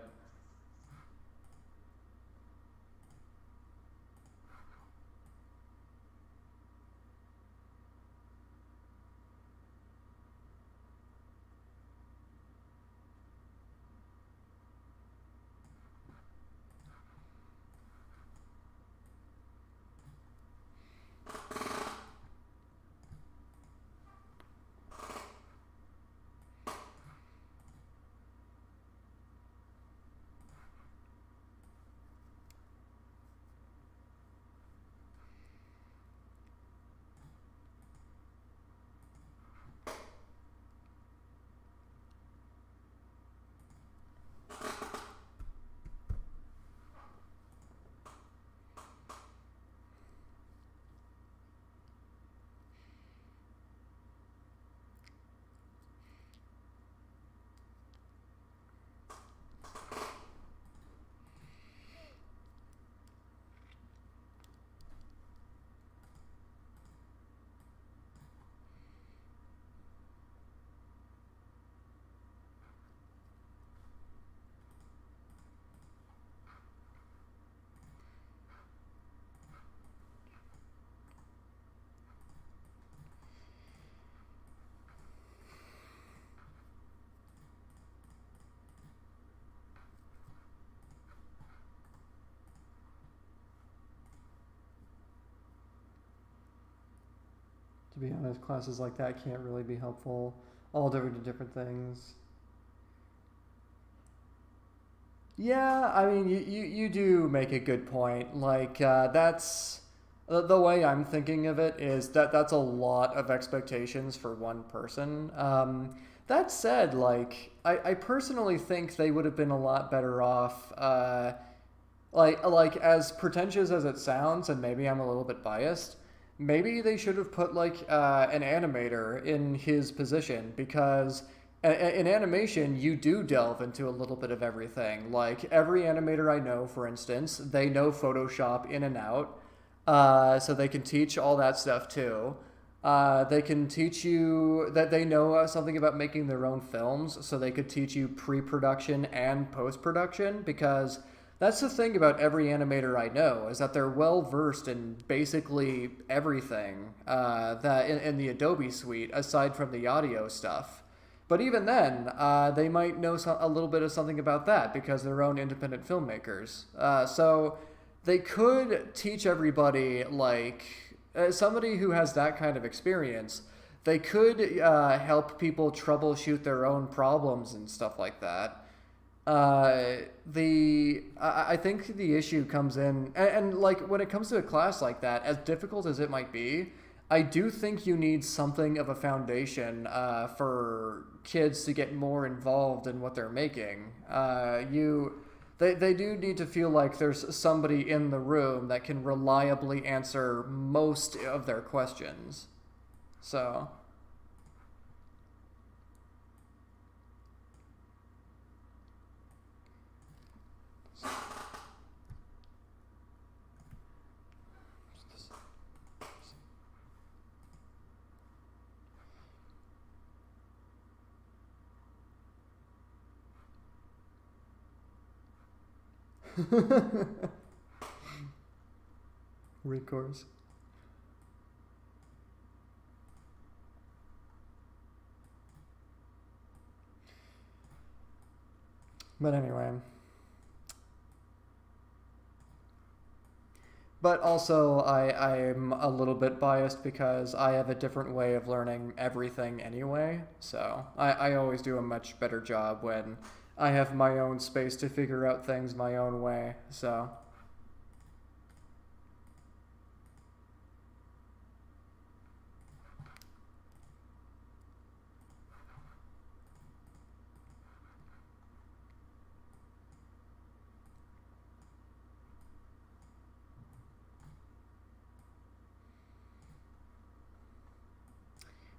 S1: To be honest, classes like that can't really be helpful. All different things. Yeah, I mean, you do make a good point. Like, that's the way I'm thinking of it is that that's a lot of expectations for one person. That said, like, I personally think they would have been a lot better off. Like as pretentious as it sounds, and maybe I'm a little bit biased. Maybe they should have put like an animator in his position because in animation you do delve into a little bit of everything. Like every animator I know, for instance, they know Photoshop in and out, so they can teach all that stuff too. They can teach you that they know something about making their own films, so they could teach you pre-production and post-production because that's the thing about every animator I know is that they're well versed in basically everything that in the Adobe suite aside from the audio stuff. But even then, they might know a little bit of something about that because they're own independent filmmakers. So they could teach everybody like somebody who has that kind of experience. They could help people troubleshoot their own problems and stuff like that. I think the issue comes in, and like when it comes to a class like that, as difficult as it might be, I do think you need something of a foundation for kids to get more involved in what they're making. They do need to feel like there's somebody in the room that can reliably answer most of their questions. So. Recourse. But anyway. But also, I'm a little bit biased because I have a different way of learning everything anyway. So I always do a much better job when I have my own space to figure out things my own way. So.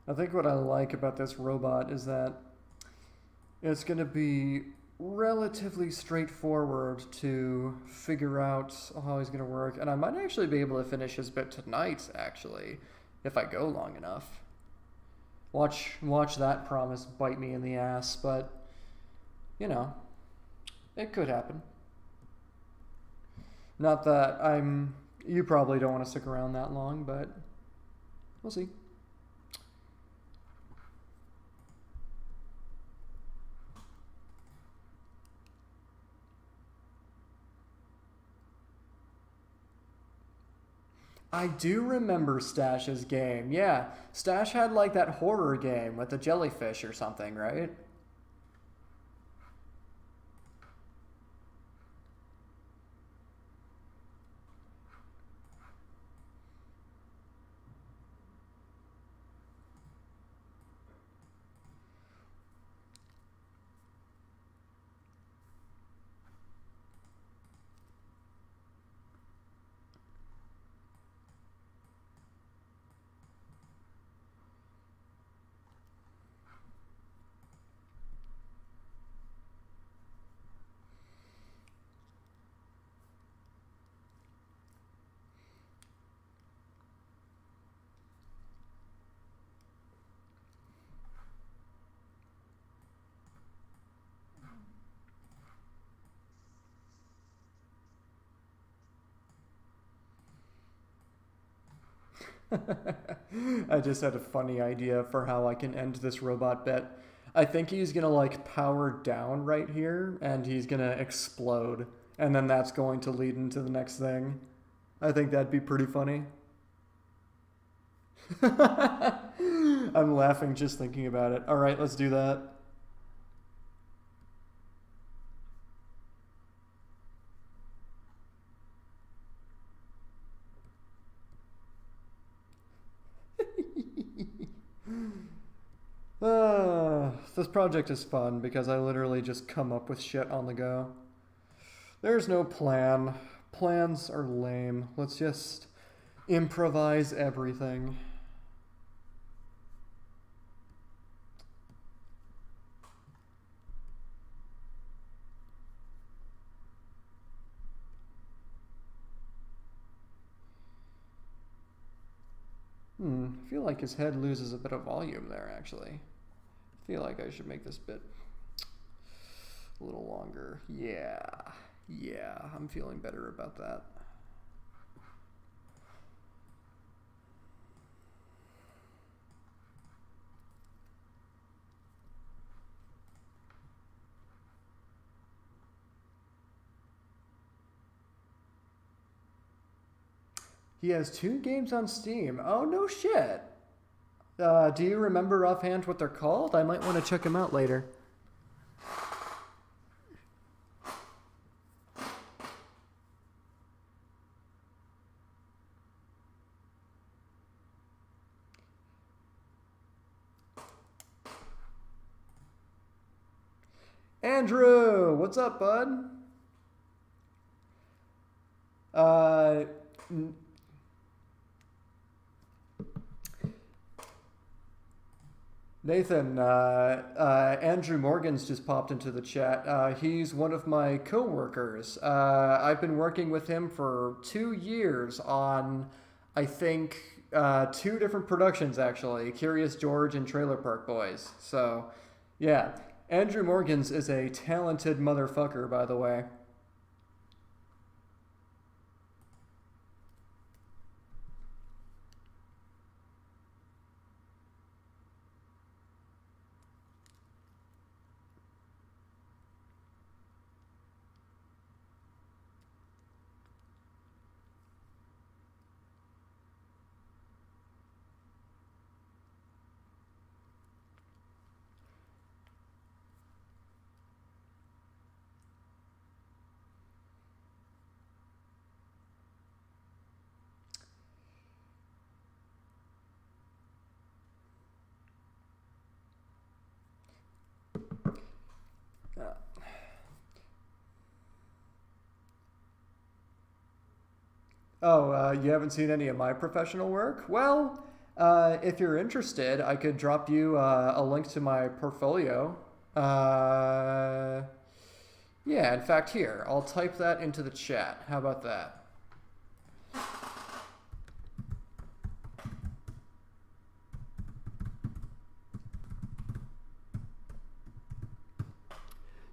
S1: I think what I like about this robot is that it's going to be relatively straightforward to figure out how he's going to work. And I might actually be able to finish his bit tonight, actually, if I go long enough. Watch that promise bite me in the ass, but, you know, it could happen. Not that you probably don't want to stick around that long, but we'll see. I do remember Stash's game. Yeah, Stash had like that horror game with the jellyfish or something, right? I just had a funny idea for how I can end this robot bit. I think he's gonna like power down right here and he's gonna explode. And then that's going to lead into the next thing. I think that'd be pretty funny. I'm laughing just thinking about it. Alright, let's do that. This project is fun because I literally just come up with shit on the go. There's no plan. Plans are lame. Let's just improvise everything. I feel like his head loses a bit of volume there, actually. I feel like I should make this bit a little longer. Yeah, I'm feeling better about that. He has 2 games on Steam. Oh, no shit. Do you remember offhand what they're called? I might want to check them out later. Andrew, what's up, bud? Uh, Nathan, Andrew Morgan's just popped into the chat. He's one of my co-workers. I've been working with him for 2 years on, I think, 2 different productions, actually. Curious George and Trailer Park Boys. So, yeah. Andrew Morgan's is a talented motherfucker, by the way. Oh, you haven't seen any of my professional work? Well, if you're interested, I could drop you a link to my portfolio. Yeah, in fact, here, I'll type that into the chat. How about that?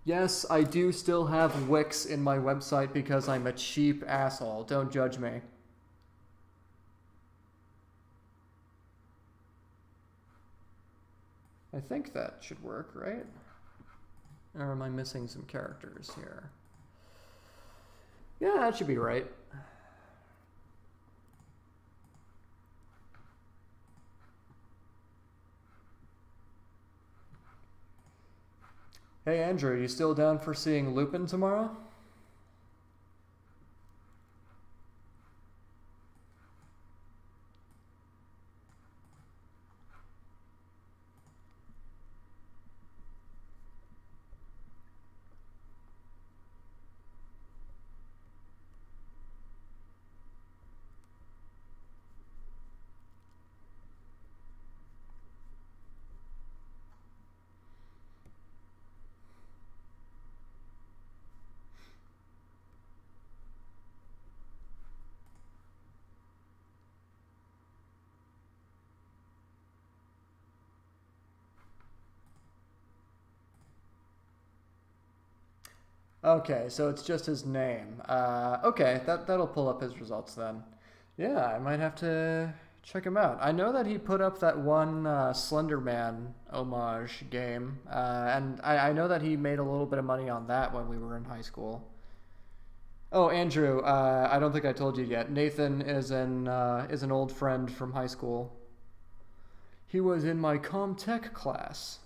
S1: Yes, I do still have Wix in my website because I'm a cheap asshole. Don't judge me. I think that should work, right? Or am I missing some characters here? Yeah, that should be right. Hey Andrew, you still down for seeing Lupin tomorrow? Okay, so it's just his name. Okay, that'll pull up his results then. Yeah, I might have to check him out. I know that he put up that one Slender Man homage game, and I know that he made a little bit of money on that when we were in high school. Oh, Andrew, I don't think I told you yet. Nathan is an old friend from high school. He was in my Comtech class.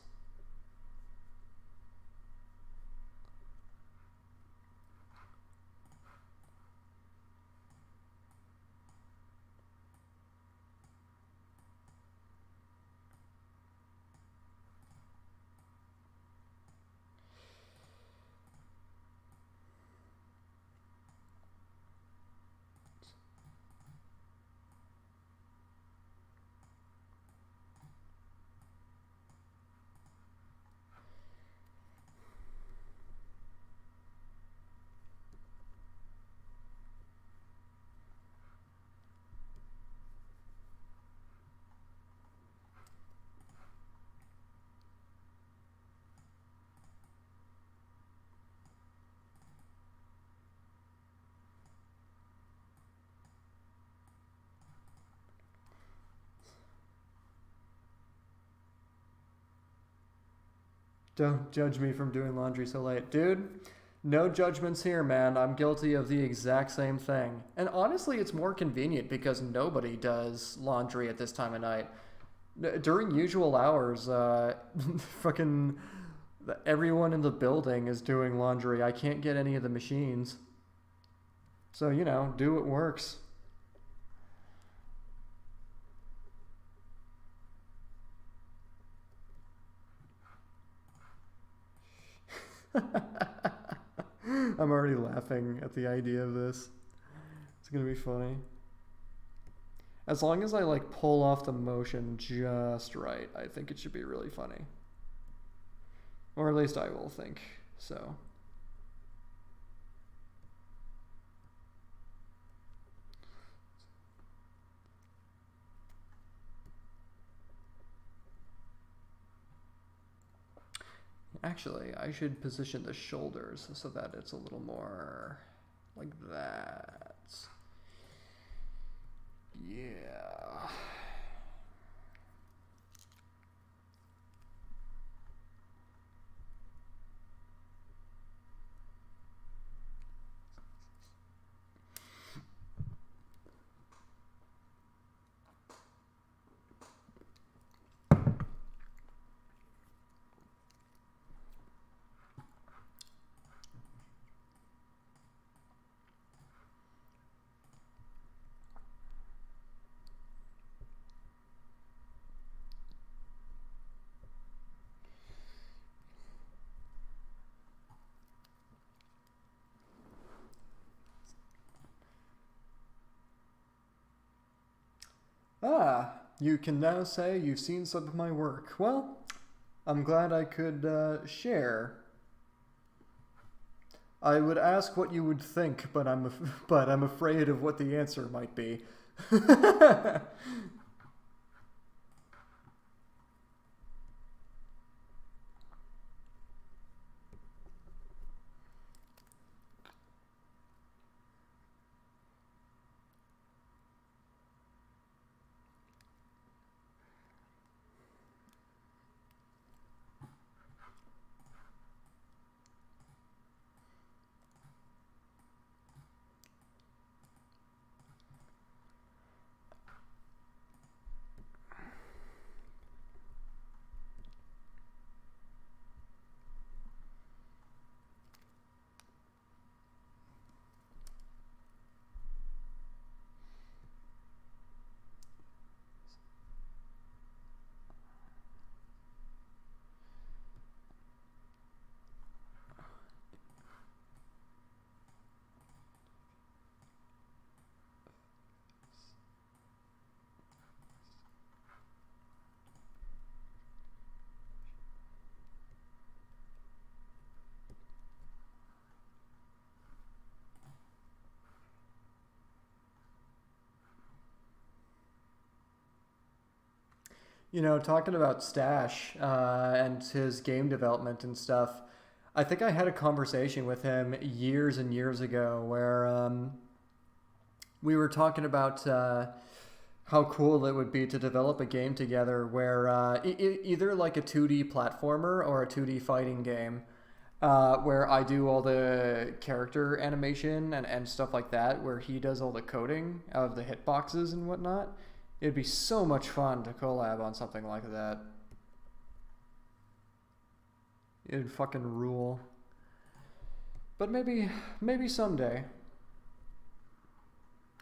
S1: Don't judge me from doing laundry so late. Dude, no judgments here, man. I'm guilty of the exact same thing. And honestly, it's more convenient because nobody does laundry at this time of night. During usual hours, fucking everyone in the building is doing laundry. I can't get any of the machines. So, do what works. I'm already laughing at the idea of this. It's gonna be funny. As long as I pull off the motion just right, I think it should be really funny. Or at least I will think so. Actually, I should position the shoulders so that it's a little more like that. Yeah. Ah, you can now say you've seen some of my work. Well, I'm glad I could share I would ask what you would think, but but I'm afraid of what the answer might be. You know, talking about Stash and his game development and stuff, I think I had a conversation with him years and years ago where we were talking about how cool it would be to develop a game together where either like a 2D platformer or a 2D fighting game where I do all the character animation and stuff like that, where he does all the coding of the hitboxes and whatnot. It'd be so much fun to collab on something like that. It'd fucking rule. But maybe someday,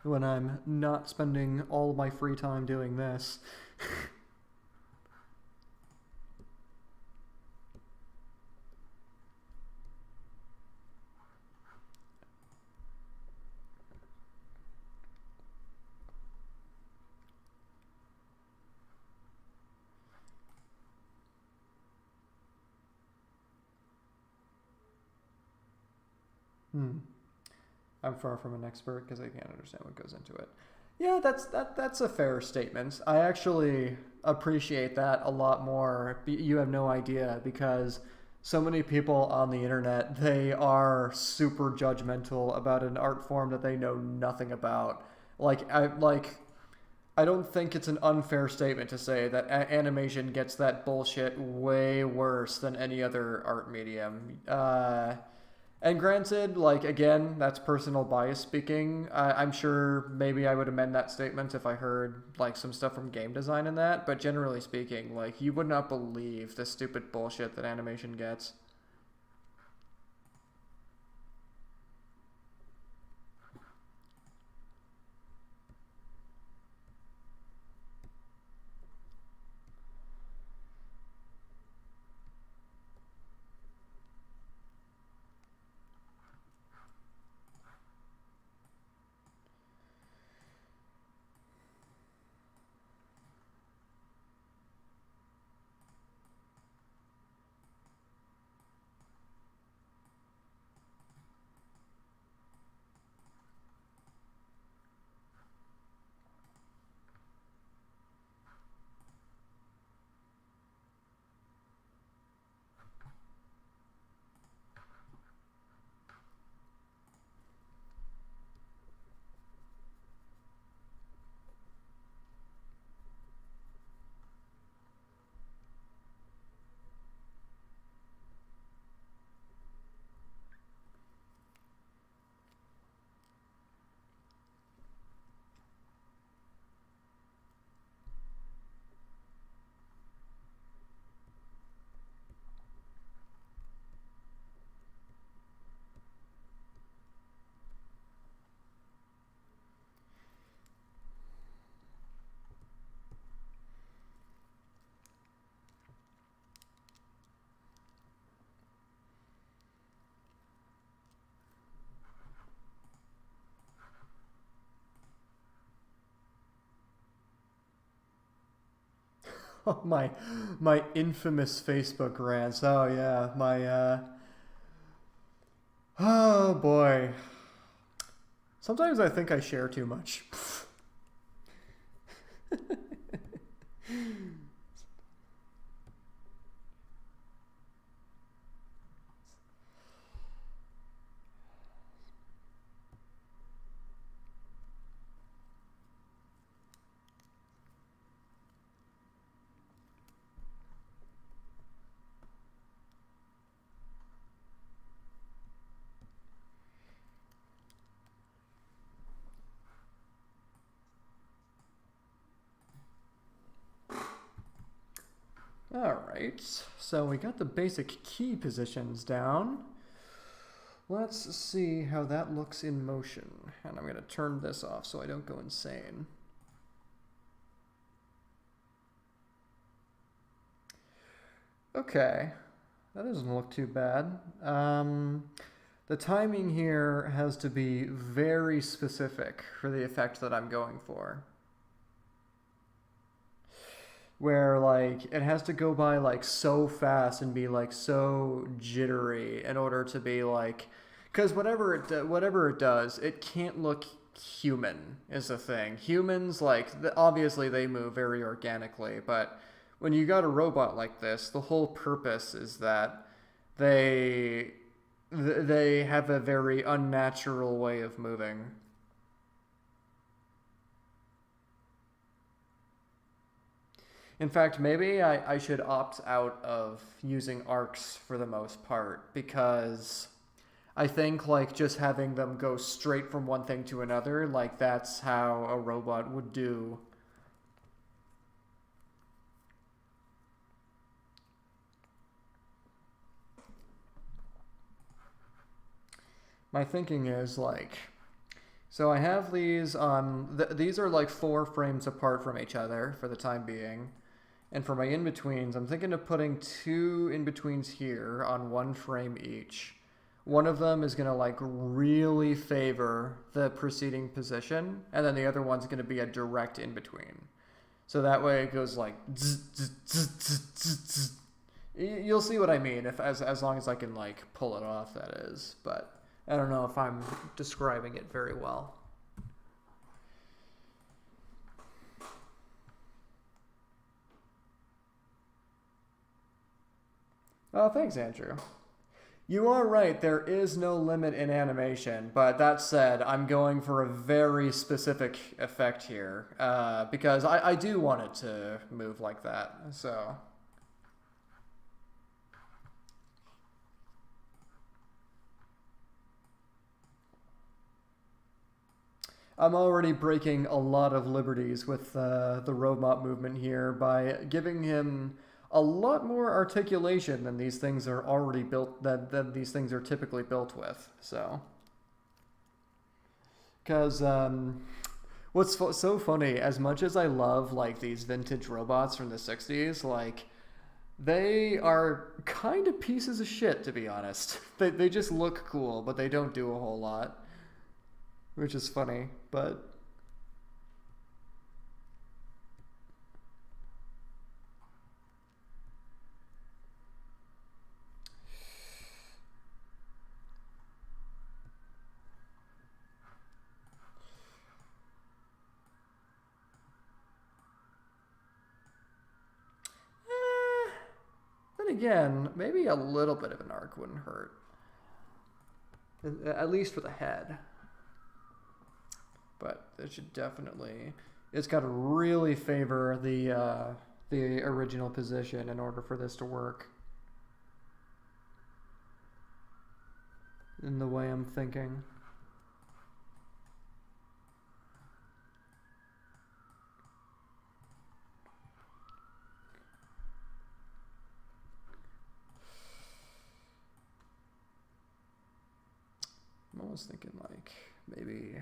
S1: when I'm not spending all my free time doing this. Hmm. I'm far from an expert because I can't understand what goes into it. Yeah, that's a fair statement. I actually appreciate that a lot more. You have no idea because so many people on the internet, they are super judgmental about an art form that they know nothing about. I don't think it's an unfair statement to say that animation gets that bullshit way worse than any other art medium. And granted, like, again, that's personal bias speaking. I'm sure maybe I would amend that statement if I heard, like, some stuff from game design in that. But generally speaking, like, you would not believe the stupid bullshit that animation gets. Oh, my infamous Facebook rants. Oh yeah, my Oh boy. Sometimes I think I share too much. Alright, so we got the basic key positions down. Let's see how that looks in motion. And I'm going to turn this off so I don't go insane. Okay, that doesn't look too bad. The timing here has to be very specific for the effect that I'm going for. Where like it has to go by like so fast and be like so jittery in order to be like, because whatever it does, it can't look human is the thing. Humans like obviously they move very organically, but when you got a robot like this, the whole purpose is that they they have a very unnatural way of moving. In fact, maybe I should opt out of using arcs for the most part because I think like just having them go straight from one thing to another, like that's how a robot would do. My thinking is like, so I have these on, these are like 4 frames apart from each other for the time being. And for my in-betweens, I'm thinking of putting 2 in-betweens here on 1 frame each. One of them is going to like really favor the preceding position, and then the other one's going to be a direct in-between. So that way it goes like zzz, zzz, zzz, zzz, zzz, zzz. You'll see what I mean if as long as I can like pull it off, that is. But I don't know if I'm describing it very well. Oh, thanks, Andrew. You are right, there is no limit in animation, but that said, I'm going for a very specific effect here, because I do want it to move like that, so... I'm already breaking a lot of liberties with the robot movement here by giving him a lot more articulation than these things are already built, than these things are typically built with, so. Because, what's so funny, as much as I love, like, these vintage robots from the 60s, like, they are kind of pieces of shit, to be honest. They just look cool, but they don't do a whole lot. Which is funny, but... Then again, maybe a little bit of an arc wouldn't hurt. At least for the head. But it should definitely... It's got to really favor the original position in order for this to work. In the way I'm thinking. I'm almost thinking like maybe...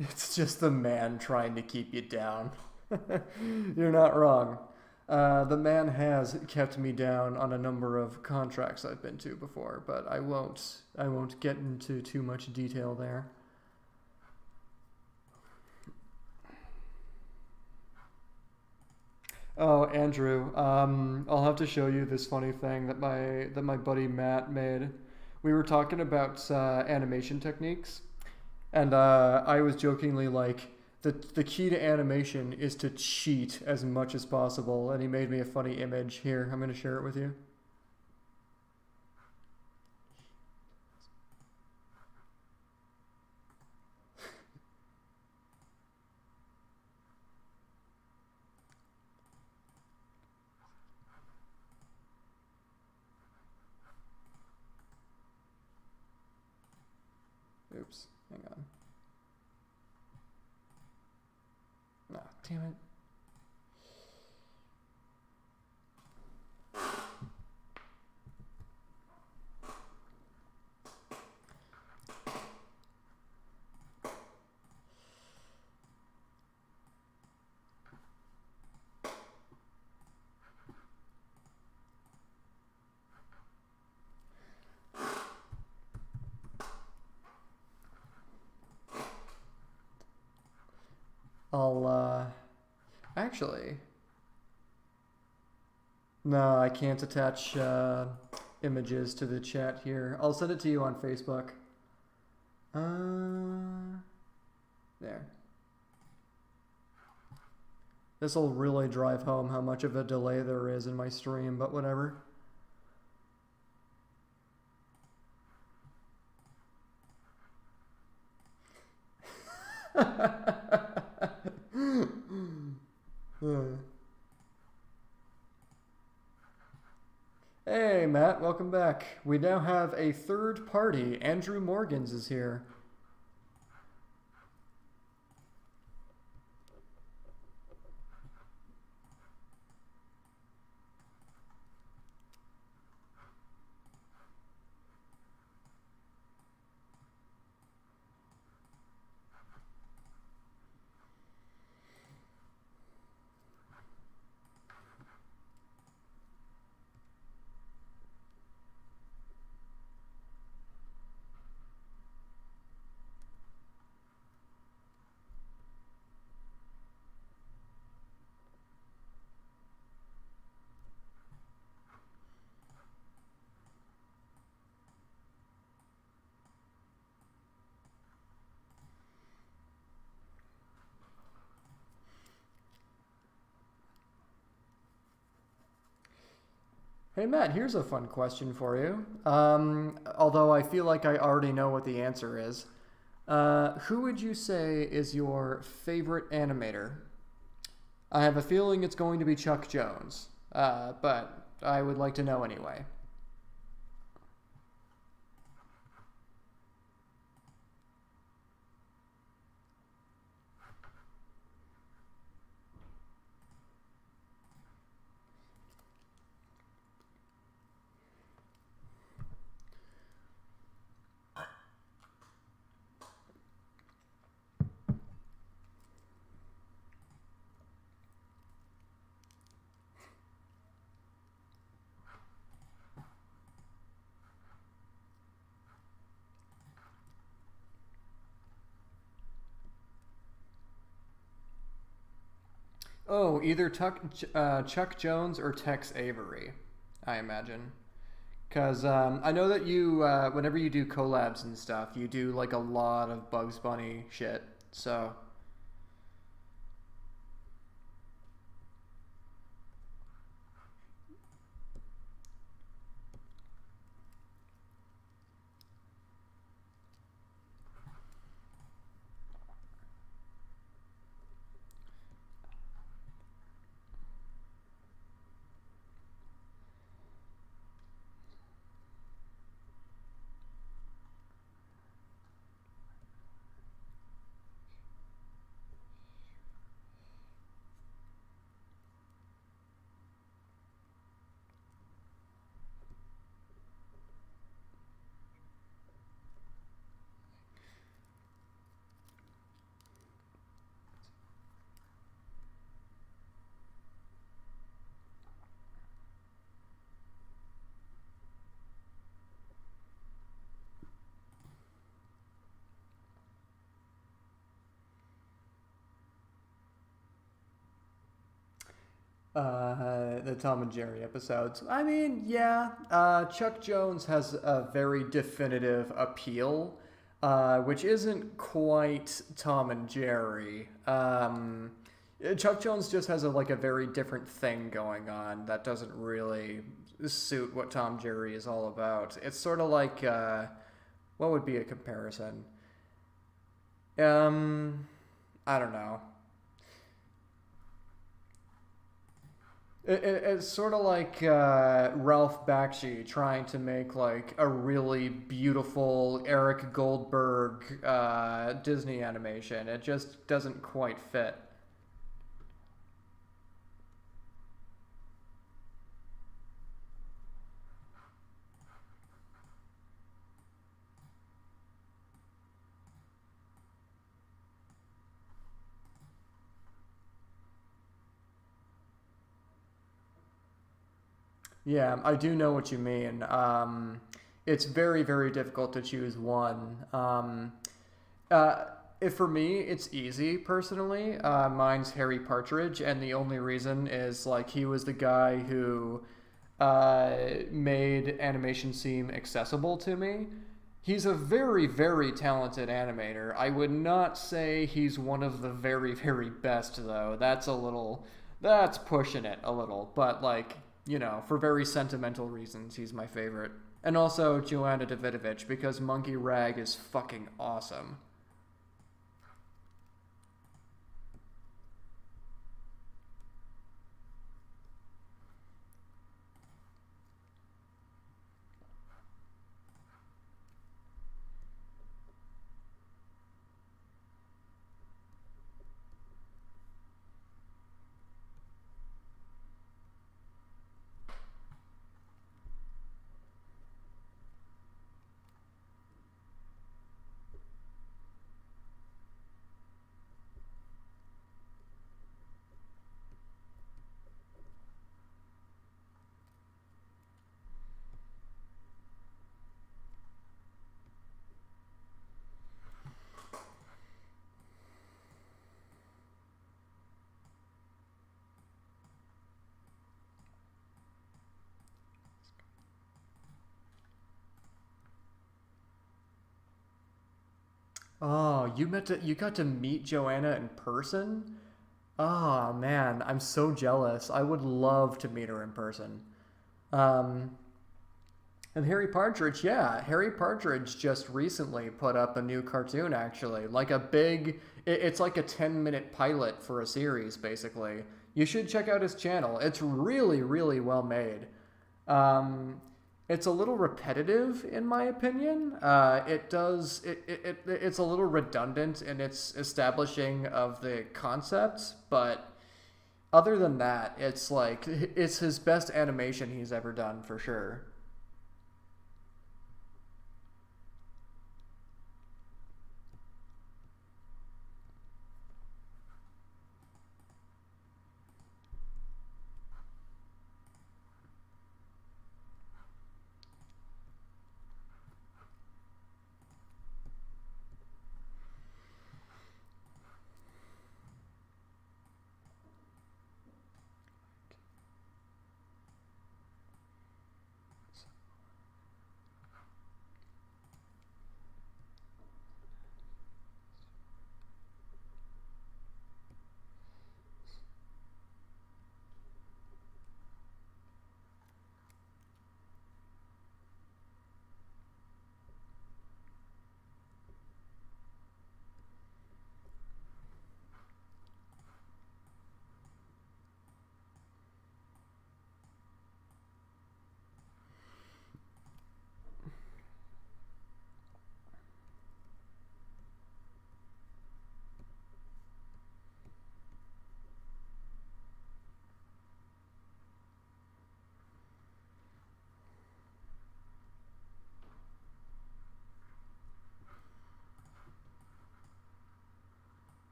S1: It's just the man trying to keep you down. You're not wrong. The man has kept me down on a number of contracts I've been to before, but I won't get into too much detail there. Oh, Andrew, I'll have to show you this funny thing that my buddy Matt made. We were talking about animation techniques, and I was jokingly like, the key to animation is to cheat as much as possible, and he made me a funny image. Here, I'm going to share it with you. Oops, hang on. Ah, damn it. I'll, actually, no, I can't attach images to the chat here. I'll send it to you on Facebook. There. This will really drive home how much of a delay there is in my stream, but whatever. Hey Matt, welcome back. We now have a third party. Andrew Morgans is here. Hey Matt, here's a fun question for you. Although I feel like I already know what the answer is. Who would you say is your favorite animator? I have a feeling it's going to be Chuck Jones, but I would like to know anyway. Oh, either Chuck Jones or Tex Avery, I imagine. Because I know that you, whenever you do collabs and stuff, you do like a lot of Bugs Bunny shit. So, The Tom and Jerry episodes. I mean, yeah, Chuck Jones has a very definitive appeal, which isn't quite Tom and Jerry. Chuck Jones just has like a very different thing going on that doesn't really suit what Tom Jerry is all about. It's sort of like, what would be a comparison? Um, I don't know. It's sort of like Ralph Bakshi trying to make like a really beautiful Eric Goldberg Disney animation. It just doesn't quite fit. Yeah, I do know what you mean. It's very, very difficult to choose one. Uh, if for me, it's easy personally. Mine's Harry Partridge, and the only reason is like he was the guy who made animation seem accessible to me. He's a very, very talented animator. I would not say he's one of the very, very best, though. That's pushing it a little. But, like, for very sentimental reasons, he's my favorite. And also Joanna Davidovich, because Monkey Rag is fucking awesome. Oh, you got to meet Joanna in person? Oh man, I'm so jealous. I would love to meet her in person. Um, and Harry Partridge, yeah, Harry Partridge just recently put up a new cartoon actually, like a big. It's like a 10-minute pilot for a series basically. You should check out his channel. It's really, really well made. Um, it's a little repetitive in my opinion. It's a little redundant in its establishing of the concepts, but other than that, it's his best animation he's ever done for sure.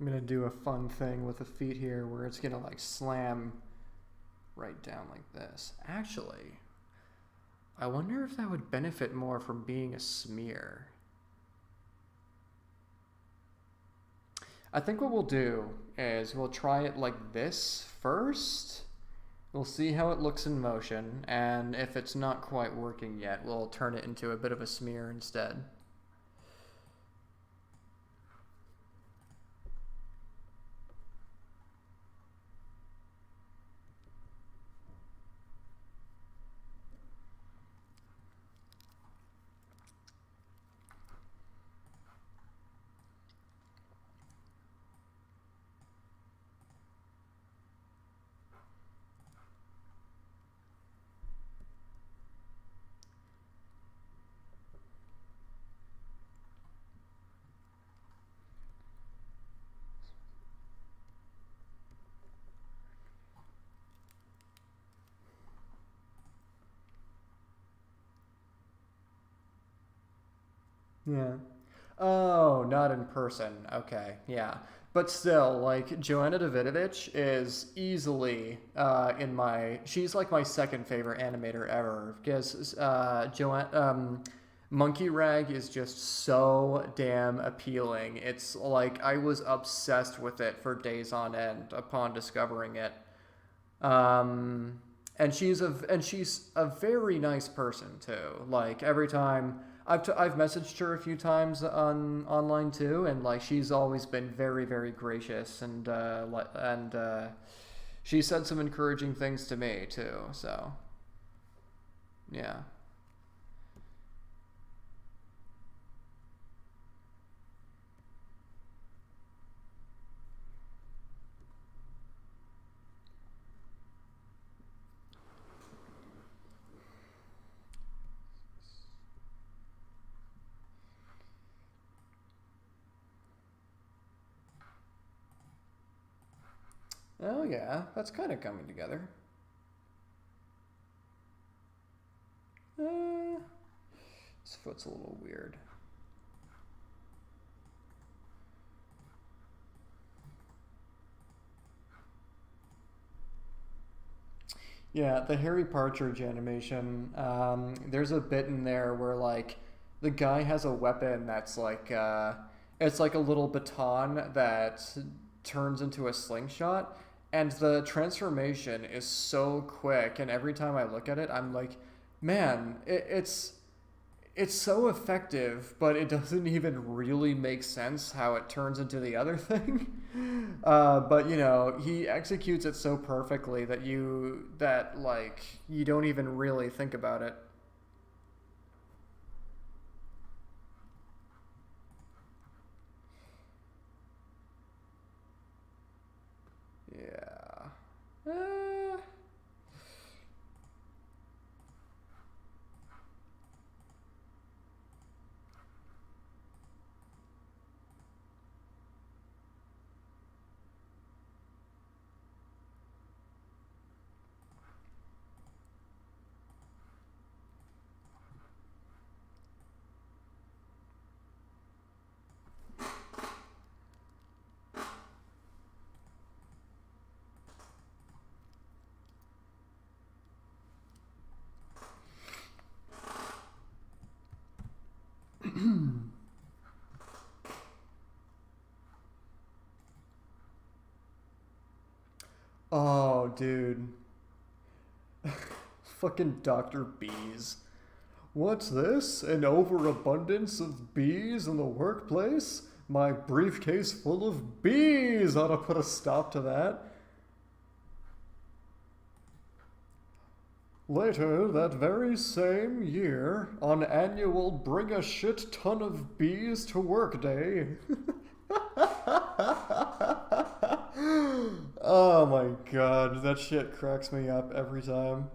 S1: I'm gonna do a fun thing with the feet here where it's gonna like slam right down like this. Actually, I wonder if that would benefit more from being a smear. I think what we'll do is we'll try it like this first. We'll see how it looks in motion, and if it's not quite working yet, we'll turn it into a bit of a smear instead. Yeah. Oh, not in person. Okay, yeah. But still, like, Joanna Davidovich is easily in my. She's like my second favorite animator ever because Monkey Rag is just so damn appealing. It's like I was obsessed with it for days on end upon discovering it. Um, and she's a very nice person too. Like every time I've messaged her a few times on online too, and like she's always been very gracious and she said some encouraging things to me too. So yeah. Oh yeah, that's kind of coming together. Uh, this foot's a little weird. Yeah, the Harry Partridge animation. There's a bit in there where like the guy has a weapon that's like it's like a little baton that turns into a slingshot, and the transformation is so quick. And every time I look at it, I'm like, man, it's so effective, but it doesn't even really make sense how it turns into the other thing. But you know, he executes it so perfectly that like you don't even really think about it. Yeah. Uh, oh, dude. Fucking Dr. Bees. What's this? An overabundance of bees in the workplace? My briefcase full of bees ought to put a stop to that. Later that very same year, on annual Bring a Shit Ton of Bees to Work Day. Oh my god, that shit cracks me up every time.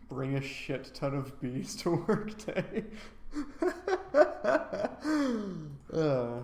S1: Bring a shit ton of bees to work day. uh,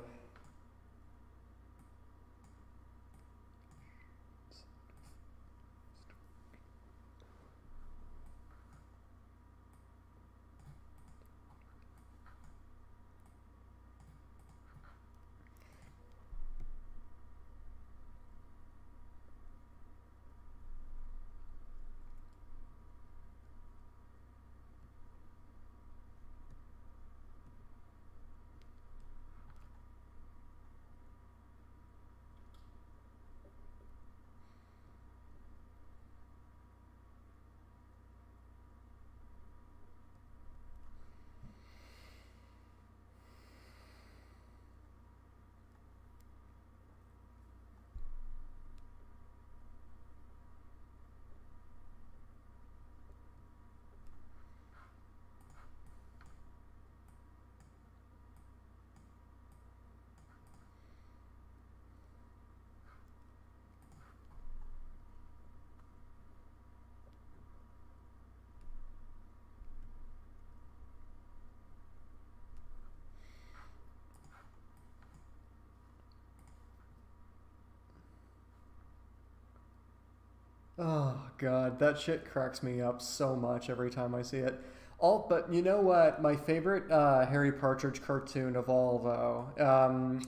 S1: Oh god, that shit cracks me up so much every time I see it. All but you know what? My favorite Harry Partridge cartoon of all, though,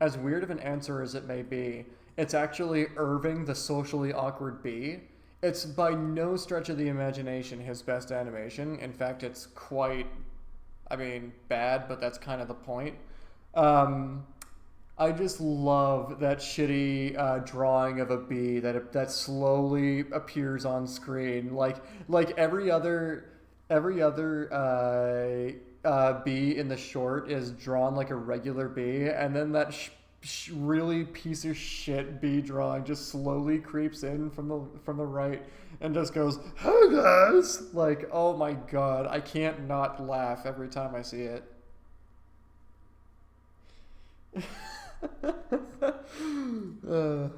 S1: as weird of an answer as it may be, it's actually Irving the socially awkward bee. It's by no stretch of the imagination his best animation. In fact, it's quite, I mean, bad, but that's kind of the point. Um, I just love that shitty drawing of a bee that slowly appears on screen, like every other bee in the short is drawn like a regular bee, and then that really piece of shit bee drawing just slowly creeps in from the right and just goes, "Hey guys!" Like, oh my god, I can't not laugh every time I see it. uh,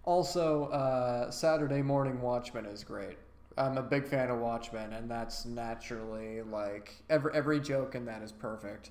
S1: Also, Saturday Morning Watchmen is great. I'm a big fan of Watchmen, and that's naturally like every joke in that is perfect.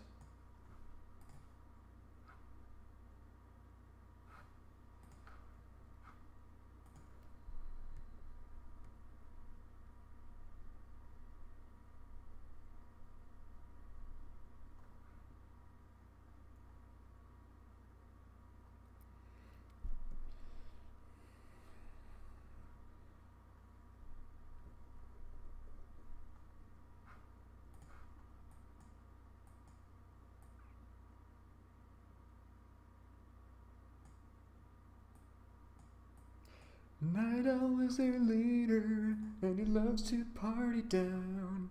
S1: Night Owl is their leader, and he loves to party down.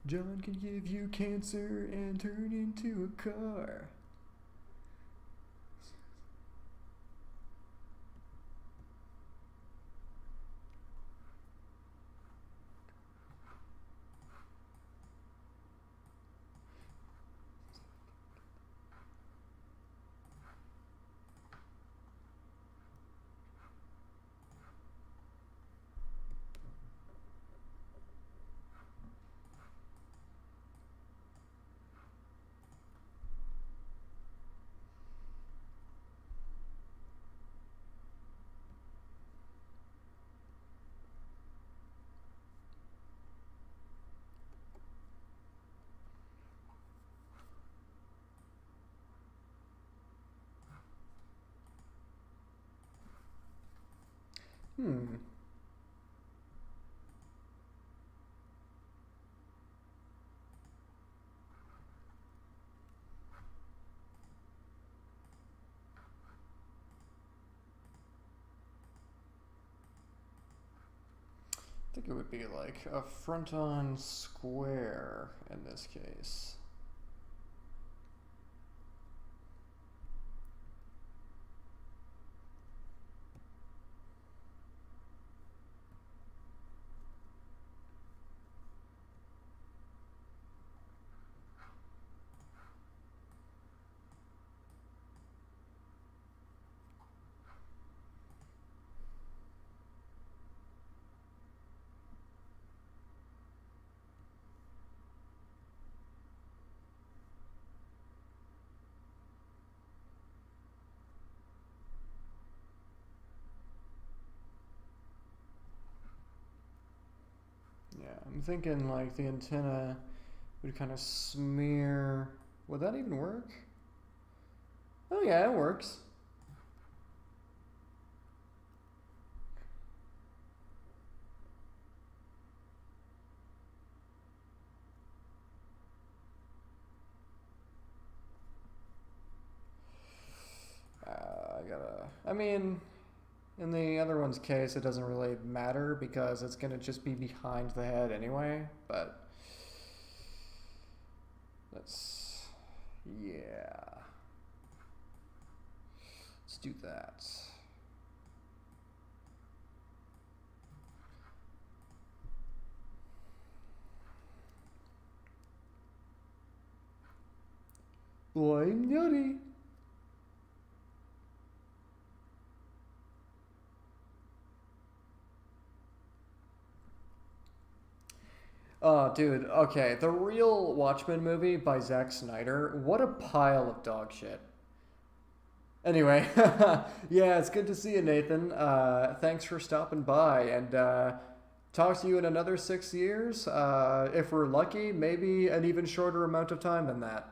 S1: John can give you cancer and turn into a car. Hmm. I think it would be like a front-on square in this case. Yeah, I'm thinking like the antenna would kind of smear. Would that even work? Oh yeah, it works. I gotta. I mean, in the other one's case, it doesn't really matter because it's gonna just be behind the head anyway. But let's Yeah. Let's do that. Boy, nutty. Oh, dude. Okay, the real Watchmen movie by Zack Snyder. What a pile of dog shit. Anyway, yeah, it's good to see you, Nathan. Thanks for stopping by, and talk to you in another 6 years. If we're lucky, maybe an even shorter amount of time than that.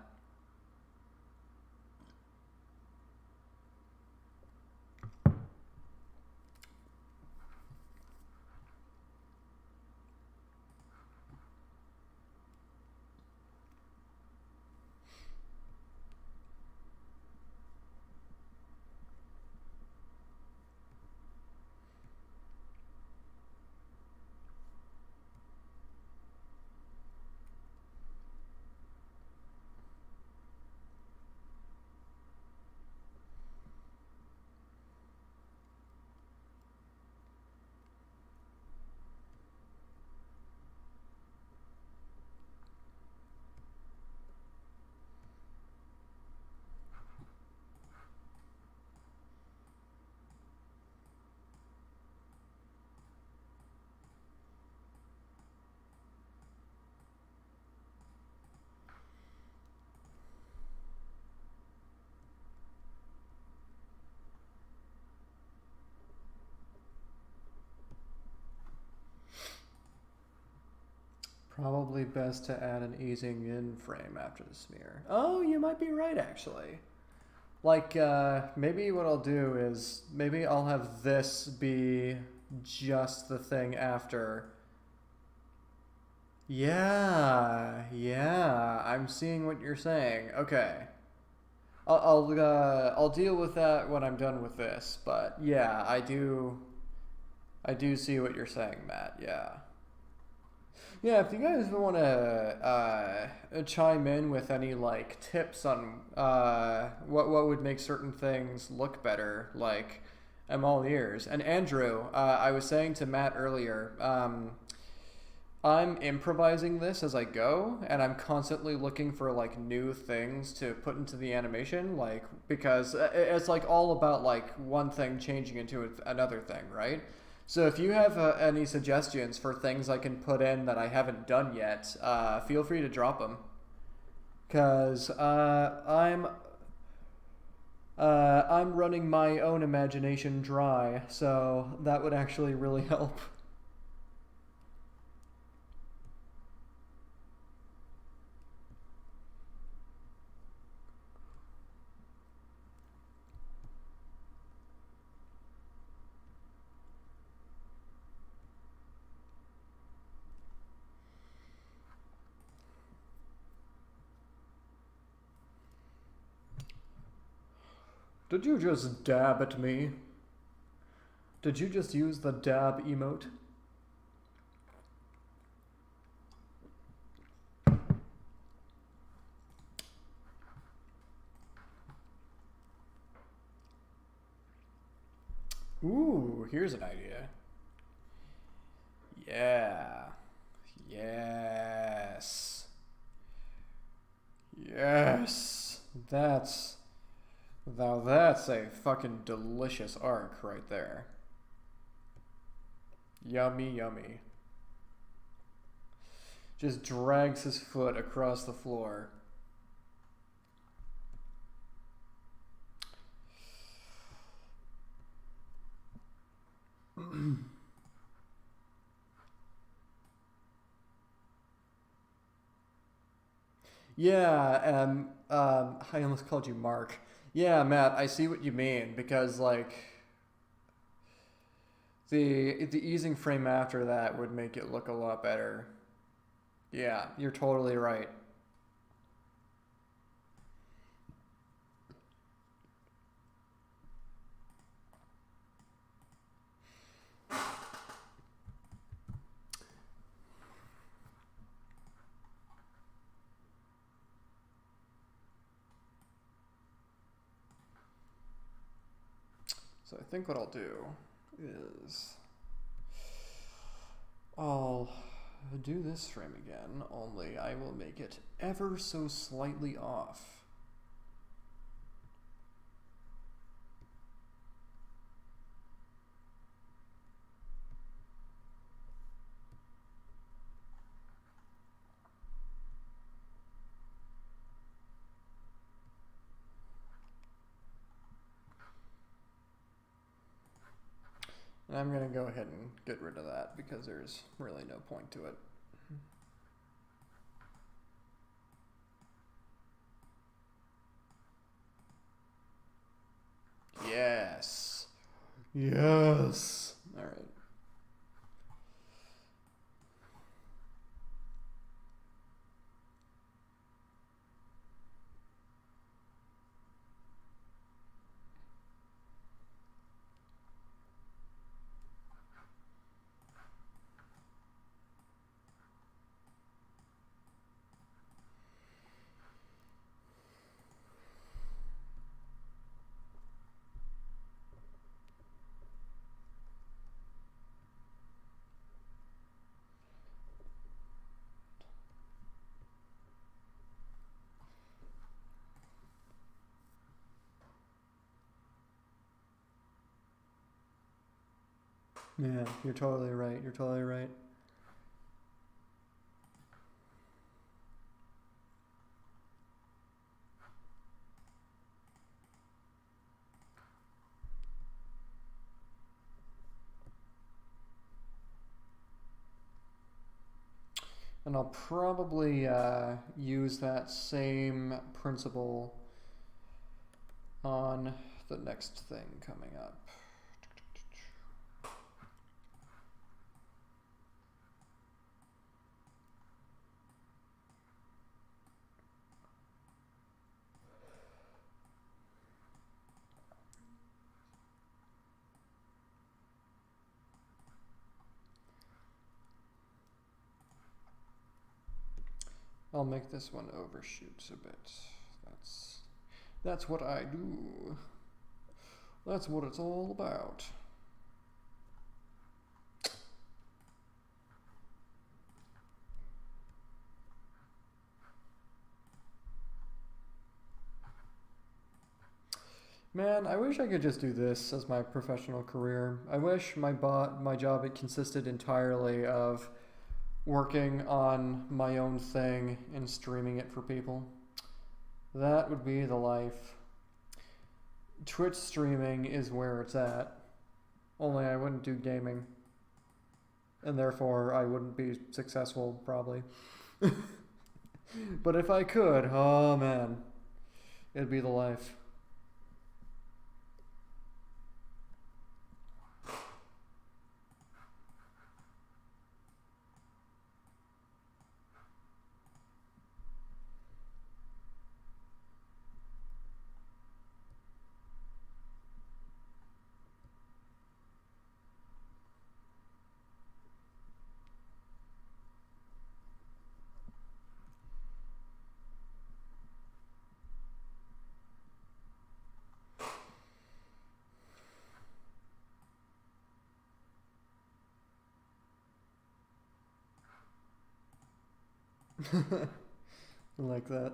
S1: Probably best to add an easing in frame after the smear. Oh, you might be right, actually. Like, maybe what I'll do is, maybe I'll have this be just the thing after. Yeah, I'm seeing what you're saying. Okay. I'll deal with that when I'm done with this, but yeah, I do see what you're saying, Matt, yeah. Yeah, if you guys want to chime in with any like tips on what would make certain things look better, like I'm all ears. And Andrew, I was saying to Matt earlier, I'm improvising this as I go, and I'm constantly looking for like new things to put into the animation, like because it's like all about like one thing changing into another thing, right? So if you have any suggestions for things I can put in that I haven't done yet, feel free to drop them. Cause I'm running my own imagination dry, so that would actually really help. Did you just dab at me? Did you just use the dab emote? Ooh, here's an idea. Yeah. Yes. Yes. That's a fucking delicious arc right there. Yummy, yummy. Just drags his foot across the floor. Yeah, I almost called you Mark. Yeah, Matt, I see what you mean because like the easing frame after that would make it look a lot better. Yeah, you're totally right. So I think what I'll do is I'll do this frame again, only I will make it ever so slightly off. And I'm going to go ahead and get rid of that because there's really no point to it. Yes. Yes. All right. Yeah, you're totally right. You're totally right. And I'll probably use that same principle on the next thing coming up. I'll make this one overshoot a bit. That's what I do. That's what it's all about. Man, I wish I could just do this as my professional career. I wish my job it consisted entirely of working on my own thing and streaming it for people. That would be the life. Twitch streaming is where it's at. Only I wouldn't do gaming. And therefore I wouldn't be successful, probably. But if I could, oh man, it'd be the life. Like that.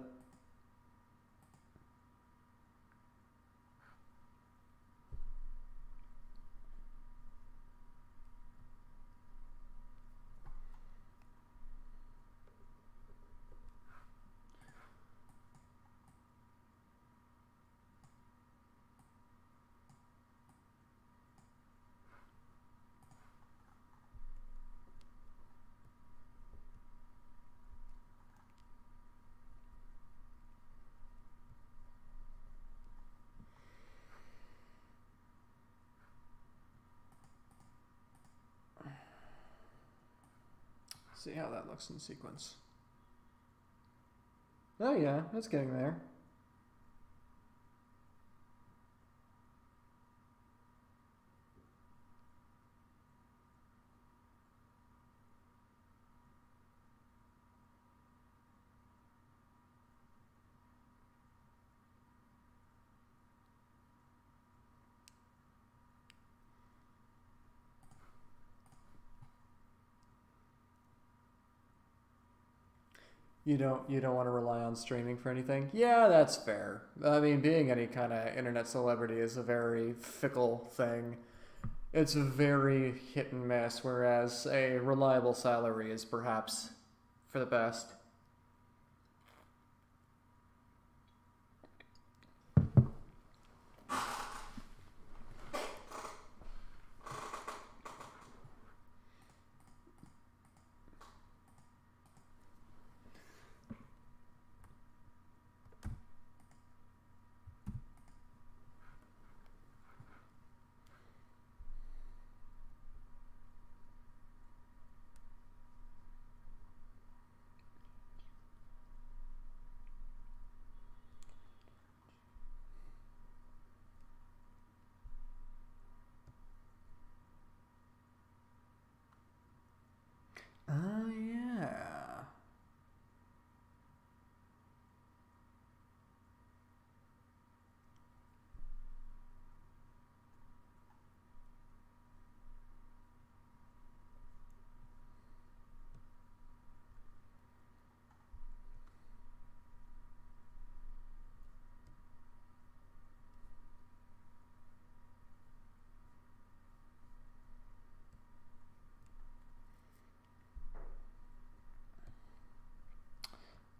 S1: See how that looks in sequence. Oh yeah, it's getting there. You don't want to rely on streaming for anything. Yeah, that's fair. I mean, being any kind of internet celebrity is a very fickle thing. It's very hit and miss, whereas a reliable salary is perhaps for the best. Oh, yeah.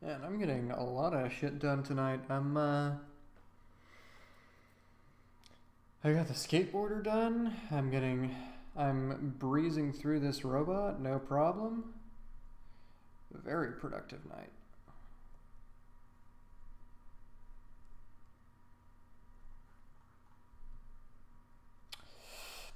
S1: Man, I'm getting a lot of shit done tonight. I got the skateboarder done. I'm breezing through this robot, no problem. Very productive night.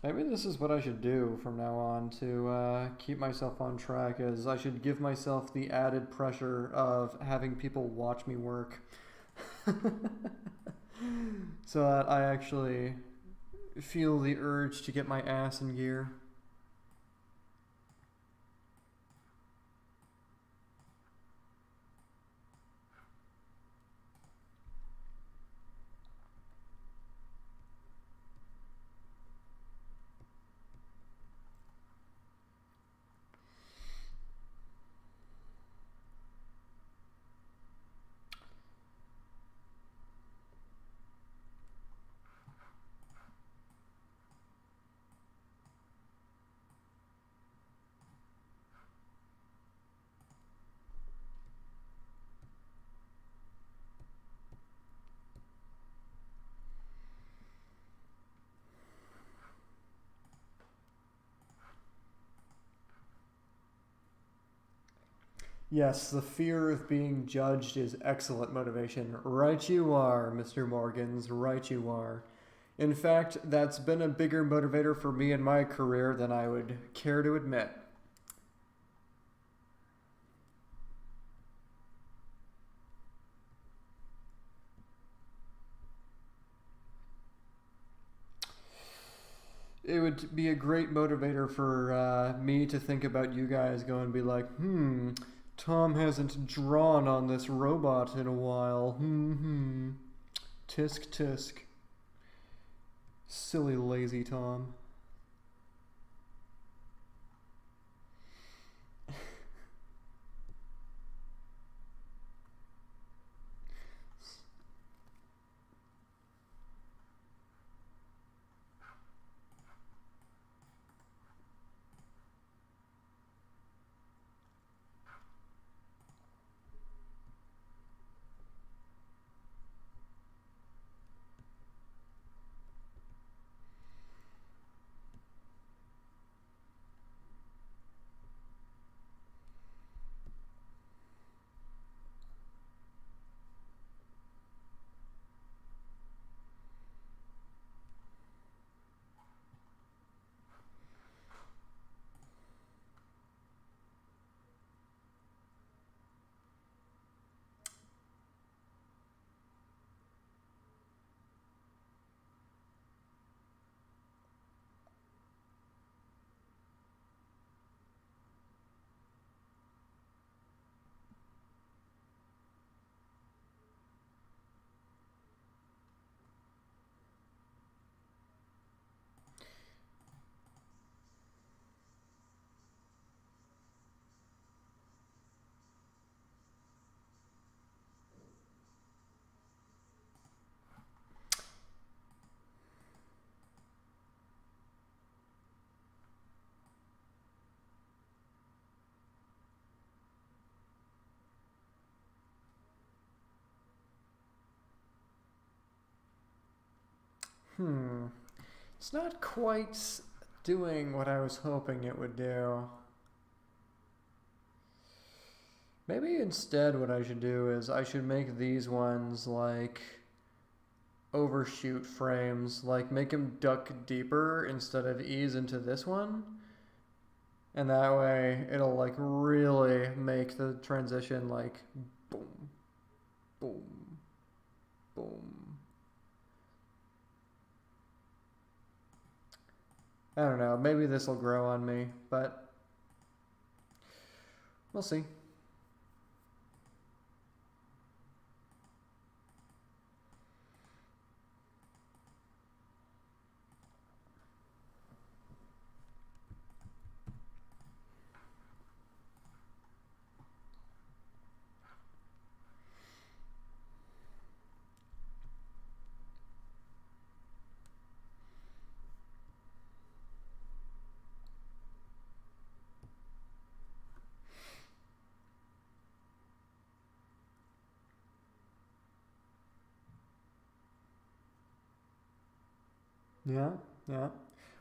S1: Maybe this is what I should do from now on to keep myself on track, is I should give myself the added pressure of having people watch me work. So that I actually feel the urge to get my ass in gear. Yes, the fear of being judged is excellent motivation. Right you are, Mr. Morgans, right you are. In fact, that's been a bigger motivator for me in my career than I would care to admit. It would be a great motivator for me to think about you guys going and be like, Tom hasn't drawn on this robot in a while. Tisk tisk. Silly lazy Tom. It's not quite doing what I was hoping it would do. Maybe instead what I should do is I should make these ones like overshoot frames, like make them duck deeper instead of ease into this one. And that way it'll like really make the transition like boom, boom, boom. I don't know, maybe this will grow on me, but we'll see. Yeah, yeah.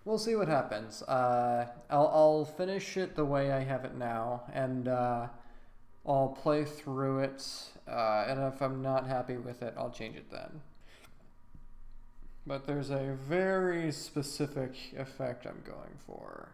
S1: We'll see what happens. I'll finish it the way I have it now, and I'll play through it, and if I'm not happy with it, I'll change it then. But there's a very specific effect I'm going for.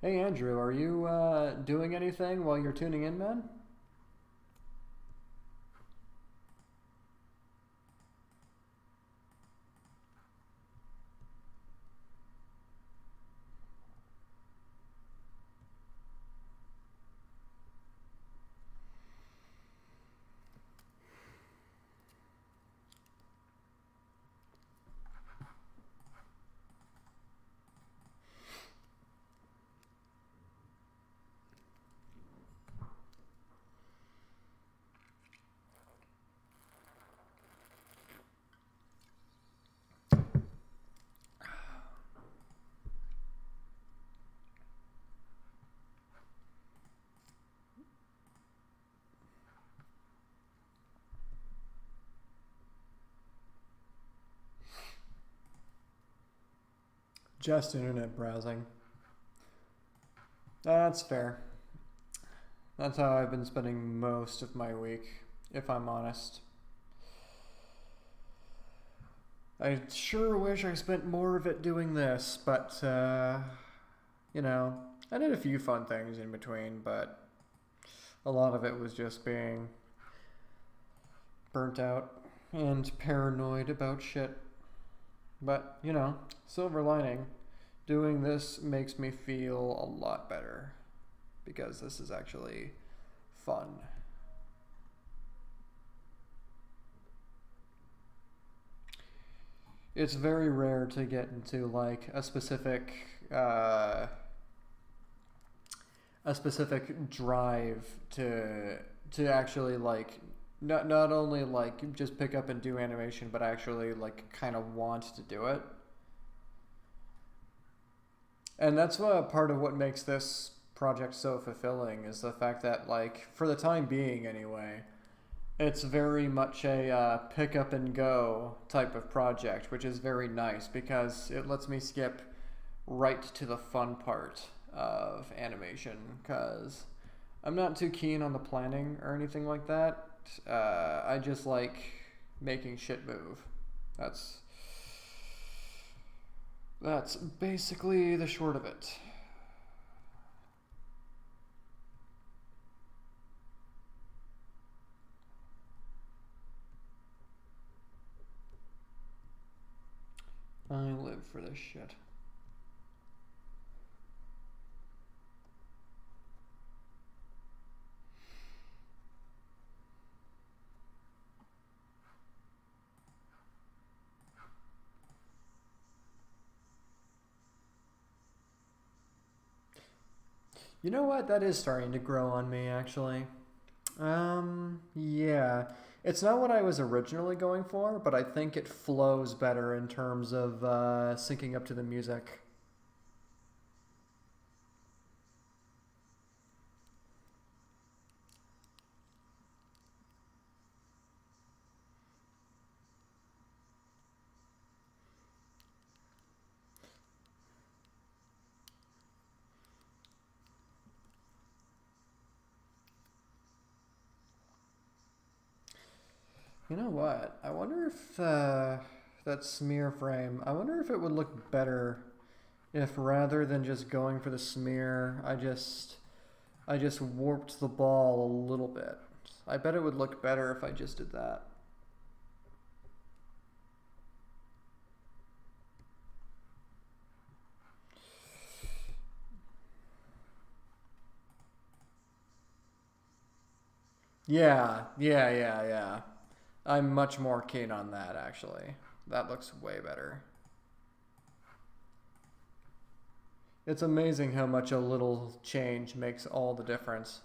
S1: Hey Andrew, are you doing anything while you're tuning in, man? Just internet browsing. That's fair. That's how I've been spending most of my week, if I'm honest. I sure wish I spent more of it doing this, but, you know, I did a few fun things in between, but a lot of it was just being burnt out and paranoid about shit. But, you know, silver lining, doing this makes me feel a lot better because this is actually fun. It's very rare to get into like a specific drive to actually like not only like just pick up and do animation, but actually like kind of want to do it. And that's part of what makes this project so fulfilling is the fact that like for the time being anyway, it's very much a pick up and go type of project, which is very nice because it lets me skip right to the fun part of animation because I'm not too keen on the planning or anything like that. I just like making shit move. That's basically the short of it. I live for this shit. You know what? That is starting to grow on me, actually. Yeah. It's not what I was originally going for, but I think it flows better in terms of syncing up to the music. You know what? I wonder if that smear frame, I wonder if it would look better if rather than just going for the smear, I just warped the ball a little bit. I bet it would look better if I just did that. Yeah. I'm much more keen on that, actually. That looks way better. It's amazing how much a little change makes all the difference.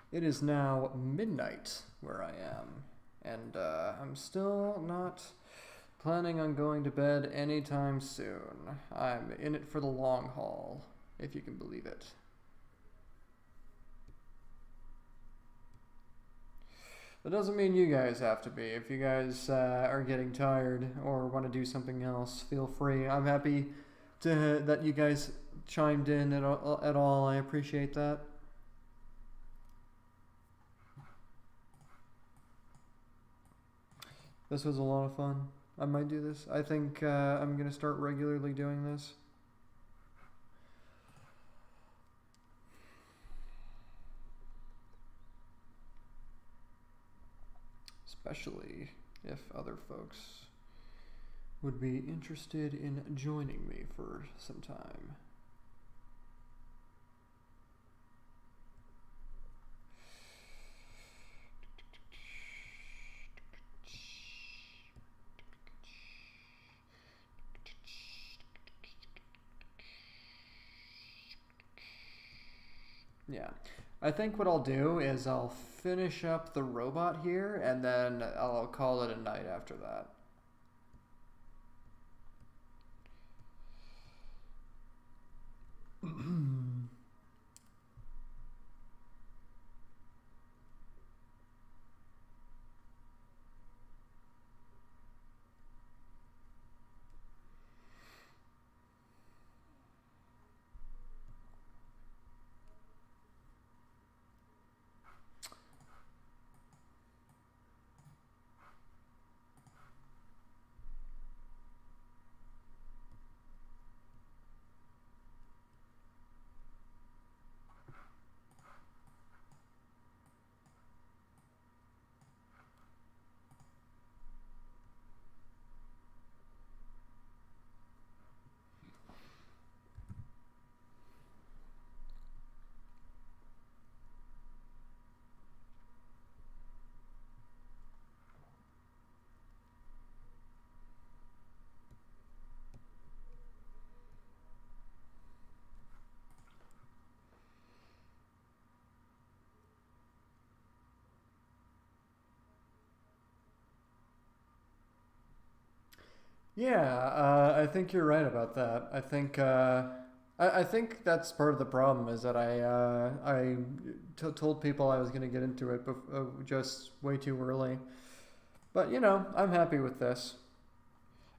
S1: It is now midnight where I am, and I'm still not planning on going to bed anytime soon. I'm in it for the long haul, if you can believe it. That doesn't mean you guys have to be. If you guys are getting tired or want to do something else, feel free. I'm happy to that you guys chimed in at all. I appreciate that. This was a lot of fun. I might do this. I think I'm going to start regularly doing this. Especially if other folks would be interested in joining me for some time. Yeah. I think what I'll do is I'll finish up the robot here and then I'll call it a night after that. Yeah, I think you're right about that. I think that's part of the problem is that I told people I was going to get into it just way too early. But you know, I'm happy with this,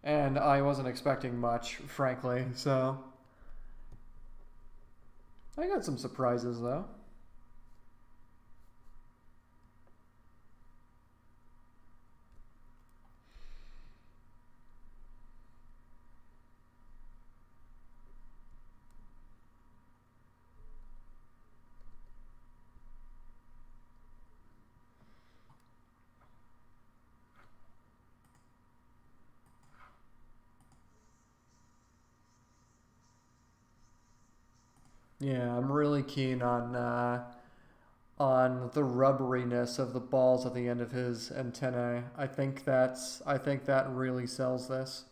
S1: and I wasn't expecting much, frankly. So I got some surprises though. Yeah, I'm really keen on the rubberiness of the balls at the end of his antennae. I think that really sells this.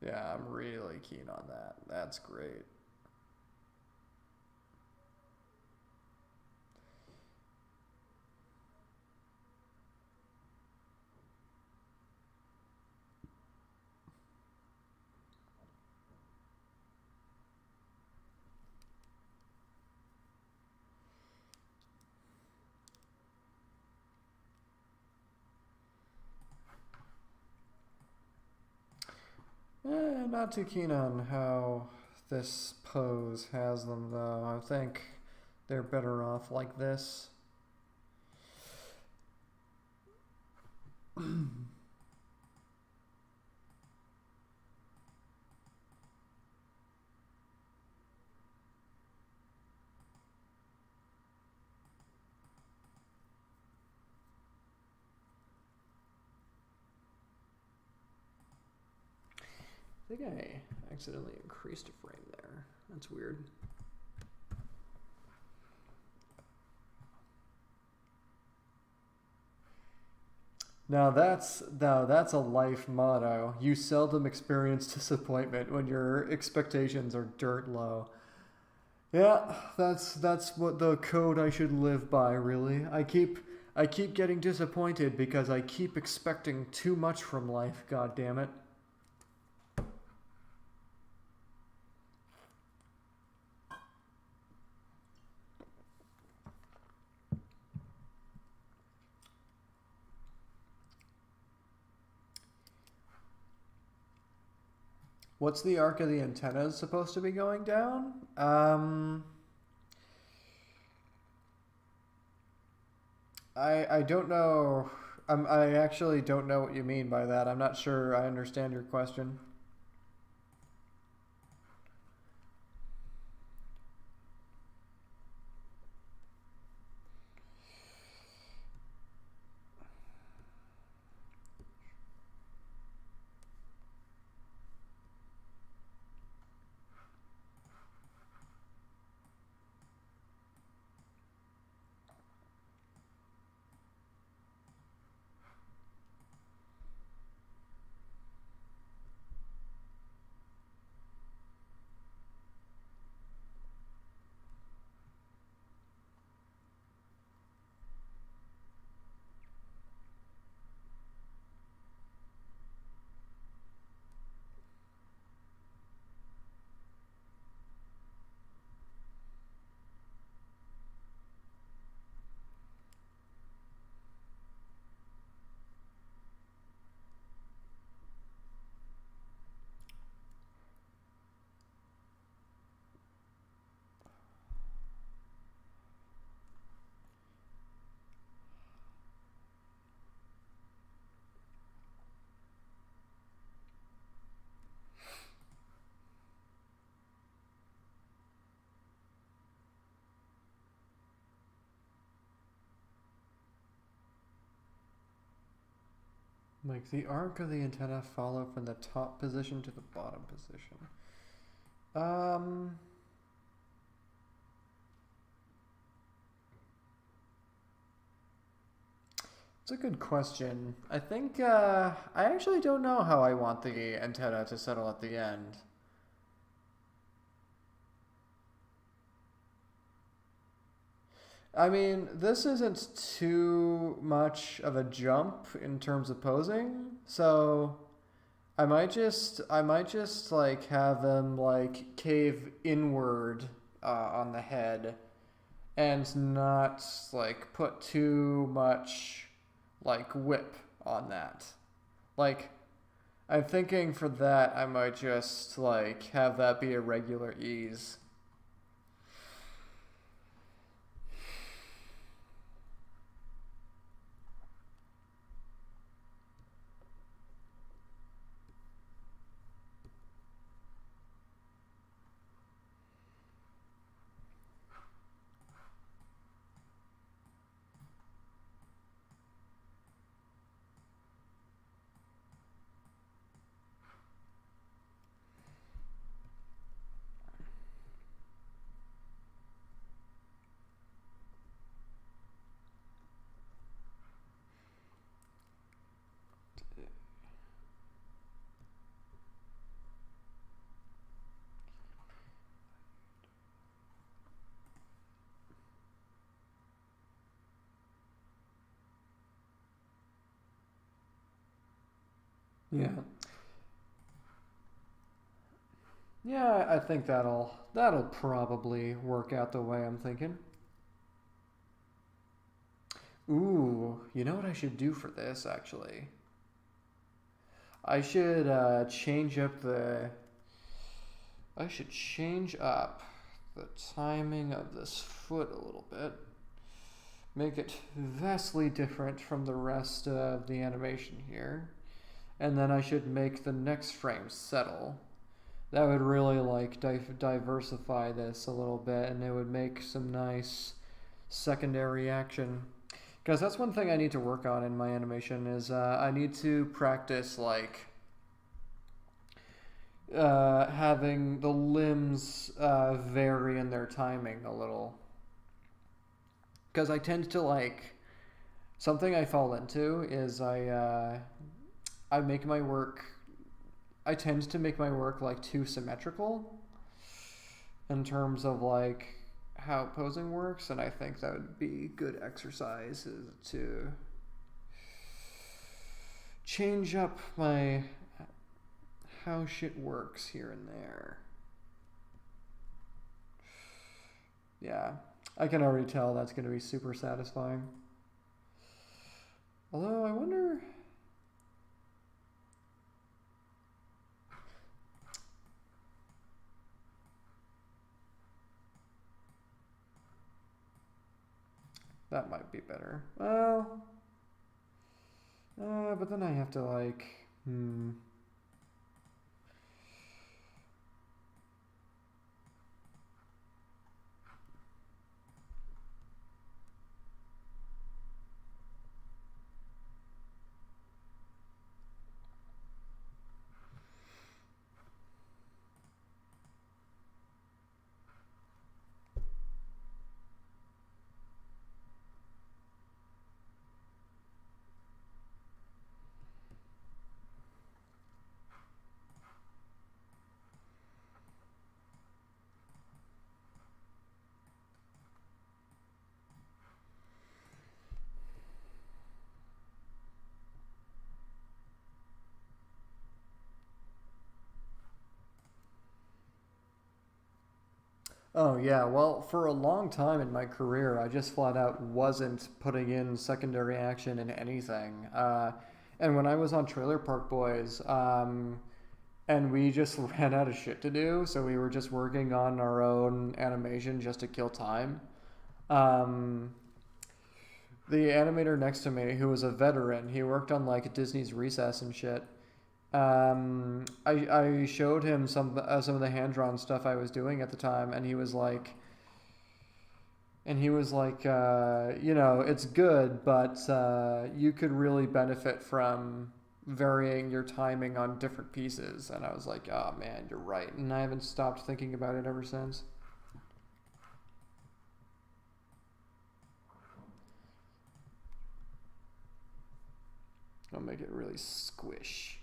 S1: Yeah, I'm really keen on that. That's great. Not too keen on how this pose has them though. I think they're better off like this. I think I accidentally increased a frame there. That's weird. Now that's a life motto. You seldom experience disappointment when your expectations are dirt low. Yeah, that's what the code I should live by, really. I keep getting disappointed because I keep expecting too much from life, god damn it. What's the arc of the antenna supposed to be going down? I don't know. I actually don't know what you mean by that. I'm not sure I understand your question. Make the arc of the antenna follow from the top position to the bottom position. Um, it's a good question. I think I actually don't know how I want the antenna to settle at the end. I mean, this isn't too much of a jump in terms of posing, so I might just like have him like cave inward on the head and not like put too much like whip on that. Like I'm thinking for that I might just like have that be a regular ease. Yeah. Yeah, I think that'll probably work out the way I'm thinking. Ooh, you know what I should do for this actually? I should I should change up the timing of this foot a little bit. Make it vastly different from the rest of the animation here. And then I should make the next frame settle. That would really like diversify this a little bit, and it would make some nice secondary action. Because that's one thing I need to work on in my animation is I need to practice like having the limbs vary in their timing a little. Because I tend to like something I fall into is I make my work. I tend to make my work like too symmetrical in terms of like how posing works, and I think that would be good exercise is to change up my how shit works here and there. Yeah, I can already tell that's going to be super satisfying. Although I wonder. That might be better. Well, but then I have to like, oh yeah, well, for a long time in my career, I just flat out wasn't putting in secondary action in anything. And when I was on Trailer Park Boys, and we just ran out of shit to do, so we were just working on our own animation just to kill time. Um, the animator next to me, who was a veteran, he worked on like Disney's Recess and shit. I showed him some of the hand drawn stuff I was doing at the time, and you know, it's good, but you could really benefit from varying your timing on different pieces. And I was like, oh man, you're right, and I haven't stopped thinking about it ever since. I'll make it really squish.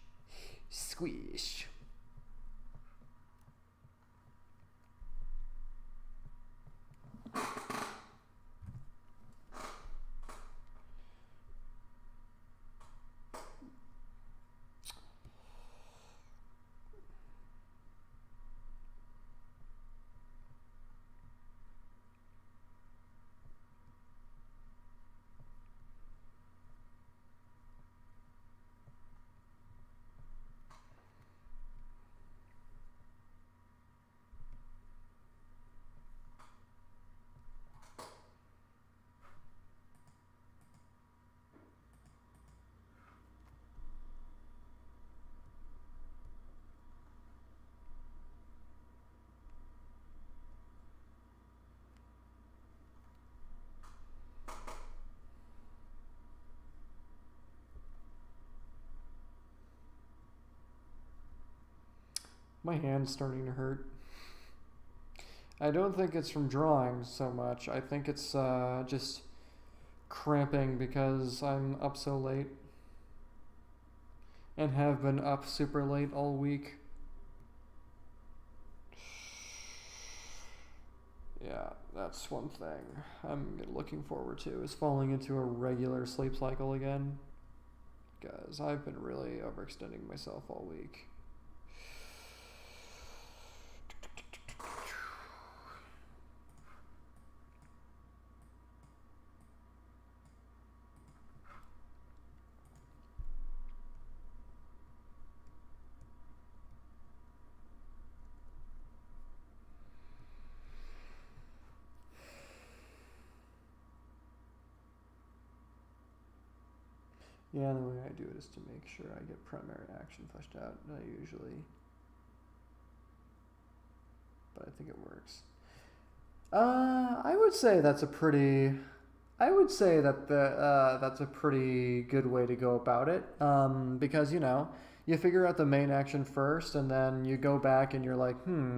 S1: My hand's starting to hurt. I don't think it's from drawing so much. I think it's just cramping because I'm up so late and have been up super late all week. Yeah, that's one thing I'm looking forward to, is falling into a regular sleep cycle again, because I've been really overextending myself all week. Yeah, the way I do it is to make sure I get primary action fleshed out. I usually, but I think it works. I would say that's a pretty. I would say that that's a pretty good way to go about it. Because you figure out the main action first, and then you go back and you're like,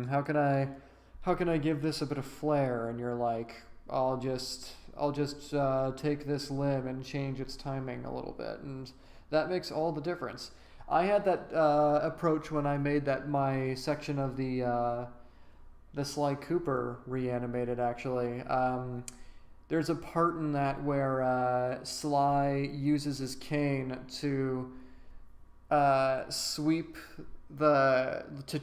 S1: how can I give this a bit of flair? And you're like, I'll just take this limb and change its timing a little bit, and that makes all the difference. I had that approach when I made my section of the Sly Cooper reanimated. Actually, there's a part in that where Sly uses his cane to to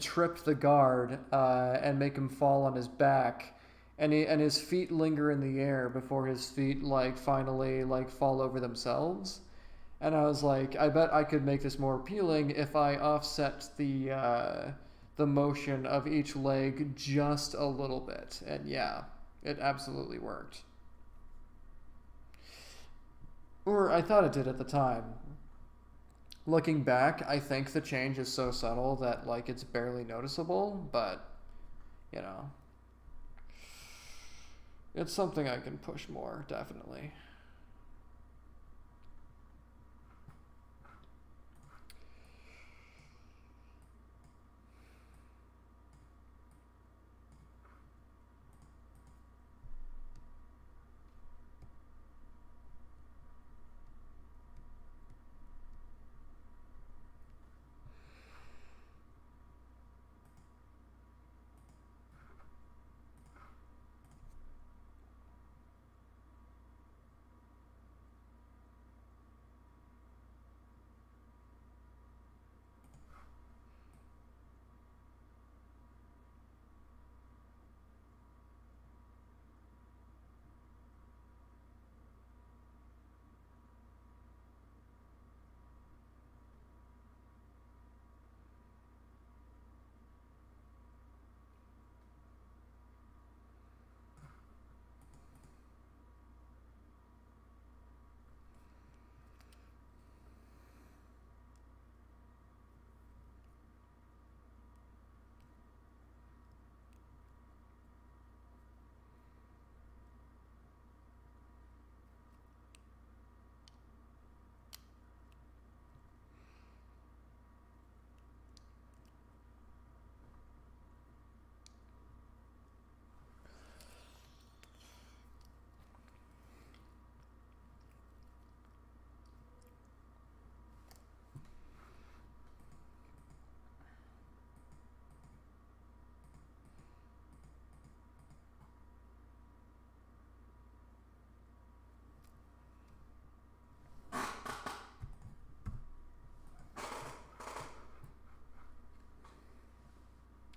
S1: trip the guard and make him fall on his back, and his feet linger in the air before his feet finally fall over themselves. And I was like, I bet I could make this more appealing if I offset the motion of each leg just a little bit. And yeah, it absolutely worked. Or I thought it did at the time. Looking back, I think the change is so subtle that it's barely noticeable, but it's something I can push more, definitely.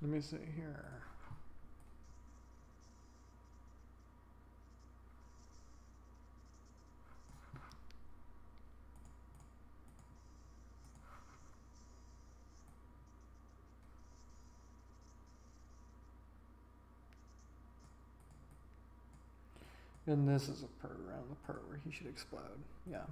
S1: Let me see here. And this is around the part where he should explode. Yeah.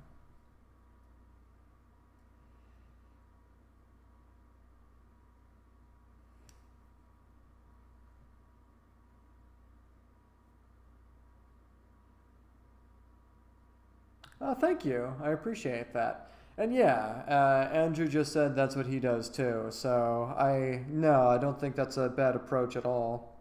S1: Oh, thank you. I appreciate that. And yeah, Andrew just said that's what he does too. So no, I don't think that's a bad approach at all.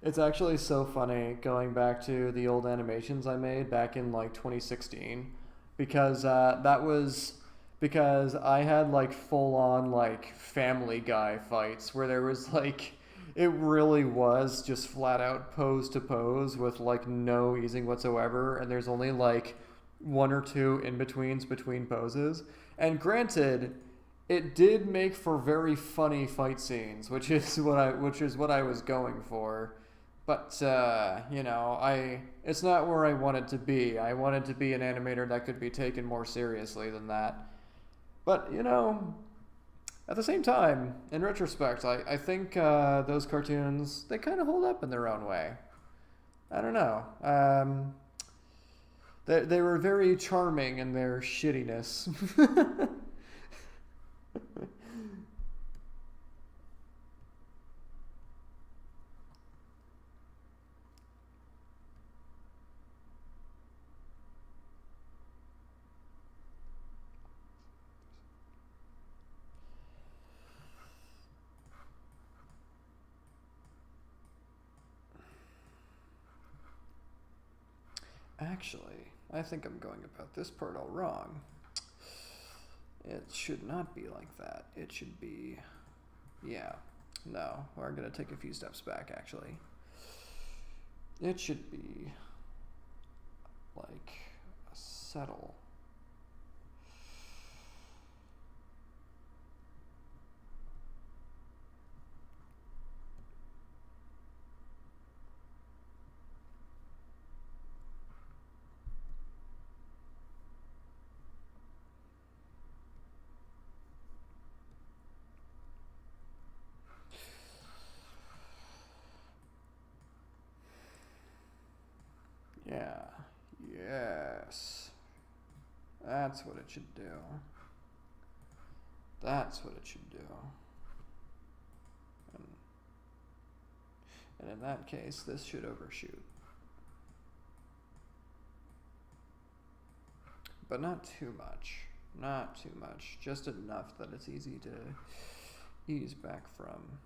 S1: It's actually so funny going back to the old animations I made back in like 2016 because that was because I had like full on like Family Guy fights where there was like it really was just flat out pose to pose with like no easing whatsoever, and there's only like one or two in betweens between poses. And granted, it did make for very funny fight scenes, which is what I was going for. But it's not where I wanted to be. I wanted to be an animator that could be taken more seriously than that. But at the same time, in retrospect, I think those cartoons they kind of hold up in their own way. I don't know. They were very charming in their shittiness. Actually, I think I'm going about this part all wrong. It should not be like that. It should be, yeah. No, we're going to take a few steps back, actually. It should be like a settle. Yeah. Yes. That's what it should do. That's what it should do. And, and in that case, this should overshoot. But not too much. Not too much. Just enough that it's easy to ease back from.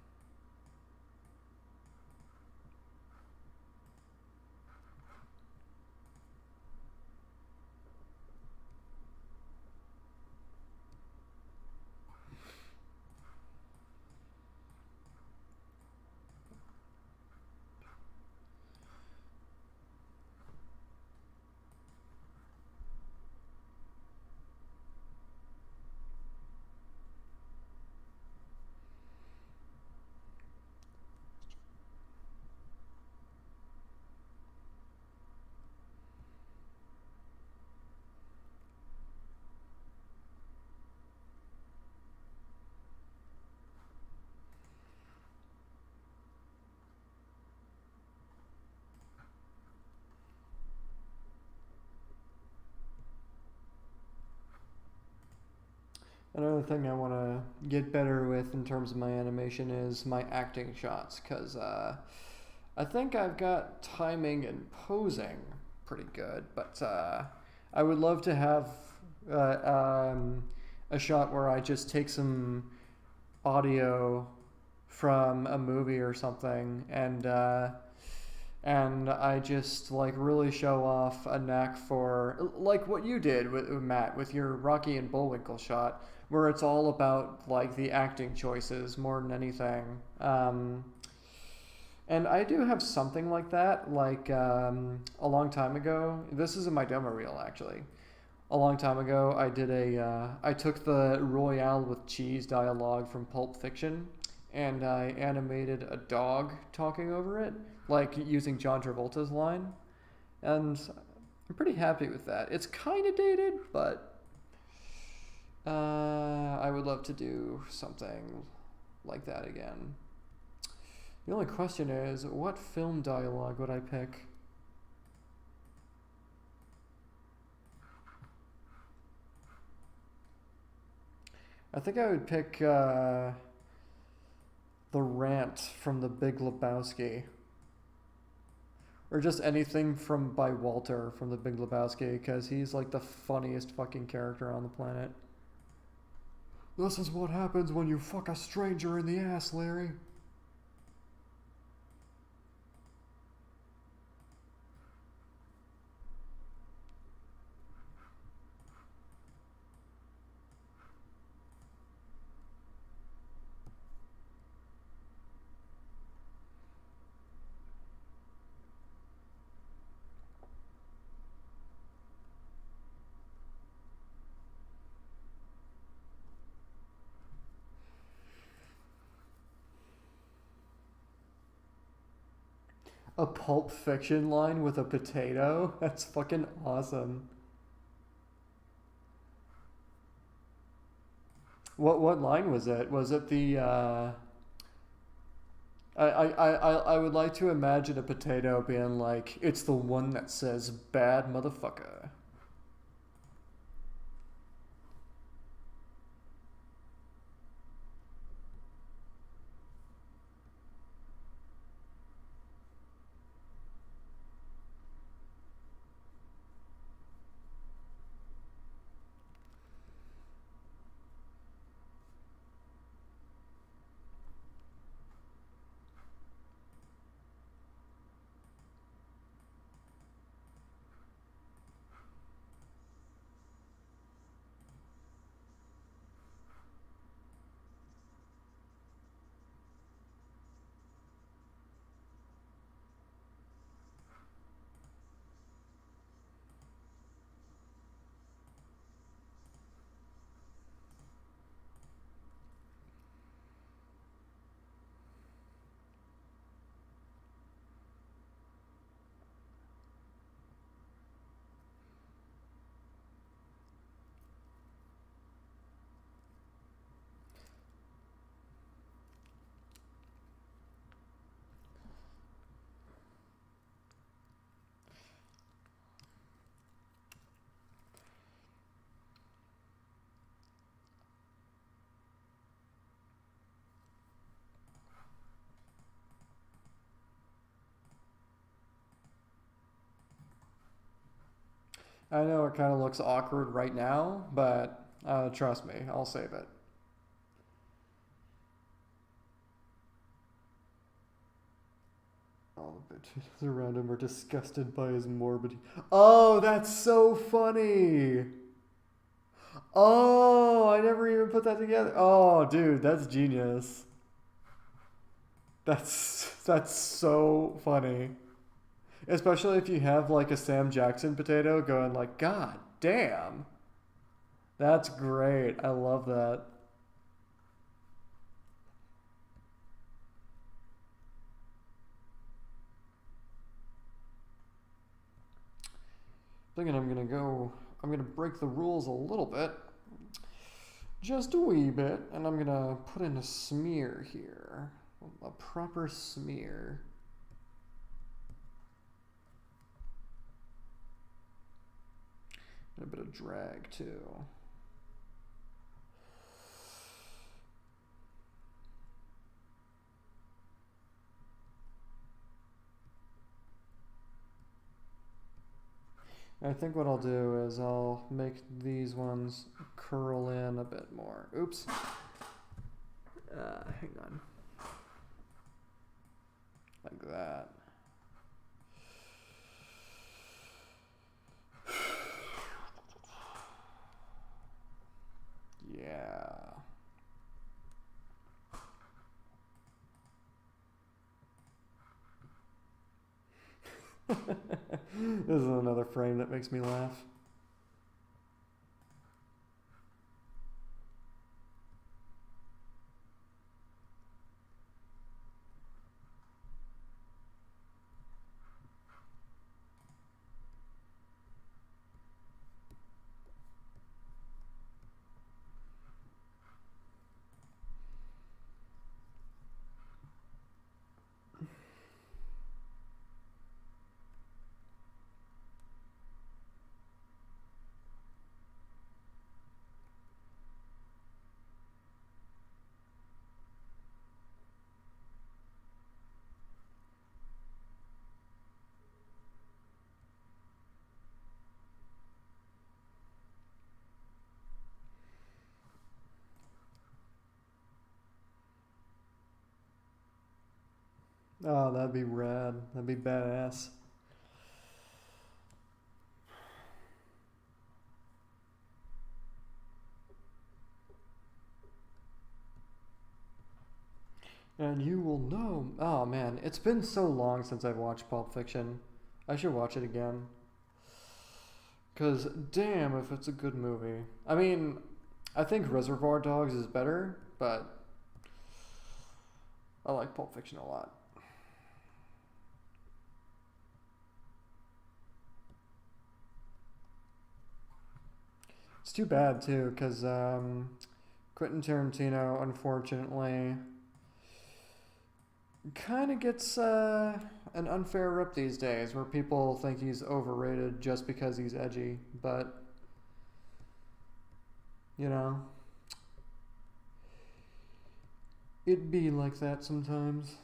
S1: Another thing I want to get better with in terms of my animation is my acting shots, because I think I've got timing and posing pretty good, but I would love to have a shot where I just take some audio from a movie or something and I just like really show off a knack for like what you did with Matt with your Rocky and Bullwinkle shot, where it's all about like the acting choices more than anything. And I do have something like that, like a long time ago. This is in my demo reel actually. A long time ago, I took the Royale with cheese dialogue from Pulp Fiction, and I animated a dog talking over it, like using John Travolta's line, and I'm pretty happy with that. It's kind of dated, but I would love to do something like that again. The only question is, what film dialogue would I pick? I think I would pick the rant from The Big Lebowski, Or just anything by Walter from The Big Lebowski, because he's like the funniest fucking character on the planet. This is what happens when you fuck a stranger in the ass, Larry. A Pulp Fiction line with a potato? That's fucking awesome. What line was it? Was it the I would like to imagine a potato being like, it's the one that says bad motherfucker. I know it kind of looks awkward right now, but trust me, I'll save it. All the bitches around him are disgusted by his morbidity. Oh, that's so funny! Oh, I never even put that together. Oh, dude, that's genius. That's so funny. Especially if you have like a Sam Jackson potato going like, God damn. That's great. I love that. Thinking I'm gonna break the rules a little bit. Just a wee bit. And I'm gonna put in a smear here. A proper smear. And a bit of drag too. I think what I'll do is I'll make these ones curl in a bit more. Oops. Hang on. Like that. Yeah. This is another frame that makes me laugh. Oh, that'd be rad. That'd be badass. And you will know. Oh man, it's been so long since I've watched Pulp Fiction. I should watch it again. Cause damn, if it's a good movie. I mean, I think Reservoir Dogs is better, but I like Pulp Fiction a lot. It's too bad too, cause Quentin Tarantino, unfortunately, kind of gets an unfair rep these days, where people think he's overrated just because he's edgy. But you know, it be like that sometimes.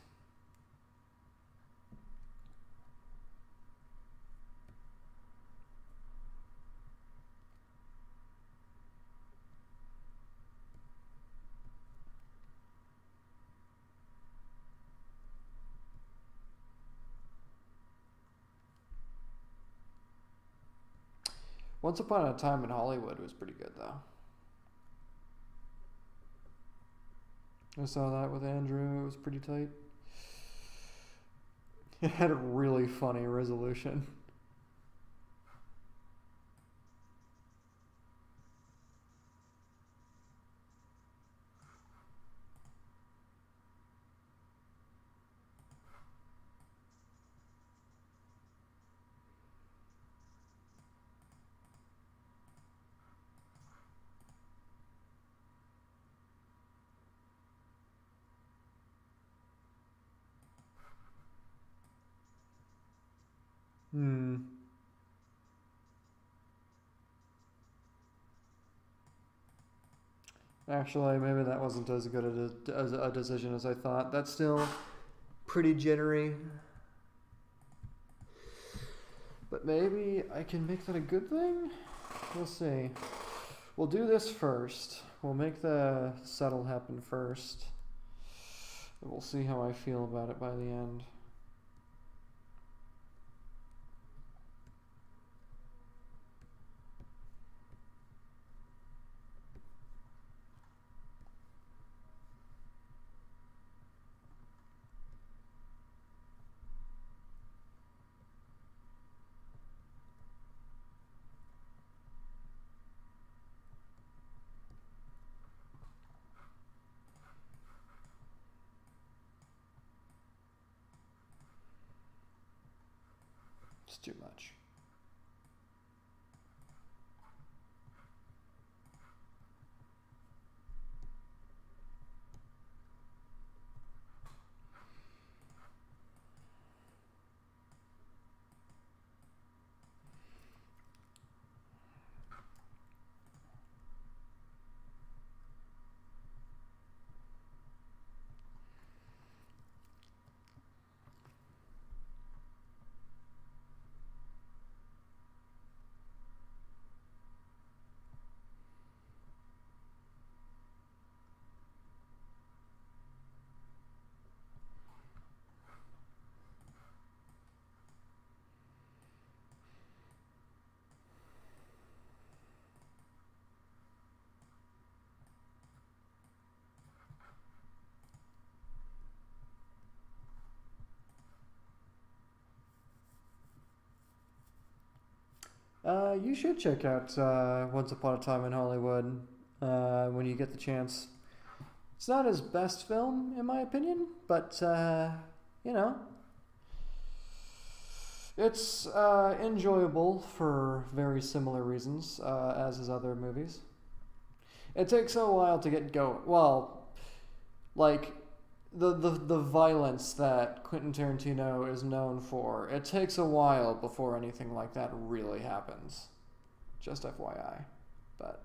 S1: Once Upon a Time in Hollywood was pretty good though. I saw that with Andrew. It was pretty tight. It had a really funny resolution. Hmm. Actually, maybe that wasn't as good as a decision as I thought. That's still pretty jittery. But maybe I can make that a good thing? We'll see. We'll do this first. We'll make the settle happen first. We'll see how I feel about it by the end. It's too much. You should check out Once Upon a Time in Hollywood when you get the chance. It's not his best film, in my opinion, but you know, it's enjoyable for very similar reasons as his other movies. It takes a while to get going. Well, like the violence that Quentin Tarantino is known for, it takes a while before anything like that really happens. Just FYI. But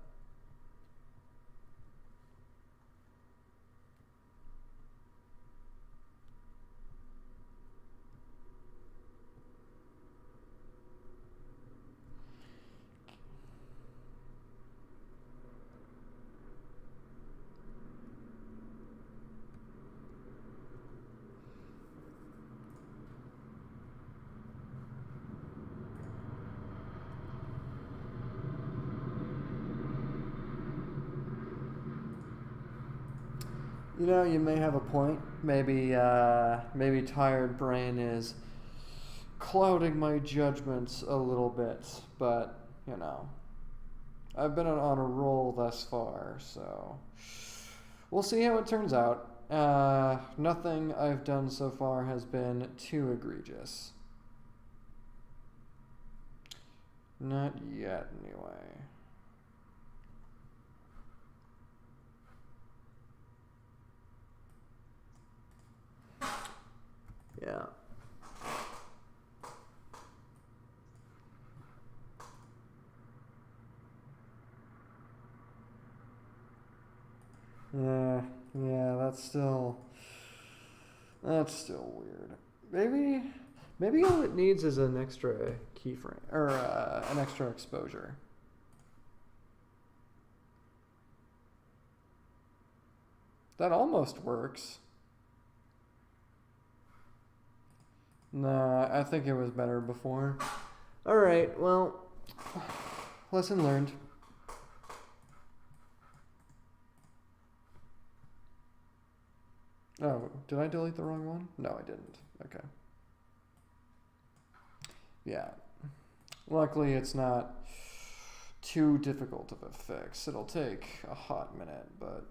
S1: You know, you may have a point. Maybe tired brain is clouding my judgments a little bit, but, you know, I've been on a roll thus far, so we'll see how it turns out. Nothing I've done so far has been too egregious. Not yet, anyway. Yeah. Yeah, that's still weird. Maybe all it needs is an extra keyframe, or an extra exposure. That almost works. Nah, I think it was better before. Alright, well, lesson learned. Oh, did I delete the wrong one? No, I didn't. Okay. Yeah. Luckily, it's not too difficult of a fix. It'll take a hot minute, but...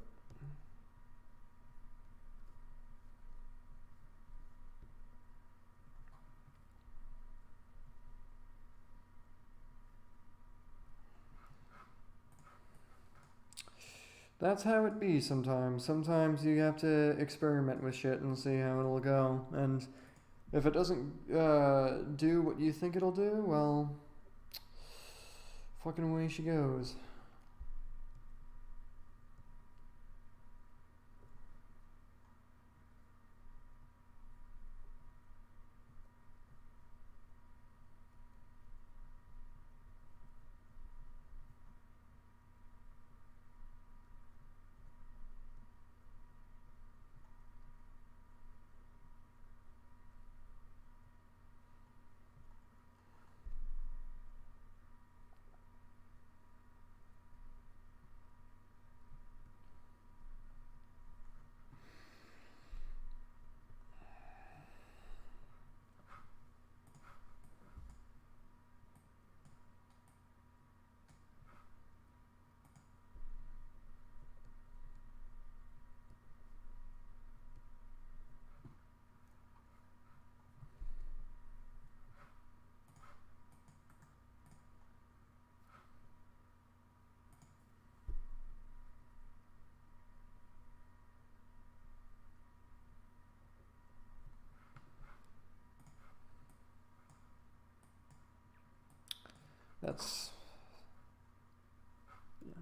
S1: that's how it be sometimes. Sometimes you have to experiment with shit and see how it'll go. And if it doesn't do what you think it'll do, well, fucking away she goes. That's... yeah.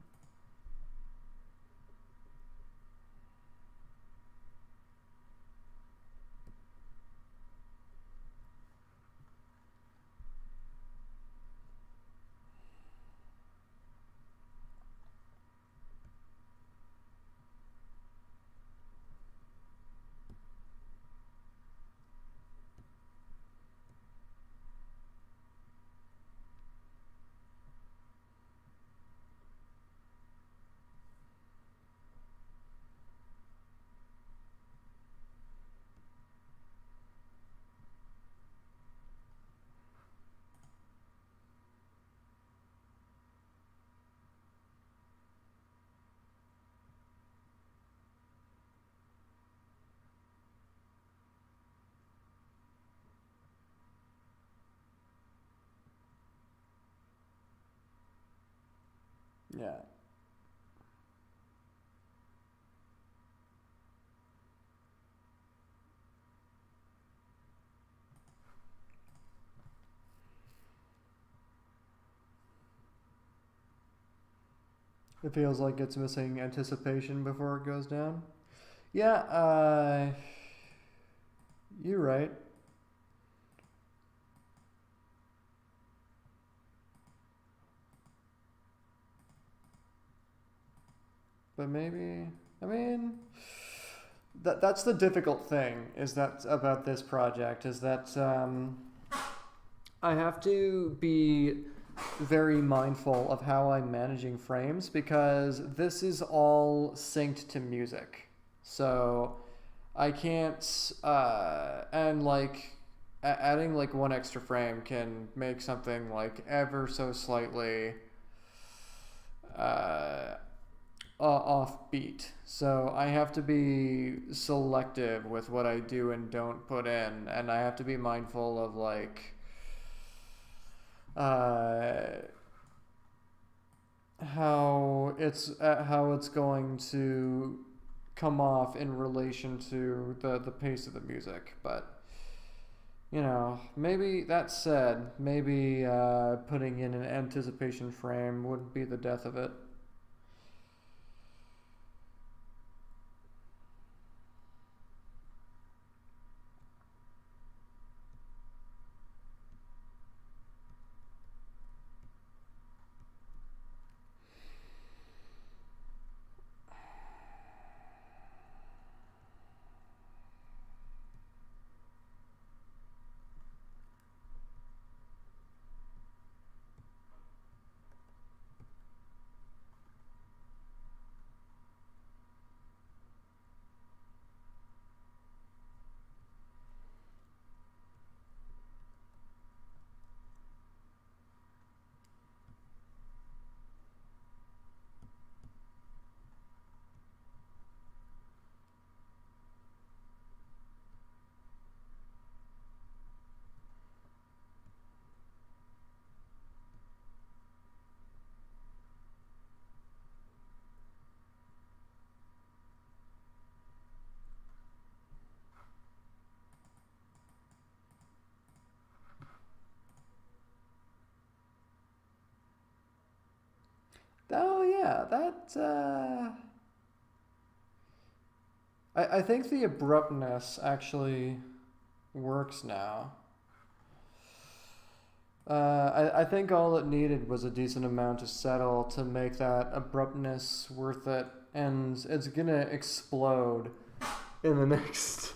S1: Yeah. It feels like it's missing anticipation before it goes down. Yeah, you're right. But maybe, I mean, that's the difficult thing is that about this project is that I have to be very mindful of how I'm managing frames because this is all synced to music. So I can't, and like adding like one extra frame can make something like ever so slightly uh, offbeat. So I have to be selective with what I do and don't put in, and I have to be mindful of like uh, how it's going to come off in relation to the pace of the music. But you know, maybe that said, maybe putting in an anticipation frame wouldn't be the death of it. Oh yeah, that I think the abruptness actually works now. I think all it needed was a decent amount to settle to make that abruptness worth it, and it's gonna explode in the next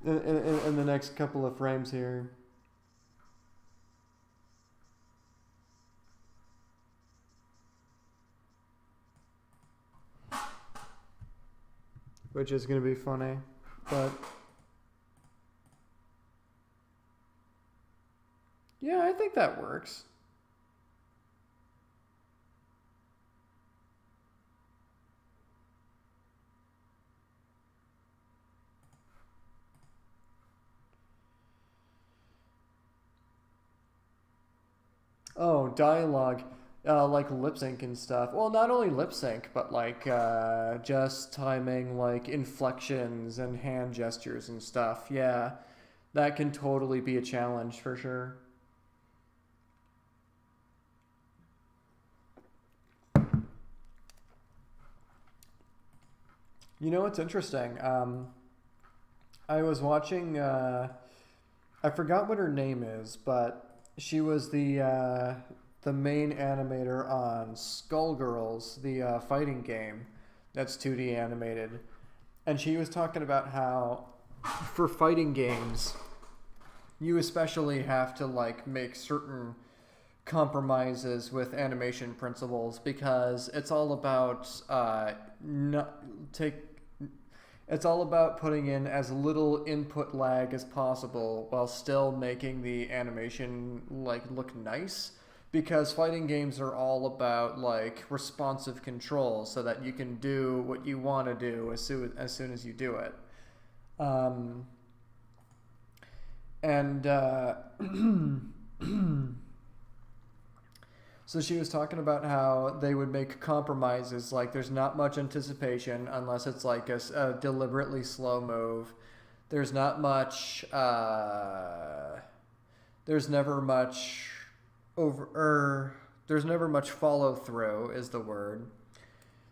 S1: in the next couple of frames here, which is gonna be funny, but yeah, I think that works. Oh, dialogue, like lip sync and stuff. Well, not only lip sync, but like just timing, like inflections and hand gestures and stuff. Yeah, that can totally be a challenge for sure. You know what's interesting? I was watching. I forgot what her name is, but she was the main animator on Skullgirls, the fighting game that's 2D animated, and she was talking about how for fighting games you especially have to like make certain compromises with animation principles because it's all about not take it's all about putting in as little input lag as possible while still making the animation like look nice because fighting games are all about like responsive control so that you can do what you want to do as soon as you do it. Um, and So she was talking about how they would make compromises, like there's not much anticipation unless it's like a deliberately slow move. There's not much. There's never much over. There's never much follow through is the word.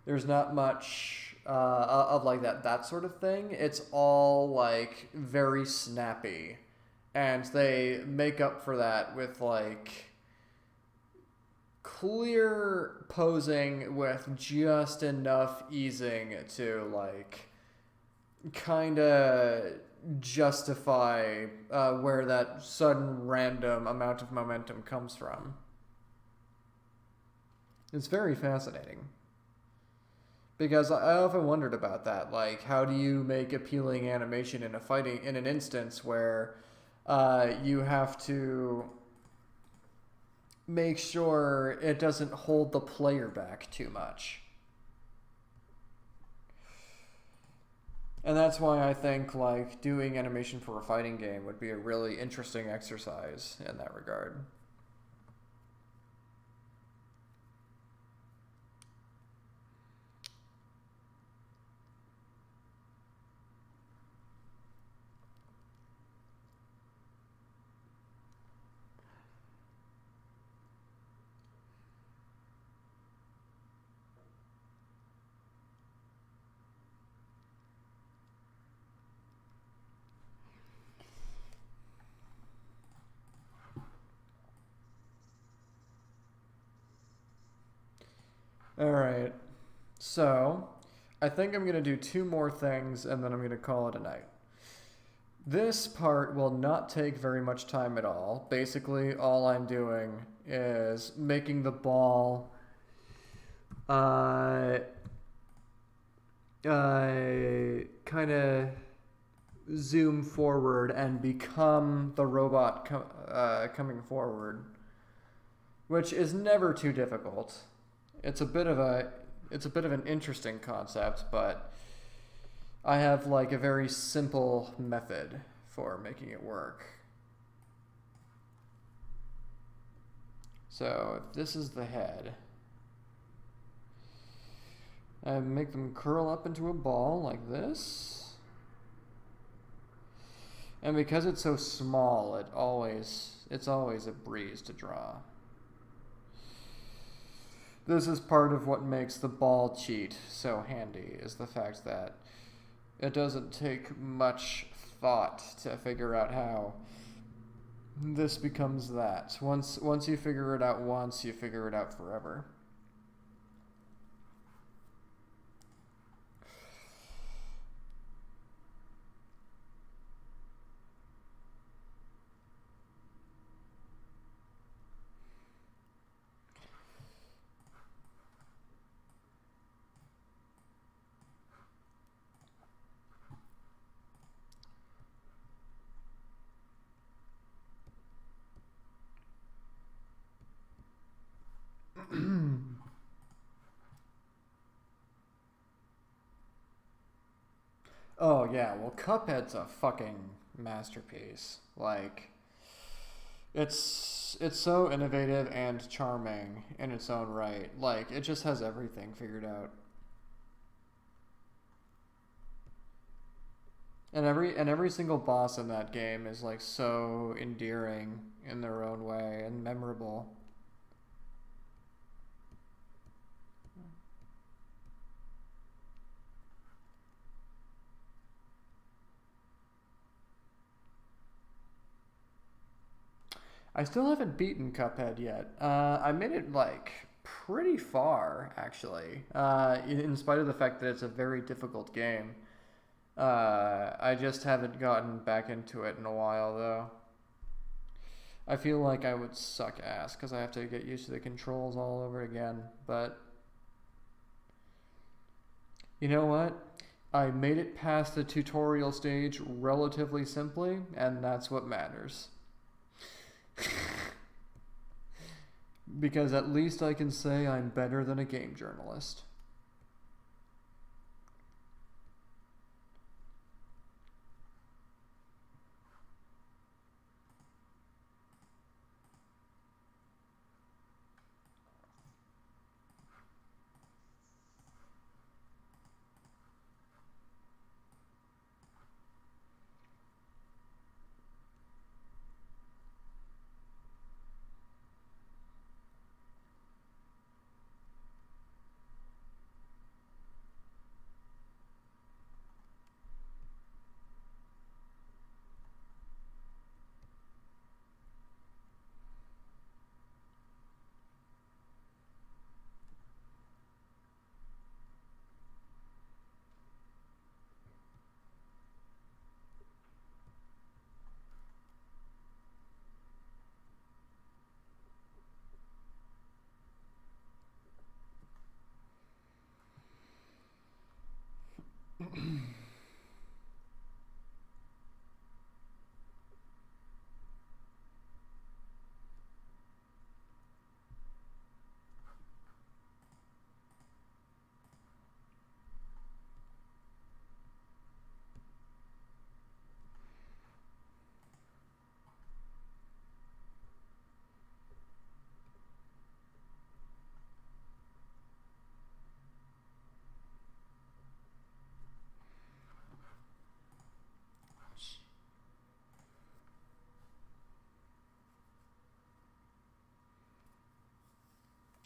S1: There's not much of like that sort of thing. It's all like very snappy, and they make up for that with like clear posing with just enough easing to like kind of justify where that sudden random amount of momentum comes from. It's very fascinating Because I often wondered about that. Like, how do you make appealing animation in a fighting in an instance where you have to make sure it doesn't hold the player back too much? And that's why I think like doing animation for a fighting game would be a really interesting exercise in that regard. All right. So, I think I'm going to do two more things and then I'm going to call it a night. This part will not take very much time at all. Basically, all I'm doing is making the ball kind of zoom forward and become the robot coming forward, which is never too difficult. It's a bit of an interesting concept, but I have like a very simple method for making it work. So if this is the head, I make them curl up into a ball like this. And because it's so small, it's always a breeze to draw. This is part of what makes the ball cheat so handy, is the fact that it doesn't take much thought to figure out how this becomes that. Once you figure it out once, you figure it out forever. Oh yeah, well Cuphead's a fucking masterpiece. Like it's so innovative and charming in its own right. Like it just has everything figured out. And every single boss in that game is like so endearing in their own way and memorable. I still haven't beaten Cuphead yet. I made it like pretty far actually, in spite of the fact that it's a very difficult game. I just haven't gotten back into it in a while though. I feel like I would suck ass because I have to get used to the controls all over again. But you know what? I made it past the tutorial stage relatively simply, and that's what matters. Because at least I can say I'm better than a game journalist.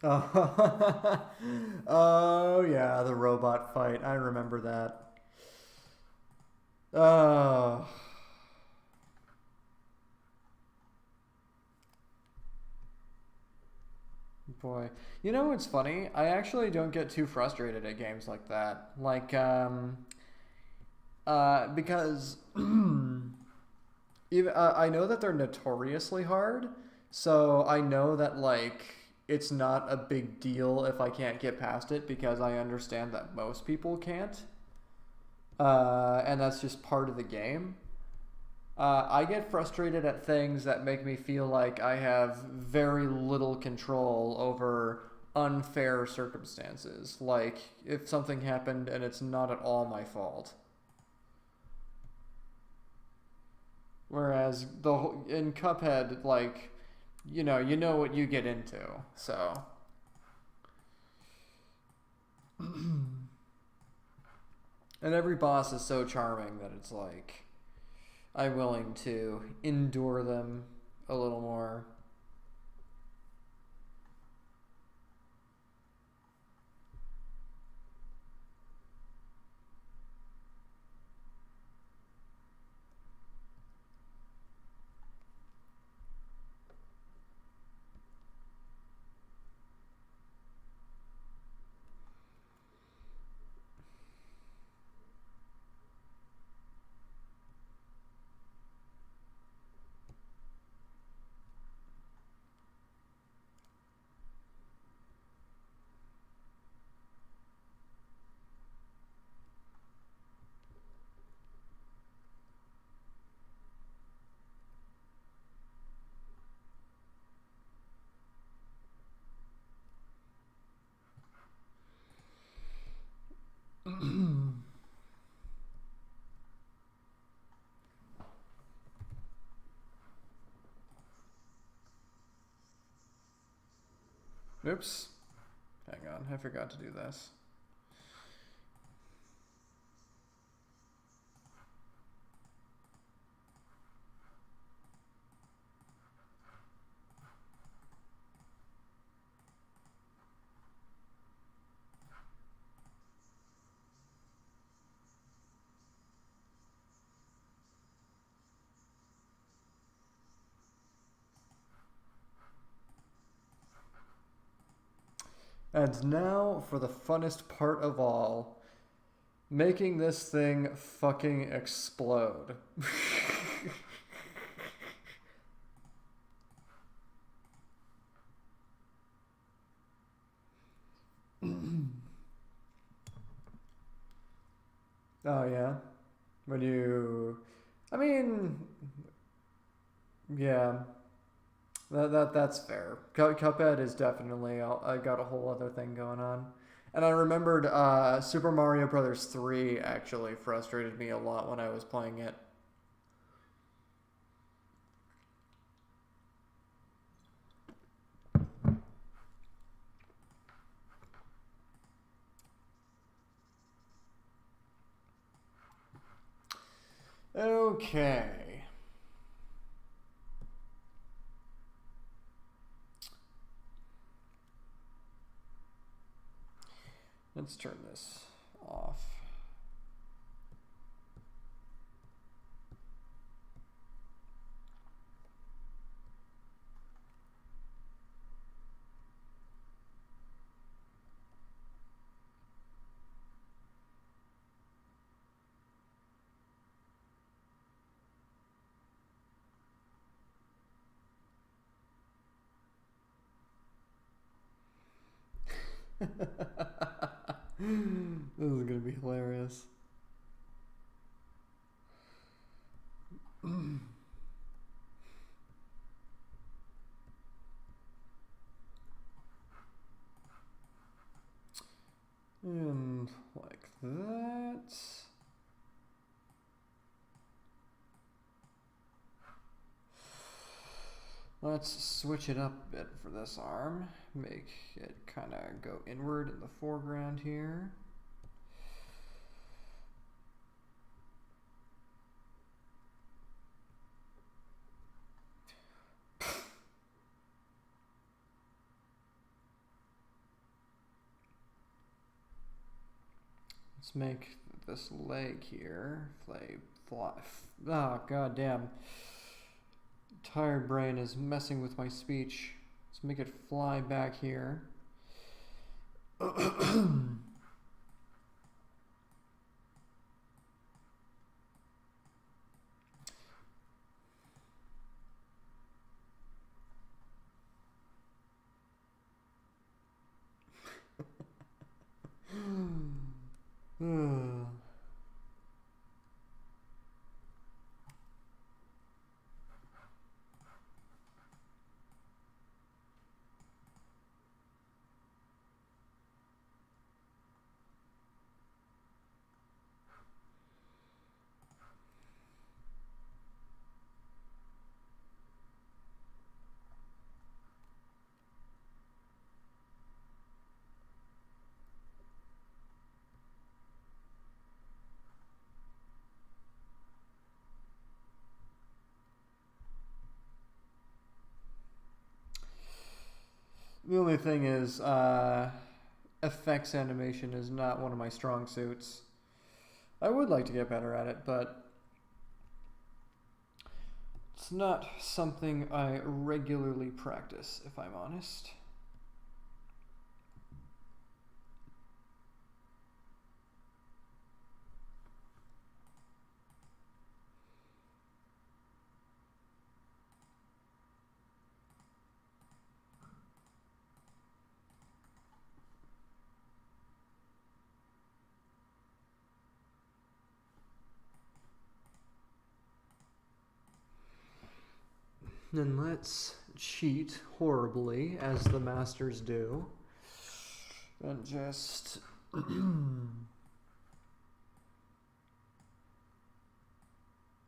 S1: Oh, oh yeah, the robot fight. I remember that. Oh, boy. You know what's funny? I actually don't get too frustrated at games like that. Because even I know that they're notoriously hard, so I know that it's not a big deal if I can't get past it because I understand that most people can't, and that's just part of the game. I get frustrated at things that make me feel like I have very little control over unfair circumstances. Like if something happened and it's not at all my fault. Whereas in Cuphead, you know what you get into. So, and every boss is so charming that it's like I'm willing to endure them a little more. Oops. Hang on, I forgot to do this. And now for the funnest part of all, making this thing fucking explode. Oh yeah. When you, I mean, yeah, that's fair. Cuphead is definitely I got a whole other thing going on, and I remembered Super Mario Brothers 3 actually frustrated me a lot when I was playing it. Okay, let's turn this off. This is gonna be hilarious. And like that. Let's switch it up a bit for this arm. Make it kind of go inward in the foreground here. Let's make this leg here fly. Ah, goddamn. Tired brain is messing with my speech. Let's make it fly back here. The only thing is, effects animation is not one of my strong suits. I would like to get better at it, but it's not something I regularly practice, if I'm honest. And let's cheat horribly, as the masters do, and just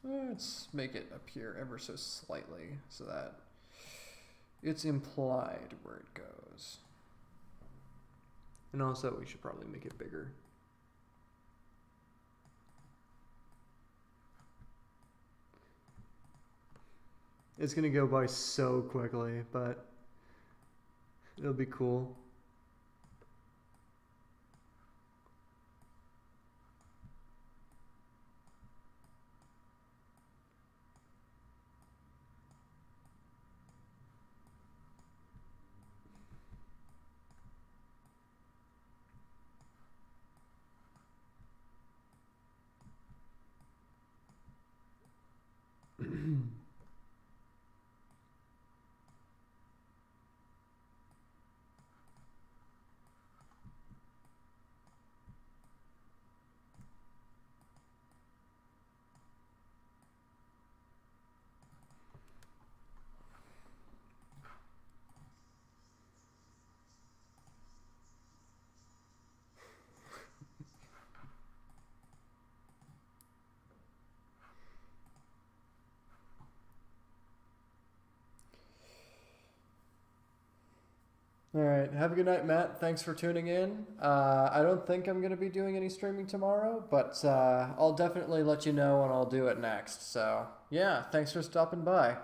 S1: let's make it appear ever so slightly so that it's implied where it goes. And also, we should probably make it bigger. It's gonna go by so quickly, but it'll be cool. All right. Have a good night, Matt. Thanks for tuning in. I don't think I'm going to be doing any streaming tomorrow, but I'll definitely let you know when I'll do it next. So, yeah, thanks for stopping by.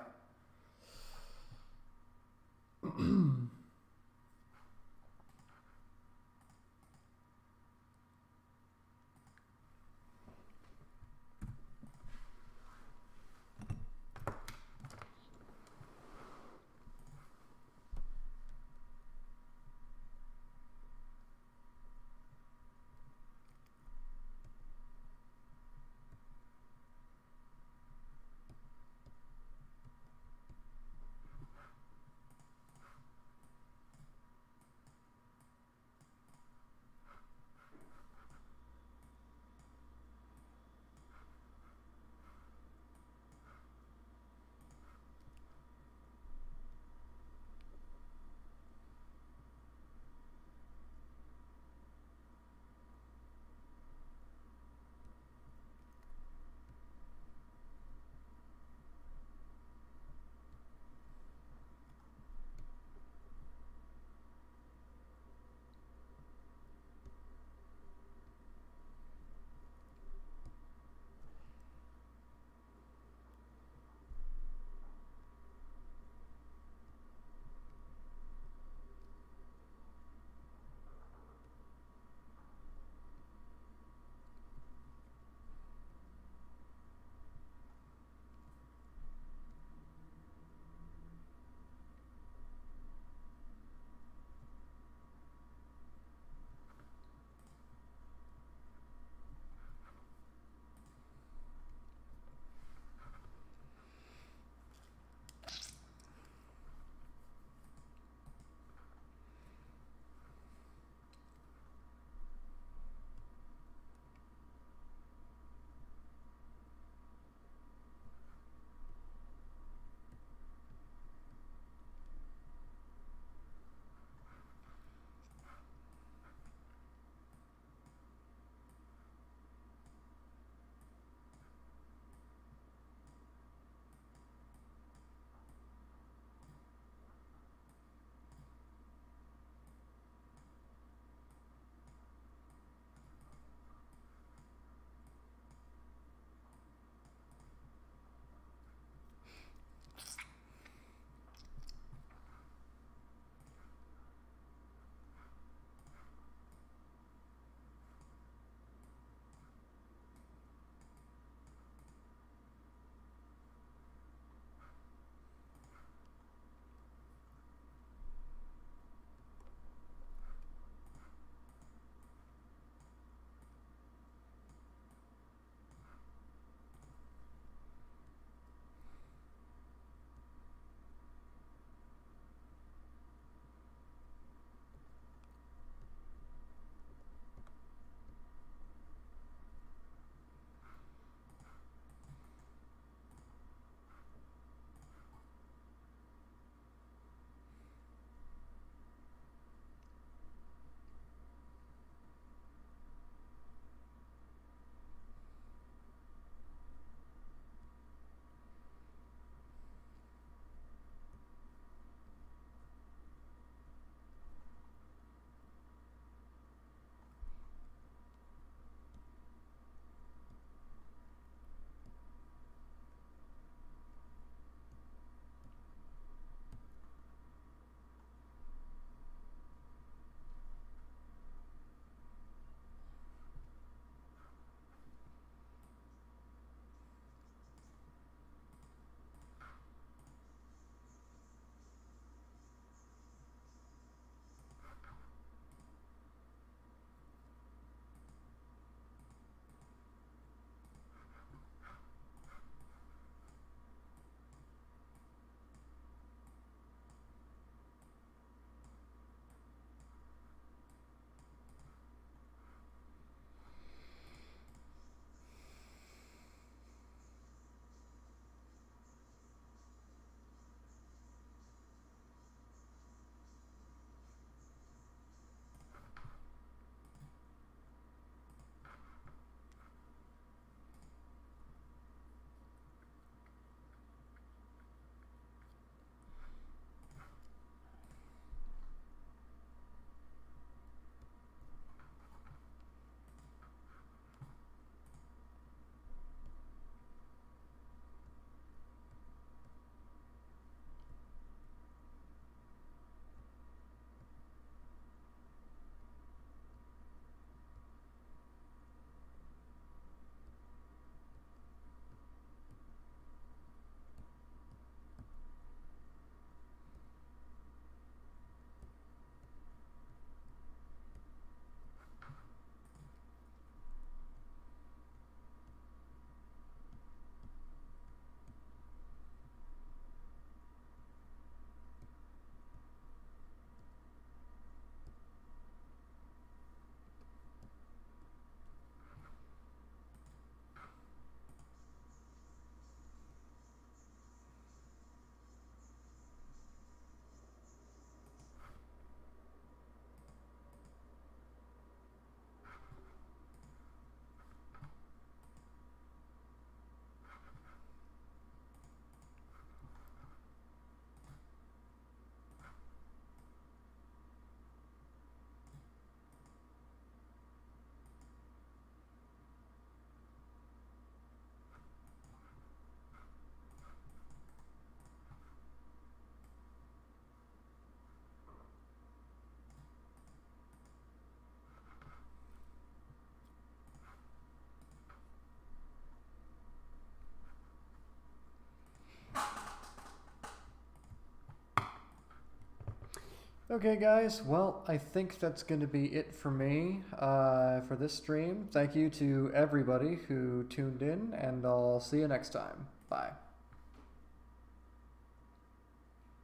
S1: Okay, guys, well, I think that's going to be it for me for this stream. Thank you to everybody who tuned in, and I'll see you next time. Bye.